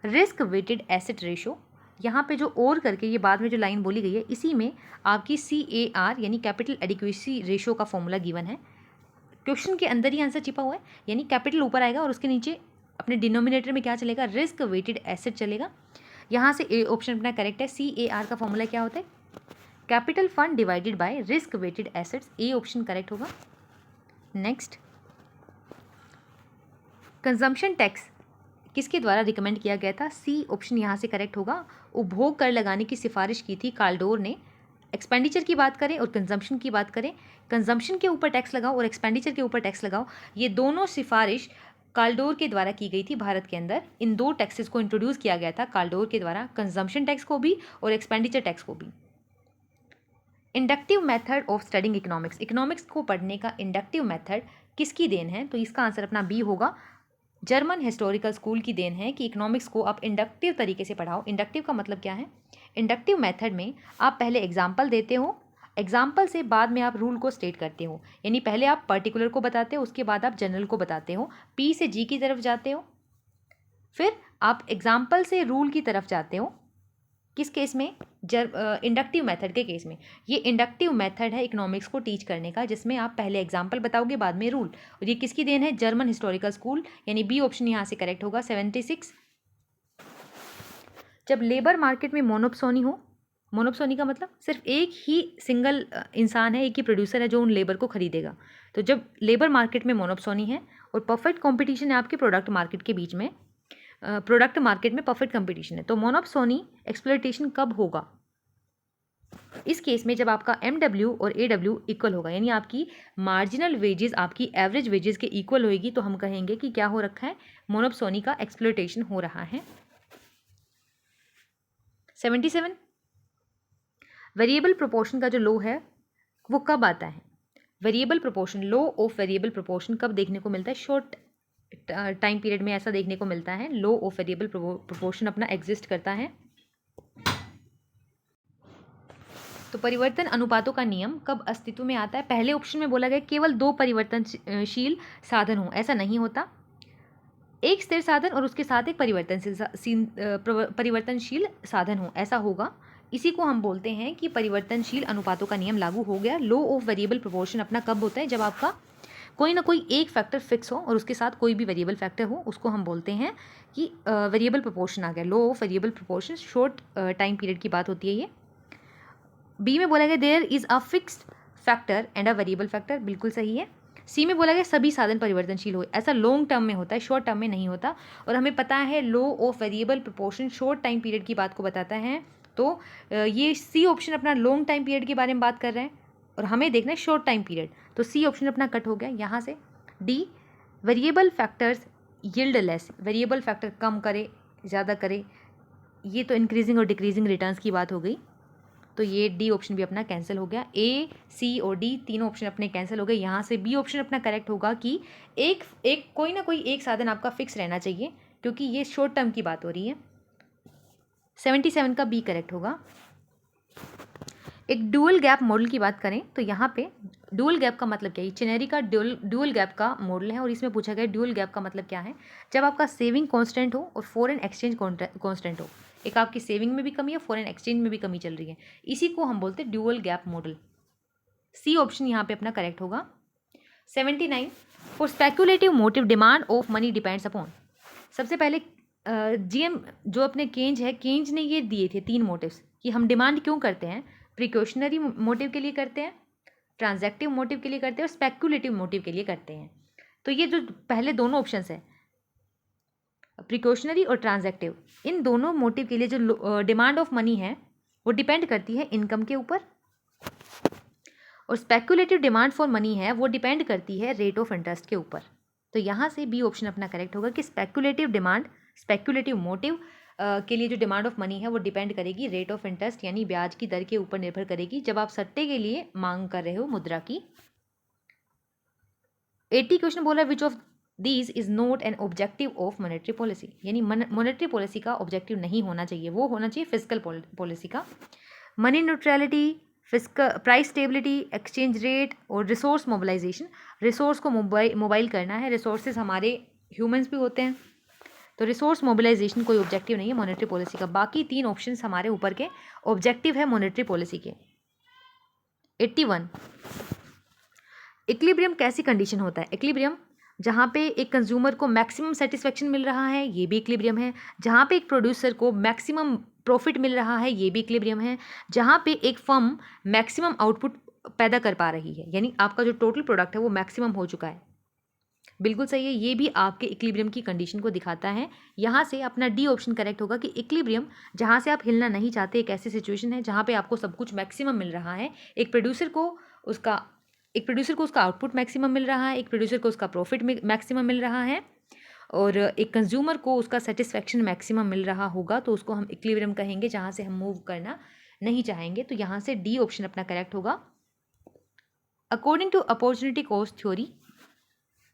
risk weighted asset ratio. यहाँ पे जो और करके ये बाद में जो लाइन बोली गई है, इसी में आपकी CAR यानी कैपिटल एडिक्वेसी रेशो का फॉर्मूला गिवन है। क्वेश्चन के अंदर ही आंसर छिपा हुआ है, यानी कैपिटल ऊपर आएगा और उसके नीचे अपने डिनोमिनेटर में क्या चलेगा, रिस्क वेटेड एसेट चलेगा। यहाँ से ए ऑप्शन अपना करेक्ट है। CAR का फॉर्मूला क्या होता है, capital fund divided by risk weighted assets, A option correct होगा। नेक्स्ट, कंजम्पशन टैक्स किसके द्वारा रिकमेंड किया गया था, सी ऑप्शन यहाँ से करेक्ट होगा। उपभोग कर लगाने की सिफारिश की थी काल्डोर ने। एक्सपेंडिचर की बात करें और कंजम्पशन की बात करें, कंजम्पशन के ऊपर टैक्स लगाओ और एक्सपेंडिचर के ऊपर टैक्स लगाओ, ये दोनों सिफारिश काल्डोर के द्वारा की गई थी भारत के अंदर। इन दो टैक्सेस को इंट्रोड्यूस किया गया था काल्डोर के द्वारा, कंजम्पशन टैक्स को भी और एक्सपेंडिचर टैक्स को भी। Inductive method of studying economics, economics को पढ़ने का इंडक्टिव मेथड किसकी देन है, तो इसका आंसर अपना बी होगा। जर्मन हिस्टोरिकल स्कूल की देन है कि इकोनॉमिक्स को आप इंडक्टिव तरीके से पढ़ाओ। इंडक्टिव का मतलब क्या है, इंडक्टिव मेथड में आप पहले एग्जाम्पल देते हो, एग्जाम्पल से बाद में आप रूल को स्टेट करते हो, यानी पहले आप पर्टिकुलर को बताते हो, उसके बाद आप जनरल को बताते हो, P से G की तरफ जाते हो, फिर आप एग्जाम्पल से रूल की तरफ जाते हो। किस केस में, इंडक्टिव मेथड के केस में। ये इंडक्टिव मेथड है इकोनॉमिक्स को टीच करने का, जिसमें आप पहले एग्जाम्पल बताओगे बाद में रूल, और ये किसकी देन है, जर्मन हिस्टोरिकल स्कूल, यानी बी ऑप्शन यहाँ से करेक्ट होगा। 76 जब लेबर मार्केट में मोनोप्सोनी हो मोनोप्सोनी का मतलब सिर्फ एक ही सिंगल इंसान है, एक ही प्रोड्यूसर है जो उन लेबर को खरीदेगा। तो जब लेबर मार्केट में मोनोप्सोनी है और परफेक्ट कंपटीशन है आपके प्रोडक्ट मार्केट के बीच में, प्रोडक्ट मार्केट में परफेक्ट कंपटीशन है, तो मोनोप्सोनी एक्सप्लॉयटेशन कब होगा? इस केस में जब आपका MW और AW इक्वल होगा, यानी आपकी मार्जिनल वेजेस आपकी एवरेज वेजेस के इक्वल होएगी, तो हम कहेंगे कि क्या हो रखा है, मोनोप्सोनी का एक्सप्लॉयटेशन हो रहा है। 77 वेरिएबल प्रोपोर्शन का जो लो है वो कब आता है? Variable proportion, low of variable proportion कब देखने को मिलता है? शॉर्ट टाइम पीरियड में ऐसा देखने को मिलता है, लो ऑफ वेरिएबल प्रोपोर्शन अपना एग्जिस्ट करता है। तो परिवर्तन अनुपातों का नियम कब अस्तित्व में आता है? पहले ऑप्शन में बोला गया केवल दो परिवर्तनशील साधन हो, ऐसा नहीं होता। एक स्थिर साधन और उसके साथ एक परिवर्तनशील साधन हो, ऐसा होगा। इसी को हम बोलते हैं कि परिवर्तनशील अनुपातों का नियम लागू हो गया। लो ऑफ वेरिएबल प्रोपोर्शन अपना कब होता है? जब आपका कोई ना कोई एक फैक्टर फिक्स हो और उसके साथ कोई भी वेरिएबल फैक्टर हो, उसको हम बोलते हैं कि वेरिएबल प्रोपोर्शन आ गया। Law of variable proportion, short time period की बात होती है ये। बी में बोला गया there is a fixed factor and a variable factor, बिल्कुल सही है। सी में बोला गया सभी साधन परिवर्तनशील हो, ऐसा लॉन्ग टर्म में होता है, शॉर्ट टर्म में नहीं होता। और हमें पता है law of variable proportion short time period की बात को बताता है, तो ये सी ऑप्शन अपना लॉन्ग टाइम पीरियड के बारे में बात कर रहे हैं और हमें देखना है शॉर्ट टाइम पीरियड, तो सी ऑप्शन अपना कट हो गया यहाँ से। D variable factors yield less, variable factor कम करे ज़्यादा करे, ये तो इंक्रीजिंग और डिक्रीजिंग रिटर्न्स की बात हो गई, तो ये डी ऑप्शन भी अपना कैंसिल हो गया। ए, सी और डी तीनों ऑप्शन अपने कैंसिल हो गए। यहाँ से बी ऑप्शन अपना करेक्ट होगा कि एक कोई ना कोई एक साधन आपका फिक्स रहना चाहिए, क्योंकि ये शॉर्ट टर्म की बात हो रही है। 77 का बी करेक्ट होगा। एक डुअल गैप मॉडल की बात करें तो यहाँ पे डुअल गैप का मतलब क्या है? चेनेरी का डुअल गैप का मॉडल है और इसमें पूछा गया डुअल गैप का मतलब क्या है? जब आपका सेविंग कांस्टेंट हो और फॉरेन एक्सचेंज कांस्टेंट हो, एक आपकी सेविंग में भी कमी है, फॉरेन एक्सचेंज में भी कमी चल रही है, इसी को हम बोलते हैं dual gap model. C option यहाँ पे अपना करेक्ट होगा। 79 for speculative motive demand of money depends upon, सबसे पहले जीएम जो अपने केंज है, केंज ने ये दिए थे 3 मोटिव्स कि हम डिमांड क्यों करते हैं। प्रिकॉशनरी मोटिव के लिए करते हैं, ट्रांजैक्टिव मोटिव के लिए करते हैं और स्पेक्युलेटिव मोटिव के लिए करते हैं। तो ये जो पहले दोनों ऑप्शंस हैं, प्रिकॉशनरी और ट्रांजैक्टिव, इन दोनों मोटिव के लिए जो डिमांड ऑफ मनी है वो डिपेंड करती है इनकम के ऊपर, और स्पेक्युलेटिव डिमांड फॉर मनी है वो डिपेंड करती है रेट ऑफ इंटरेस्ट के ऊपर। तो यहाँ से बी ऑप्शन अपना करेक्ट होगा कि स्पेक्युलेटिव डिमांड, स्पेक्युलेटिव मोटिव के लिए जो डिमांड ऑफ मनी है वो डिपेंड करेगी रेट ऑफ इंटरेस्ट यानी ब्याज की दर के ऊपर निर्भर करेगी जब आप सट्टे के लिए मांग कर रहे हो मुद्रा की। 80 क्वेश्चन बोला which of these is not an objective of monetary policy, यानी मॉनेटरी पॉलिसी का ऑब्जेक्टिव नहीं होना चाहिए, वो होना चाहिए फिस्कल पॉलिसी का। Money neutrality, fiscal price stability, exchange rate और रिसोर्स मोबिलाइजेशन, रिसोर्स को मोबाइल करना है, रिसोर्सेज हमारे ह्यूमंस भी होते हैं, तो रिसोर्स मोबिलाइजेशन कोई ऑब्जेक्टिव नहीं है मॉनेटरी पॉलिसी का। बाकी 3 ऑप्शंस हमारे ऊपर के ऑब्जेक्टिव है मॉनेटरी पॉलिसी के। 81 इक्विलिब्रियम कैसी कंडीशन होता है? इक्विलिब्रियम जहाँ पे एक कंज्यूमर को मैक्सिमम सेटिस्फेक्शन मिल रहा है, ये भी इक्विलिब्रियम है। जहाँ पे एक प्रोड्यूसर को मैक्सिमम प्रॉफिट मिल रहा है, ये भी इक्विलिब्रियम है। जहाँ पे एक फर्म मैक्सिमम आउटपुट पैदा कर पा रही है, यानी आपका जो टोटल प्रोडक्ट है वो मैक्सिमम हो चुका है, बिल्कुल सही है, ये भी आपके इक्विलिब्रियम की कंडीशन को दिखाता है। यहाँ से अपना डी ऑप्शन करेक्ट होगा कि इक्विलिब्रियम जहाँ से आप हिलना नहीं चाहते, एक ऐसी सिचुएशन है जहाँ पे आपको सब कुछ मैक्सिमम मिल रहा है। एक प्रोड्यूसर को उसका आउटपुट मैक्सिमम मिल रहा है, एक प्रोड्यूसर को उसका प्रॉफिट मैक्सिमम मिल रहा है, और एक कंज्यूमर को उसका सेटिस्फेक्शन मैक्सिमम मिल रहा होगा, तो उसको हम इक्विलिब्रियम कहेंगे जहाँ से हम मूव करना नहीं चाहेंगे। तो यहाँ से डी ऑप्शन अपना करेक्ट होगा। According to opportunity cost theory,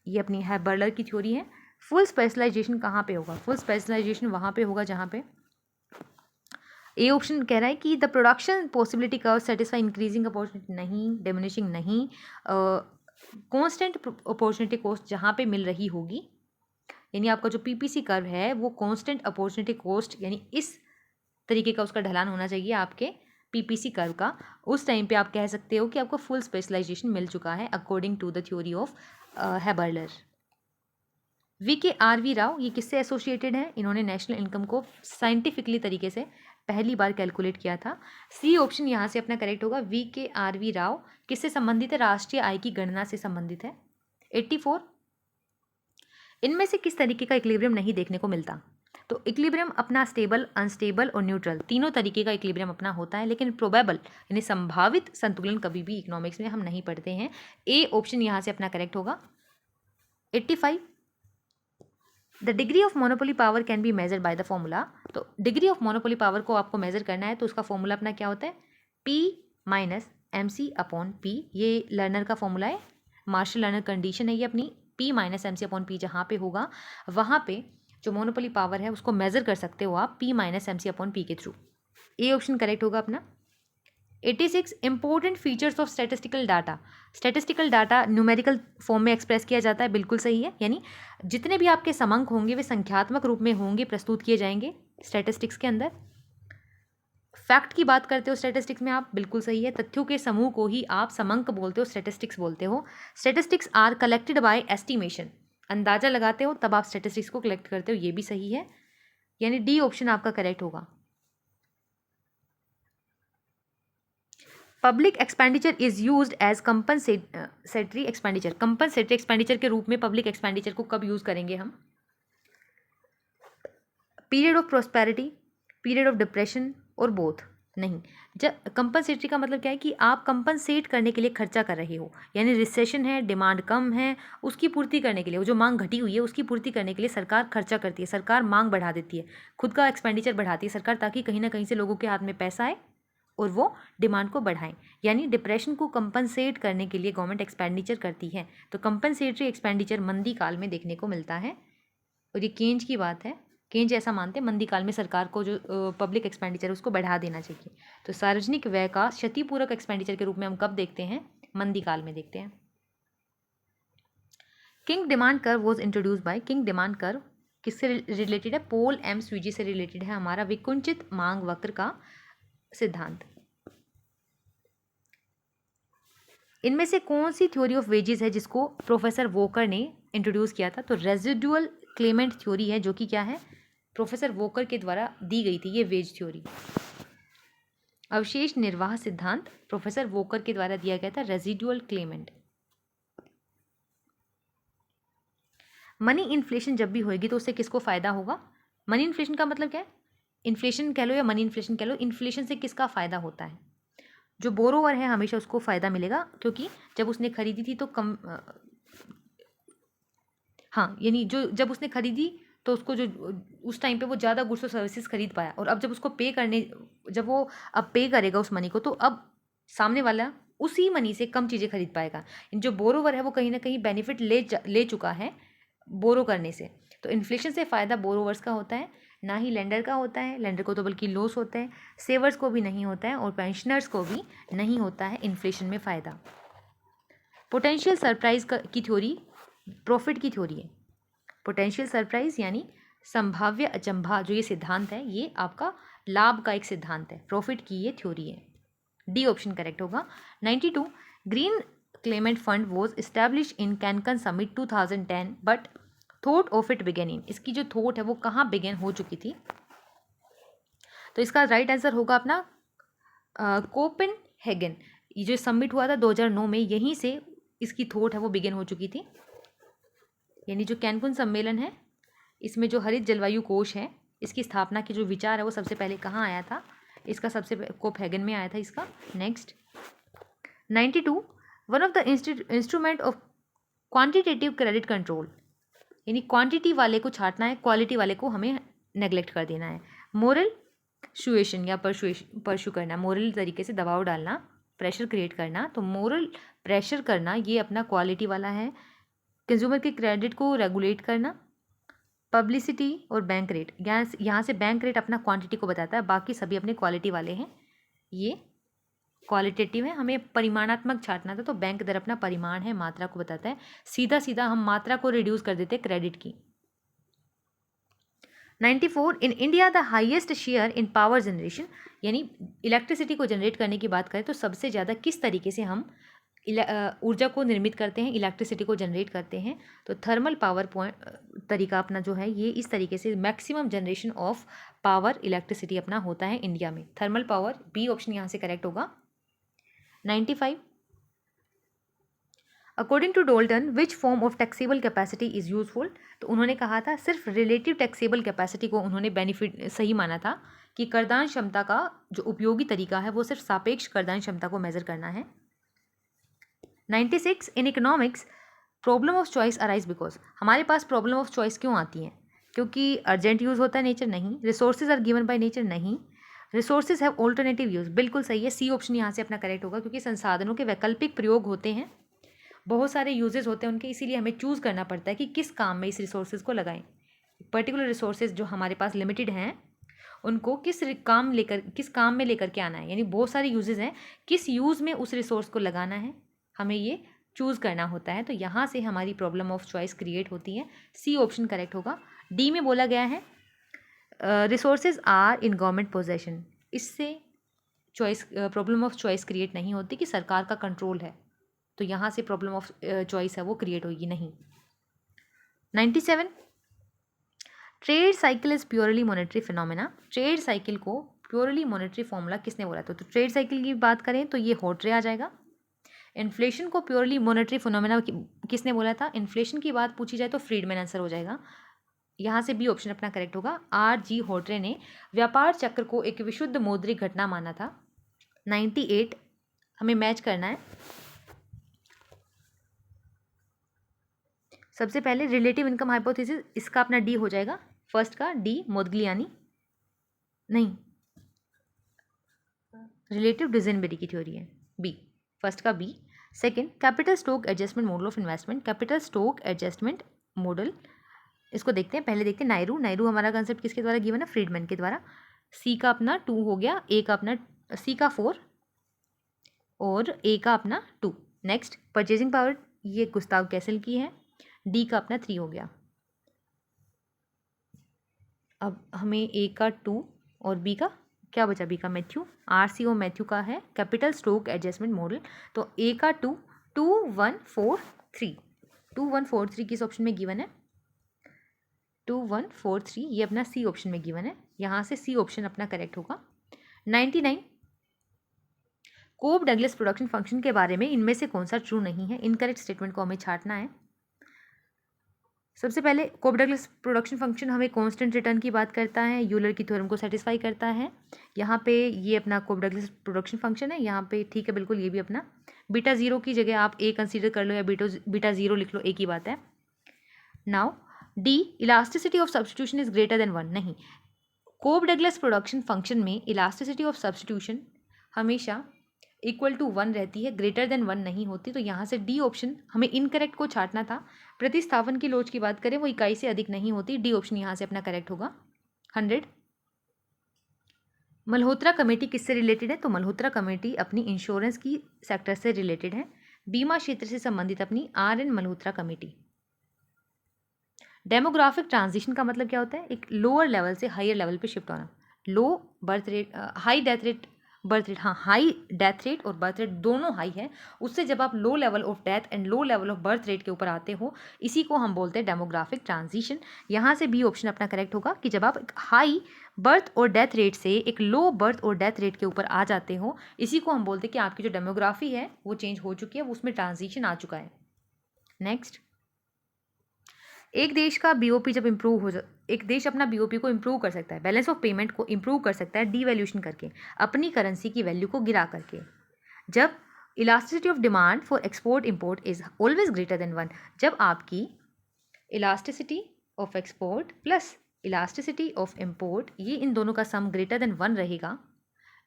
ये अपनी है बर्लर की थ्योरी है। फुल स्पेशलाइजेशन कहाँ पे होगा? फुल स्पेशलाइजेशन वहाँ पे होगा जहाँ पे ए ऑप्शन कह रहा है कि the production possibility curve satisfy increasing opportunity, नहीं, डिमिनिशिंग नहीं, कांस्टेंट अपॉर्चुनिटी कॉस्ट जहाँ पे मिल रही होगी, यानी आपका जो पीपीसी कर्व है वो कांस्टेंट अपॉर्चुनिटी कॉस्ट, यानी इस तरीके का उसका ढलान होना चाहिए आपके पीपीसी कर्व का। उस टाइम पे आप कह सकते हो कि आपको फुल स्पेशलाइजेशन मिल चुका है according to the theory of Haberler. VK RV Rao ये किससे एसोसिएटेड है? इन्होंने नेशनल इनकम को साइंटिफिकली तरीके से पहली बार कैलकुलेट किया था। सी ऑप्शन यहाँ से अपना करेक्ट होगा। VKRV राव किससे संबंधित है? राष्ट्रीय आय की गणना से संबंधित है। 84, इनमें से किस तरीके का इक्विलिब्रियम नहीं देखने को मिलता? तो इक्विलिब्रियम अपना स्टेबल, अनस्टेबल और न्यूट्रल तीनों तरीके का इक्विलिब्रियम अपना होता है, लेकिन प्रोबेबल यानी संभावित संतुलन कभी भी इकोनॉमिक्स में हम नहीं पढ़ते हैं। ए ऑप्शन यहाँ से अपना करेक्ट होगा। 85, the degree of monopoly power can be measured by the formula. तो डिग्री ऑफ मोनोपोली पावर को आपको मेजर करना है तो उसका फॉर्मूला अपना क्या होता है? P minus MC/P। ये लर्नर का फॉर्मूला है, मार्शल लर्नर कंडीशन है ये अपनी। P माइनस MC/P जहाँ पे होगा वहाँ पे जो मोनोपोली पावर है उसको मेजर कर सकते हो आप P माइनस MC/P के थ्रू। ए ऑप्शन करेक्ट होगा अपना। 86, important features of statistical data. Statistical data numerical form में एक्सप्रेस किया जाता है, बिल्कुल सही है। यानी जितने भी आपके समांक होंगे वे संख्यात्मक रूप में होंगे, प्रस्तुत किए जाएंगे स्टैटिस्टिक्स के अंदर। फैक्ट की बात करते हो स्टैटिस्टिक्स में आप, बिल्कुल सही है। तथ्यों के समूह को ही आप समांक बोलते हो, स्टैटिस्टिक्स बोलते हो। Statistics are collected by estimation, अंदाजा लगाते हो तब आप स्टैटिस्टिक्स को कलेक्ट करते हो, ये भी सही है। यानी डी ऑप्शन आपका करेक्ट होगा। Public expenditure is used as compensatory expenditure. Compensatory expenditure के रूप में पब्लिक एक्सपेंडिचर को कब यूज करेंगे हम? Period of prosperity, period of depression और बोथ नहीं। जब कंपनसेटरी का मतलब क्या है कि आप कंपनसेट करने के लिए खर्चा कर रहे हो, यानी रिसेशन है, डिमांड कम है, उसकी पूर्ति करने के लिए, वो जो मांग घटी हुई है उसकी पूर्ति करने के लिए सरकार खर्चा करती है, सरकार मांग बढ़ा देती है, खुद का एक्सपेंडिचर बढ़ाती है सरकार, ताकि कहीं ना कहीं से लोगों के हाथ में पैसा आए और वो डिमांड को बढ़ाएं। यानी डिप्रेशन को कंपनसेट करने के लिए गवर्नमेंट एक्सपेंडिचर करती है। तो कंपनसेटरी एक्सपेंडिचर मंदी काल में देखने को मिलता है। और ये केंज की बात है, केंज ऐसा मानते हैं मंदी काल में सरकार को जो पब्लिक एक्सपेंडिचर है उसको बढ़ा देना चाहिए। तो सार्वजनिक व्यय का क्षतिपूरक एक्सपेंडिचर के रूप में हम कब देखते हैं? मंदी काल में देखते हैं। King demand curve was introduce by. King demand curve किससे रिलेटेड है? पॉल एम स्वीजी से रिलेटेड है हमारा विकुंचित मांग वक्र का सिद्धांत। इनमें से कौन सी थ्योरी ऑफ वेजेस है जिसको प्रोफेसर वोकर ने इंट्रोड्यूस किया था? तो रेजिडुअल क्लेमेंट थ्योरी है, जो कि क्या है? प्रोफेसर वोकर के द्वारा दी गई थी ये वेज थ्योरी। अवशेष निर्वाह सिद्धांत प्रोफेसर वोकर के द्वारा दिया गया था, रेजिडुअल क्लेमेंट। मनी इन्फ्लेशन जब भी होगी तो उससे किसको फायदा होगा? मनी इन्फ्लेशन का मतलब क्या है? इन्फ्लेशन कह लो या मनी इन्फ्लेशन कह लो, इन्फ्लेशन से किसका फायदा होता है? जो बोरोवर है हमेशा उसको फायदा मिलेगा, क्योंकि जब उसने खरीदी थी तो यानी जो जब उसने खरीदी तो उसको जो उस टाइम पे वो ज़्यादा गुड्स और सर्विसेज खरीद पाया, और अब जब उसको जब वो अब पे करेगा उस मनी को, तो अब सामने वाला उसी मनी से कम चीज़ें खरीद पाएगा। जो बोरोवर है वो कहीं ना कहीं बेनिफिट ले चुका है बोरो करने से। तो इन्फ्लेशन से फ़ायदा बोरोवर्स का होता है, ना ही लेंडर का होता है। लेंडर को तो बल्कि लॉस होता है, सेवर्स को भी नहीं होता है और पेंशनर्स को भी नहीं होता है इन्फ्लेशन में फ़ायदा। पोटेंशियल सरप्राइज की थ्योरी प्रॉफिट की थ्योरी है। पोटेंशियल सरप्राइज यानी संभाव्य अचंभा, जो ये सिद्धांत है ये आपका लाभ का एक सिद्धांत है, प्रॉफिट की ये थ्योरी है। डी ऑप्शन करेक्ट होगा। 92, green climate fund was establish in Cancun summit 2010 but thought of it began in. इसकी जो थॉट है वो कहाँ बिगेन हो चुकी थी? तो इसका राइट आंसर होगा अपना कोपेनहेगन। ये जो समिट हुआ था 2009 में, यहीं से इसकी थॉट है वो बिगेन हो चुकी थी। यानी जो कैनकुन सम्मेलन है इसमें जो हरित जलवायु कोष है इसकी स्थापना की जो विचार है वो सबसे पहले कहाँ आया था? इसका सबसे कोपेनहेगन में आया था इसका। Next 92, one of the instrument of quantitative credit control, यानी क्वांटिटी वाले को छांटना है, क्वालिटी वाले को हमें नेग्लेक्ट कर देना है। मोरल सुएशन या परशु करना, मोरल तरीके से दबाव डालना, प्रेशर क्रिएट करना। तो मोरल प्रेशर करना ये अपना क्वालिटी वाला है। कंज्यूमर के क्रेडिट को रेगुलेट करना, पब्लिसिटी और बैंक रेट, यहाँ से बैंक रेट अपना क्वांटिटी को बताता है, बाकी सभी अपने क्वालिटी वाले हैं, ये क्वालिटेटिव है। हमें परिमाणात्मक छांटना था तो बैंक दर अपना परिमाण है, मात्रा को बताता है। सीधा सीधा हम मात्रा को रिड्यूस कर देते हैं क्रेडिट की। 94, in India the highest share in power generation, यानी इलेक्ट्रिसिटी को जनरेट करने की बात करें तो सबसे ज़्यादा किस तरीके से हम ऊर्जा को निर्मित करते हैं, इलेक्ट्रिसिटी को जनरेट करते हैं। तो थर्मल पावर पॉइंट तरीका अपना जो है ये इस तरीके से maximum generation of power electricity अपना होता है इंडिया में। थर्मल पावर, बी ऑप्शन यहाँ से करेक्ट होगा। 95 according to Dalton which form of taxable capacity is useful. तो उन्होंने कहा था सिर्फ रिलेटिव टैक्सेबल कैपेसिटी को उन्होंने बेनिफिट सही माना था कि करदान क्षमता का जो उपयोगी तरीका है वो सिर्फ सापेक्ष करदान क्षमता को मेजर करना है। 96 in economics problem of choice arise because. हमारे पास प्रॉब्लम ऑफ चॉइस क्यों आती है? क्योंकि अर्जेंट यूज़ होता है नेचर, नहीं। Resources are given by nature, नहीं। रिसोर्सेज हैव ऑल्टरनेटिव यूज़, बिल्कुल सही है। सी ऑप्शन यहाँ से अपना करेक्ट होगा क्योंकि संसाधनों के वैकल्पिक प्रयोग होते हैं, बहुत सारे यूजेस होते हैं उनके, इसीलिए हमें चूज़ करना पड़ता है कि किस काम में इस रिसोर्सेज को लगाएं। पर्टिकुलर रिसोर्सेज जो हमारे पास लिमिटेड हैं उनको किस काम में लेकर के आना है, यानी बहुत सारे यूजेस हैं, किस यूज़ में उस रिसोर्स को लगाना है हमें ये चूज़ करना होता है। तो यहाँ से हमारी प्रॉब्लम ऑफ चॉइस क्रिएट होती है। सी ऑप्शन करेक्ट होगा। डी में बोला गया है resources are in government possession, इससे प्रॉब्लम ऑफ चॉइस क्रिएट नहीं होती कि सरकार का कंट्रोल है, तो यहाँ से प्रॉब्लम ऑफ चॉइस है वो क्रिएट होगी नहीं। 97 trade cycle is purely monetary phenomena. Trade cycle को प्योरली मॉनेटरी फॉर्मूला किसने बोला? तो ट्रेड साइकिल की बात करें तो ये हॉट्रे आ जाएगा। इन्फ्लेशन को प्योरली मॉनेटरी फिनोमेना किसने बोला था? इन्फ्लेशन की बात पूछी जाए तो फ्रीडमैन आंसर हो जाएगा। यहाँ से बी ऑप्शन अपना करेक्ट होगा। R.G. हॉट्रे ने व्यापार चक्र को एक विशुद्ध मौद्रिक घटना माना था। 98 हमें मैच करना है। सबसे पहले रिलेटिव इनकम हाइपोथेसिस, इसका अपना डी हो जाएगा। फर्स्ट का डी मोदग्लियानी, नहीं, रिलेटिव डिज़नबेरी की थ्योरी है, बी। फर्स्ट का B. Second capital stock adjustment model of investment. Capital stock adjustment model, इसको देखते हैं, पहले देखते हैं नायरू हमारा कंसेप्ट किसके द्वारा गिवन है? फ्रीडमैन के द्वारा। सी का अपना 2 हो गया, ए का अपना, सी का 4 और ए का अपना 2। नेक्स्ट परचेजिंग पावर, ये गुस्ताव कैसल की है। डी का अपना 3 हो गया। अब हमें ए का 2 और बी का क्या बचा? बी का मैथ्यू। RCO मैथ्यू का है कैपिटल स्टोक एडजस्टमेंट मॉडल। तो ए का 2 2143 2143 किस ऑप्शन में गिवन है? 2143 ये अपना सी ऑप्शन में गिवन है, यहाँ से सी ऑप्शन अपना करेक्ट होगा। 99 कोब डगलस प्रोडक्शन फंक्शन के बारे में इनमें से कौन सा ट्रू नहीं है? इनकरेक्ट स्टेटमेंट को हमें छांटना है। सबसे पहले कोब डगलस प्रोडक्शन फंक्शन हमें कांस्टेंट रिटर्न की बात करता है, यूलर की थ्योरम को सेटिस्फाई करता है। यहाँ पे ये अपना कोब डगलस प्रोडक्शन फंक्शन है, यहाँ पे ठीक है बिल्कुल, ये भी अपना। बीटा 0 की जगह आप ए कंसीडर कर लो या बीटा 0 लिख लो, एक ही बात है। Now D elasticity of substitution is greater than 1, नहीं। कोब डगलस प्रोडक्शन फंक्शन में इलास्टिसिटी ऑफ सब्सटीट्यूशन हमेशा इक्वल टू 1 रहती है, ग्रेटर देन 1 नहीं होती। तो यहाँ से डी ऑप्शन हमें इनकरेक्ट को छांटना था। प्रतिस्थापन की लोच की बात करें वो इकाई से अधिक नहीं होती, डी ऑप्शन यहाँ से अपना करेक्ट होगा। 100 मल्होत्रा कमेटी किससे रिलेटेड है? तो मल्होत्रा कमेटी अपनी इंश्योरेंस की सेक्टर से रिलेटेड है, बीमा क्षेत्र से संबंधित अपनी RN Malhotra committee. Demographic transition का मतलब क्या होता है? एक लोअर लेवल से हायर लेवल पे शिफ्ट होना। Low birth rate, high death rate, birth rate, हाँ हाई डेथ रेट और बर्थ रेट दोनों हाई है, उससे जब आप low level of death and low level of birth rate के ऊपर आते हो, इसी को हम बोलते हैं डेमोग्राफिक ट्रांजिशन। यहाँ से बी ऑप्शन अपना करेक्ट होगा कि जब आप एक हाई बर्थ और डेथ रेट से एक लो बर्थ और डेथ रेट के ऊपर आ जाते हो, इसी को हम बोलते हैं कि आपकी जो डेमोग्राफी है वो चेंज हो चुकी है, उसमें ट्रांजिशन आ चुका है। नेक्स्ट, एक देश का बीओपी जब इंप्रूव हो एक देश अपना बीओपी को इंप्रूव कर सकता है, बैलेंस ऑफ पेमेंट को इंप्रूव कर सकता है डीवैल्यूएशन करके, अपनी करेंसी की वैल्यू को गिरा करके। जब elasticity of demand for export import is always greater than 1, जब आपकी elasticity of export plus elasticity of import, ये इन दोनों का सम ग्रेटर देन 1 रहेगा,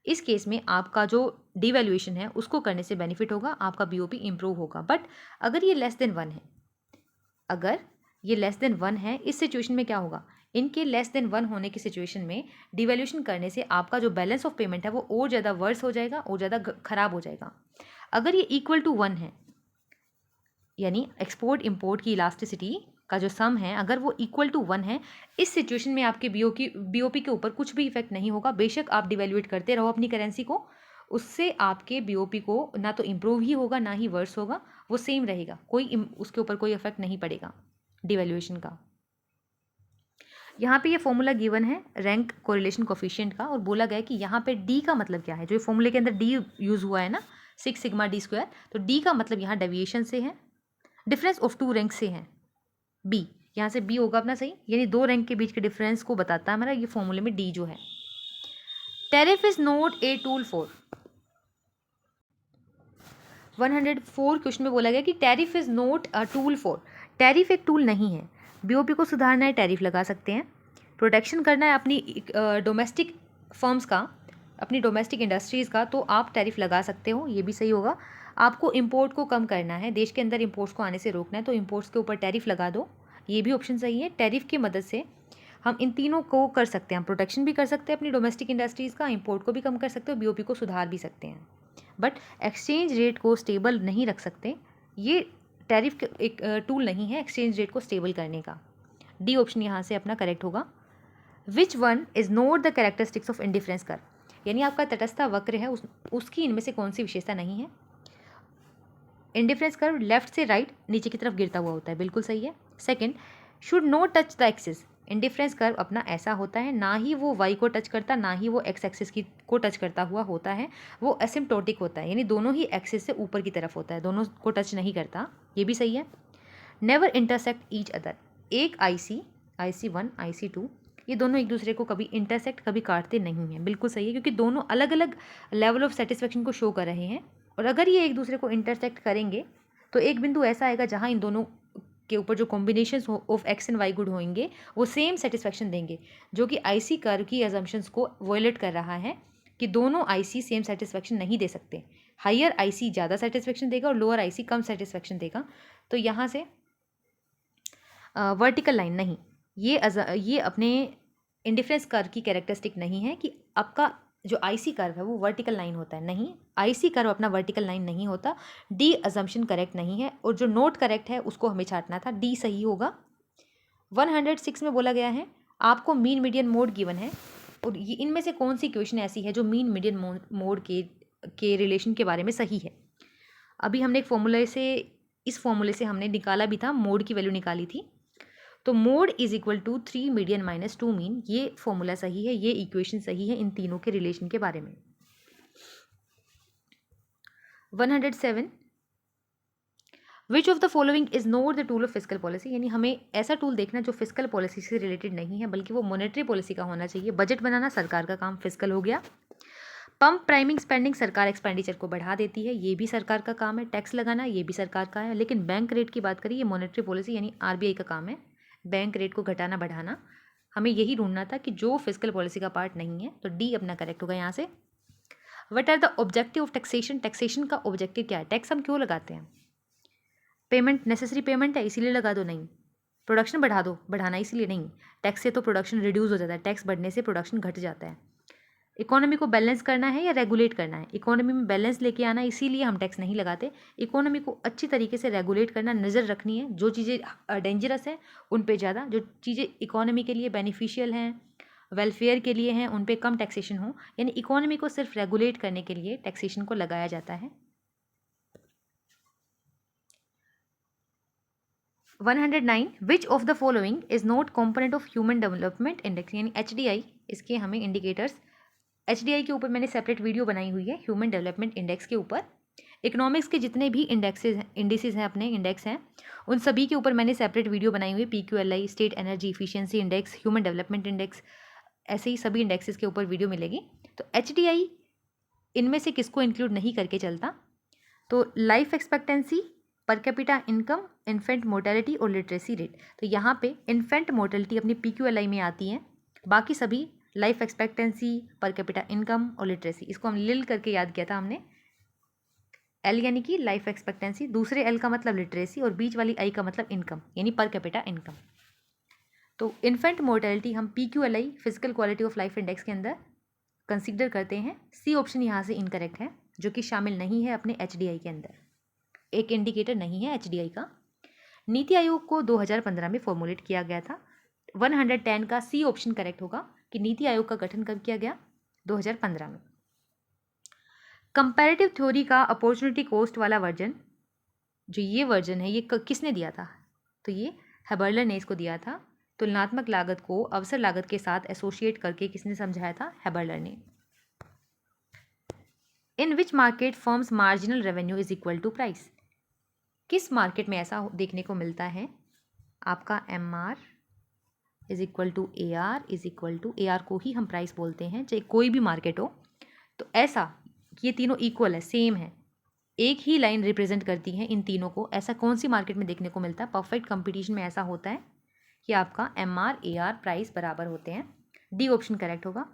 इस केस में आपका जो डीवैल्यूएशन है उसको करने से बेनिफिट होगा, आपका बीओपी इंप्रूव होगा। बट अगर ये लेस देन 1 है, अगर ये लेस देन 1 है, इस सिचुएशन में क्या होगा? इनके लेस देन 1 होने की सिचुएशन में डिवैल्यूएशन करने से आपका जो बैलेंस ऑफ पेमेंट है वो और ज़्यादा वर्स हो जाएगा और ज़्यादा खराब हो जाएगा। अगर ये इक्वल टू 1 है, यानी एक्सपोर्ट इंपोर्ट की इलास्टिसिटी का जो सम है अगर वो इक्वल टू 1 है, इस सिचुएशन में आपके बीओपी के ऊपर कुछ भी इफेक्ट नहीं होगा। बेशक आप डिवैल्यूएट करते रहो अपनी करेंसी को, उससे आपके बीओपी को ना तो इम्प्रूव ही होगा ना ही वर्स होगा, वो सेम रहेगा, उसके ऊपर कोई इफेक्ट नहीं पड़ेगा डिवैल्यूएशन का। यहाँ पे ये फॉर्मूला गिवन है रैंक कोरिलेशन कोफिशिएंट का, और बोला गया कि यहाँ पे डी का मतलब क्या है। जो फॉर्मूले के अंदर डी यूज़ हुआ है ना 6 सिग्मा डी स्क्वायर, तो डी का मतलब यहाँ डेविएशन से है, डिफरेंस ऑफ 2 रैंक से है। बी, यहाँ से बी होगा अपना सही, यानी 2 रैंक के बीच के डिफरेंस को बताता है हमारा ये फॉर्मूले में डी जो है। Tariff is not a tool for 104 question में बोला गया कि tariff is not a tool for, tariff एक टूल नहीं है। बीओपी को सुधारना है, टैरिफ लगा सकते हैं। प्रोटेक्शन करना है अपनी डोमेस्टिक फर्म्स का, अपनी डोमेस्टिक इंडस्ट्रीज़ का, तो आप टैरिफ लगा सकते हो, ये भी सही होगा। आपको इंपोर्ट को कम करना है, देश के अंदर इंपोर्ट्स को आने से रोकना है, तो इंपोर्ट्स के ऊपर टैरिफ लगा दो, ये भी ऑप्शन सही है। टैरिफ की मदद से हम इन तीनों को कर सकते हैं, हम प्रोटेक्शन भी कर सकते हैं अपनी डोमेस्टिक इंडस्ट्रीज़ का, इंपोर्ट को भी कम कर सकते हो, बीओपी को सुधार भी सकते हैं। बट एक्सचेंज रेट को स्टेबल नहीं रख सकते, ये टैरिफ एक टूल नहीं है एक्सचेंज रेट को स्टेबल करने का। डी ऑप्शन यहाँ से अपना करेक्ट होगा। Which one is note the characteristics of indifference curve, यानी आपका तटस्था वक्र है उसकी इनमें से कौन सी विशेषता नहीं है। इंडिफरेंस कर्व लेफ्ट से राइट नीचे की तरफ गिरता हुआ होता है, बिल्कुल सही है। Second, should not touch the axis, indifference curve अपना ऐसा होता है, ना ही वो वाई को टच करता ना ही वो एक्स एक्सिस की को टच करता हुआ होता है, वो एसिम्प्टोटिक होता है, यानी दोनों ही एक्सिस से ऊपर की तरफ होता है, दोनों को टच नहीं करता, ये भी सही है। नेवर इंटरसेक्ट ईच अदर, एक IC1 IC2 ये दोनों एक दूसरे को कभी इंटरसेक्ट कभी काटते नहीं हैं, बिल्कुल सही है, क्योंकि दोनों अलग अलग लेवल ऑफ सेटिस्फेक्शन को शो कर रहे हैं, और अगर ये एक दूसरे को इंटरसेक्ट करेंगे तो एक बिंदु ऐसा आएगा जहाँ इन दोनों के ऊपर जो combination of x and Y good होंगे वो सेम सेटिस्फेक्शन देंगे, जो कि आईसी कर्व की अजम्पशंस को वॉयलेट कर रहा है कि दोनों आईसी सेम सेटिस्फेक्शन नहीं दे सकते। हायर आईसी ज़्यादा सेटिस्फेक्शन देगा और लोअर आईसी कम सेटिस्फेक्शन देगा। तो यहाँ से वर्टिकल लाइन नहीं, ये अपने इंडिफरेंस कर्व की कैरेक्टरिस्टिक नहीं है कि आपका जो आईसी कर्व है वो वर्टिकल लाइन होता है, नहीं, आईसी कर्व अपना वर्टिकल लाइन नहीं होता। डी अजम्पशन करेक्ट नहीं है, और जो नोट करेक्ट है उसको हमें छांटना था, डी सही होगा। 106 में बोला गया है आपको मीन मीडियन मोड गिवन है, और ये इनमें से कौन सी इक्वेशन ऐसी है जो मीन मीडियन मोड के रिलेशन के बारे में सही है। अभी हमने इस फॉर्मूले से हमने निकाला भी था, मोड की वैल्यू निकाली थी, तो mode is equal to 3 median minus 2 mean, ये फॉर्मूला सही है, ये इक्वेशन सही है इन तीनों के रिलेशन के बारे में। 107, विच of the following is not the tool of fiscal policy, यानी हमें ऐसा टूल देखना जो फिस्कल पॉलिसी से रिलेटेड नहीं है बल्कि वो मॉनेटरी पॉलिसी का होना चाहिए। बजट बनाना सरकार का काम, फिस्कल हो गया। पंप प्राइमिंग स्पेंडिंग, सरकार एक्सपेंडिचर को बढ़ा देती है, ये भी सरकार का काम है। टैक्स लगाना ये भी सरकार का है, लेकिन बैंक रेट की बात करें ये मॉनेटरी पॉलिसी यानी आरबीआई का काम है, बैंक रेट को घटाना बढ़ाना। हमें यही ढूंढना था कि जो फिस्कल पॉलिसी का पार्ट नहीं है, तो डी अपना करेक्ट होगा यहाँ से। What are the objective of taxation, taxation का ऑब्जेक्टिव क्या है, टैक्स हम क्यों लगाते हैं, पेमेंट नेसेसरी पेमेंट है इसीलिए लगा दो, नहीं, प्रोडक्शन बढ़ा दो, बढ़ाना इसीलिए नहीं, टैक्स से तो प्रोडक्शन रिड्यूस हो जाता है, टैक्स बढ़ने से प्रोडक्शन घट जाता है। इकोनॉमी को बैलेंस करना है या रेगुलेट करना है, इकोनॉमी में बैलेंस लेके आना, इसीलिए हम टैक्स नहीं लगाते। इकोनॉमी को अच्छी तरीके से रेगुलेट करना, नज़र रखनी है, जो चीज़ें डेंजरस हैं उन पे ज़्यादा, जो चीज़ें इकोनॉमी के लिए बेनिफिशियल हैं, वेलफेयर के लिए हैं, उन पे कम टैक्सेशन हो, यानी इकोनॉमी को सिर्फ रेगुलेट करने के लिए टैक्सेशन को लगाया जाता है। 109, विच of the following is not component of human development index, यानी HDI, इसके हमें इंडिकेटर्स, HDI के ऊपर मैंने सेपरेट वीडियो बनाई हुई है, ह्यूमन डेवलपमेंट इंडेक्स के ऊपर। इकोनॉमिक्स के जितने भी इंडिसेस हैं अपने इंडेक्स हैं, उन सभी के ऊपर मैंने सेपरेट वीडियो बनाई हुई है, PQLI, state energy efficiency index, human development index, ऐसे ही सभी इंडेक्सेस के ऊपर वीडियो मिलेगी। तो HDI इनमें से किसको इंक्लूड नहीं करके चलता, तो life expectancy, per capita income, infant mortality और लिटरेसी रेट। तो यहाँ पे इन्फेंट मोर्टेलिटी अपनी PQLI में आती है, बाकी सभी life expectancy, per capita income और लिटरेसी, इसको हम लिल करके याद किया था हमने, L यानी कि लाइफ एक्सपेक्टेंसी, दूसरे L का मतलब लिटरेसी और बीच वाली I का मतलब इनकम यानी पर कैपिटा इनकम। तो इन्फेंट मोर्टेलिटी हम PQLI physical quality of life index के अंदर कंसीडर करते हैं। सी ऑप्शन यहाँ से इनकरेक्ट है, जो कि शामिल नहीं है अपने HDI के अंदर, एक इंडिकेटर नहीं है HDI का। नीति आयोग को 2015 में फॉर्मुलेट किया गया था। 110 का सी ऑप्शन करेक्ट होगा कि नीति आयोग का गठन कब किया गया, 2015 में। कंपैरेटिव थ्योरी का अपॉर्चुनिटी कॉस्ट वाला वर्जन, जो ये वर्जन है, ये किसने दिया था? तो ये हेबर्लर ने इसको दिया था। तुलनात्मक लागत को अवसर लागत के साथ एसोसिएट करके किसने समझाया था? हेबर्लर ने। In which market firms marginal revenue is equal to price? किस मार्केट में ऐसा देखने को मिलता है? आपका MR is equal to AR is equal to, AR को ही हम प्राइस बोलते हैं चाहे कोई भी मार्केट हो। तो ऐसा ये तीनों इक्वल है, सेम है, एक ही लाइन रिप्रेजेंट करती है इन तीनों को। ऐसा कौन सी मार्केट में देखने को मिलता है? परफेक्ट कंपटीशन में ऐसा होता है कि आपका MR AR प्राइस बराबर होते हैं। डी ऑप्शन करेक्ट होगा।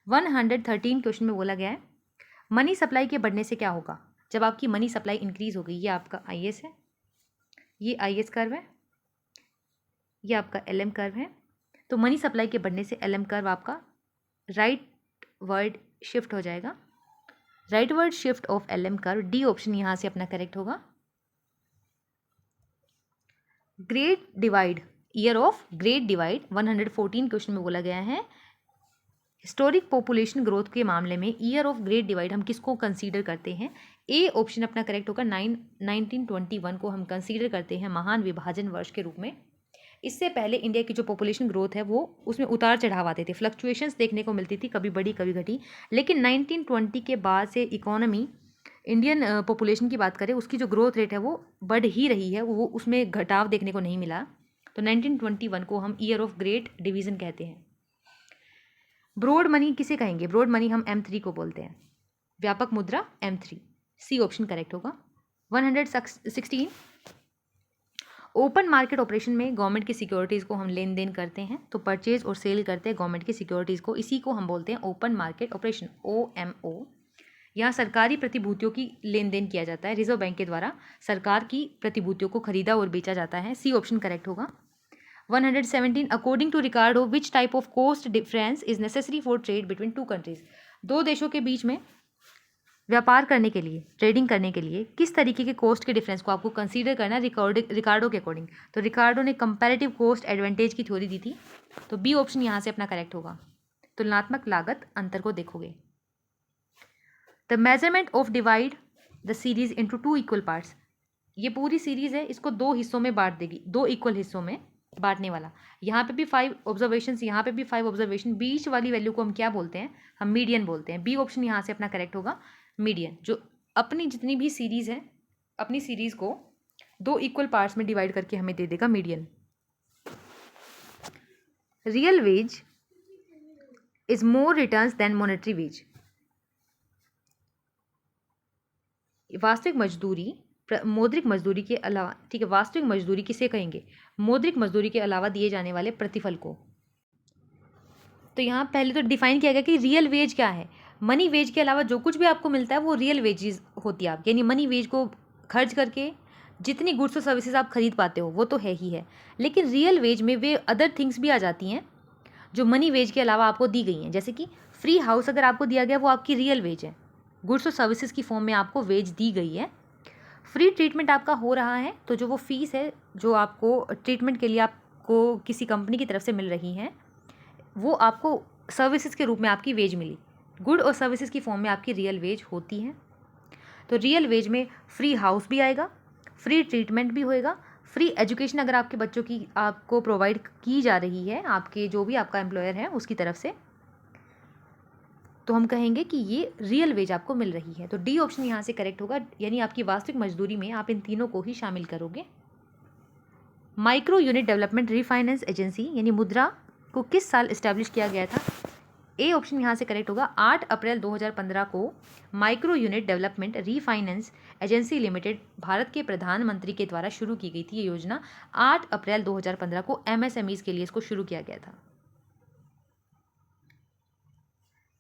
113 क्वेश्चन में बोला गया है मनी सप्लाई के बढ़ने से क्या होगा? जब आपकी मनी सप्लाई इंक्रीज हो गई, ये आपका IS है, ये IS कर्व है, ये आपका LM कर्व है। तो मनी सप्लाई के बढ़ने से LM कर्व आपका राइट वर्ड शिफ्ट हो जाएगा, right word shift of LM curve. D option यहां से अपना करेक्ट होगा। Great divide, year of great divide 114 question में बोला गया है हिस्टोरिक पॉपुलेशन ग्रोथ के मामले में ईयर ऑफ ग्रेट डिवाइड हम किसको कंसीडर करते हैं? ए ऑप्शन अपना करेक्ट होगा। 1921 को हम कंसीडर करते हैं महान विभाजन वर्ष के रूप में। इससे पहले इंडिया की जो पॉपुलेशन ग्रोथ है वो उसमें उतार चढ़ाव आते थे, फ्लक्चुएशंस देखने को मिलती थी, कभी बढ़ी कभी घटी। लेकिन 1920 के बाद से इकोनॉमी, इंडियन पॉपुलेशन की बात करें, उसकी जो ग्रोथ रेट है वो बढ़ ही रही है, वो उसमें घटाव देखने को नहीं मिला। तो 1921 को हम ईयर ऑफ ग्रेट डिवीजन कहते हैं। ब्रॉड मनी किसे कहेंगे? ब्रॉड मनी हम M3 को बोलते हैं। व्यापक मुद्रा M3, सी ऑप्शन करेक्ट होगा। 116 ओपन मार्केट ऑपरेशन में गवर्नमेंट की सिक्योरिटीज़ को हम लेन देन करते हैं, तो परचेज और सेल करते हैं गवर्नमेंट की सिक्योरिटीज़ को, इसी को हम बोलते हैं ओपन मार्केट ऑपरेशन, OMO। यहाँ सरकारी प्रतिभूतियों की लेन देन किया जाता है, रिजर्व बैंक के द्वारा सरकार की प्रतिभूतियों को खरीदा और बेचा जाता है। सी ऑप्शन करेक्ट होगा। 117 according to Ricardo which type of cost difference is necessary for trade between two countries? दो देशों के बीच में व्यापार करने के लिए, ट्रेडिंग करने के लिए किस तरीके के कॉस्ट के डिफरेंस को आपको कंसीडर करना है रिकार्डो के अकॉर्डिंग? तो रिकार्डो ने कंपैरेटिव कॉस्ट एडवांटेज की थ्योरी दी थी, तो बी ऑप्शन यहाँ से अपना करेक्ट होगा। तुलनात्मक लागत अंतर को देखोगे। The measurement of divide the series into 2 equal parts, ये पूरी सीरीज है, इसको 2 हिस्सों में बांट देगी, 2 इक्वल हिस्सों में बांटने वाला। यहाँ पे भी 5 ऑब्जर्वेशन, यहाँ पे भी 5 ऑब्जर्वेशन, बीच वाली वैल्यू को हम क्या बोलते हैं? हम मीडियन बोलते हैं। बी ऑप्शन यहाँ से अपना करेक्ट होगा, मीडियन। जो अपनी जितनी भी सीरीज है, अपनी सीरीज को 2 इक्वल पार्ट्स में डिवाइड करके हमें दे देगा median. Real wage is more returns than monetary wage, वास्तविक मजदूरी मौद्रिक मजदूरी के अलावा, ठीक है, वास्तविक मजदूरी किसे कहेंगे? मौद्रिक मजदूरी के अलावा दिए जाने वाले प्रतिफल को। तो यहाँ पहले तो डिफाइन किया गया कि रियल वेज क्या है। मनी वेज के अलावा जो कुछ भी आपको मिलता है वो रियल वेजेस होती है आपकी, यानी मनी वेज को खर्च करके जितनी गुड्स और सर्विसेज आप खरीद पाते हो वो तो है ही है, लेकिन रियल वेज में वे अदर थिंग्स भी आ जाती हैं जो मनी वेज के अलावा आपको दी गई हैं। जैसे कि फ्री हाउस अगर आपको दिया गया वो आपकी रियल वेज है, गुड्स और सर्विसेज की फॉर्म में आपको वेज दी गई है। फ्री ट्रीटमेंट आपका हो रहा है तो जो वो फीस है जो आपको ट्रीटमेंट के लिए आपको किसी कंपनी की तरफ से मिल रही है वो आपको सर्विसेज के रूप में आपकी वेज मिली, गुड और सर्विसेज की फॉर्म में आपकी रियल वेज होती है। तो रियल वेज में फ्री हाउस भी आएगा, फ्री ट्रीटमेंट भी होएगा, फ्री एजुकेशन अगर आपके बच्चों की आपको प्रोवाइड की जा रही है आपके जो भी आपका एम्प्लॉयर है उसकी तरफ से, तो हम कहेंगे कि ये रियल वेज आपको मिल रही है। तो डी ऑप्शन यहाँ से करेक्ट होगा, यानी आपकी वास्तविक मजदूरी में आप इन तीनों को ही शामिल करोगे। Micro unit development refinance agency यानी मुद्रा को किस साल इस्टेब्लिश किया गया था? ए ऑप्शन यहाँ से करेक्ट होगा। 8 अप्रैल 2015 को micro unit development refinance agency limited Bharat के प्रधानमंत्री के द्वारा शुरू की गई थी। ये योजना 8 अप्रैल 2015 को MSMEs के लिए इसको शुरू किया गया था।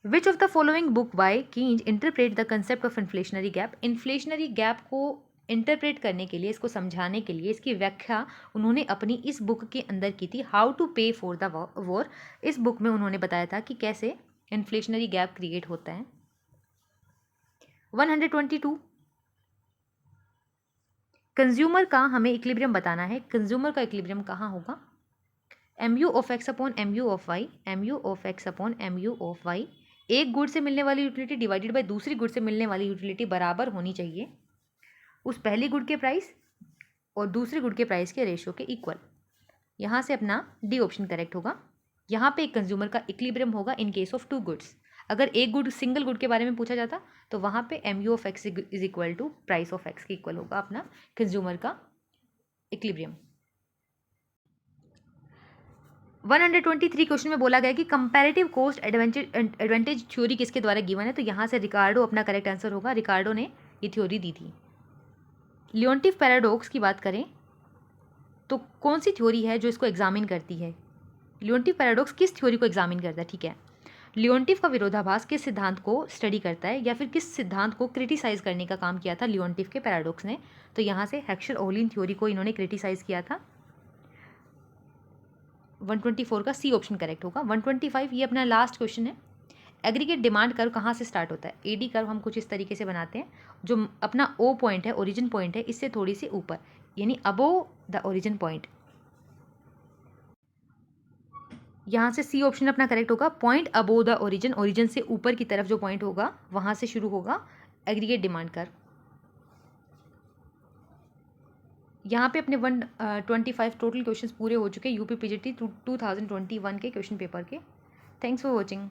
Which of the following book by Keynes interpret the concept of inflationary gap? Inflationary gap को इंटरप्रेट करने के लिए, इसको समझाने के लिए, इसकी व्याख्या उन्होंने अपनी इस बुक के अंदर की थी, हाउ टू पे फॉर द वॉर। इस बुक में उन्होंने बताया था कि कैसे इन्फ्लेशनरी गैप क्रिएट होता है। 122 कंज्यूमर का हमें इक्विलिब्रियम बताना है। कंज्यूमर का इक्विलिब्रियम कहाँ होगा? MU of x upon MU of y, MU of x upon MU of y एक गुड से मिलने वाली यूटिलिटी डिवाइडेड बाय दूसरी गुड से मिलने वाली यूटिलिटी बराबर होनी चाहिए उस पहली गुड के प्राइस और दूसरे गुड के प्राइस के रेशियो के इक्वल। यहाँ से अपना डी ऑप्शन करेक्ट होगा। यहाँ पे एक कंज्यूमर का इक्विलिब्रियम होगा in case of two goods. अगर एक गुड सिंगल गुड के बारे में पूछा जाता तो वहाँ पे MU of X is equal to price of X के इक्वल होगा अपना कंज्यूमर का इक्विलिब्रियम। 123 क्वेश्चन में बोला गया कि कंपैरेटिव कॉस्ट एडवांटेज थ्योरी किसके द्वारा गिवन है, तो यहाँ से रिकार्डो अपना करेक्ट आंसर होगा। रिकार्डो ने ये थ्योरी दी थी। लियोन्टिफ पैराडॉक्स की बात करें तो कौन सी थ्योरी है जो इसको एग्जामिन करती है? लियोन्टिफ पैराडॉक्स किस थ्योरी को एग्जामिन करता है? ठीक है, लियोन्टिफ का विरोधाभास किस सिद्धांत को स्टडी करता है या फिर किस सिद्धांत को क्रिटिसाइज करने का काम किया था लियोन्टिफ के पैराडॉक्स ने? तो यहाँ से हेक्सचर-ओहलिन थ्योरी को इन्होंने क्रिटिसाइज किया था। 124 का सी ऑप्शन करेक्ट होगा। 125 ये अपना लास्ट क्वेश्चन है। एग्रीगेट डिमांड कर्व कहाँ से स्टार्ट होता है? एडी कर्व हम कुछ इस तरीके से बनाते हैं, जो अपना ओ पॉइंट है, ओरिजिन पॉइंट है, इससे थोड़ी सी ऊपर, यानी अबोव द ओरिजिन पॉइंट। यहाँ से सी ऑप्शन अपना करेक्ट होगा। Point above the origin, origin से ऊपर की तरफ जो पॉइंट होगा वहाँ से शुरू होगा एग्रीगेट डिमांड कर्व। यहाँ पे अपने 125 टोटल क्वेश्चंस पूरे हो चुके हैं यूपी पीजीटी 2021 के क्वेश्चन पेपर के। Thanks for watching.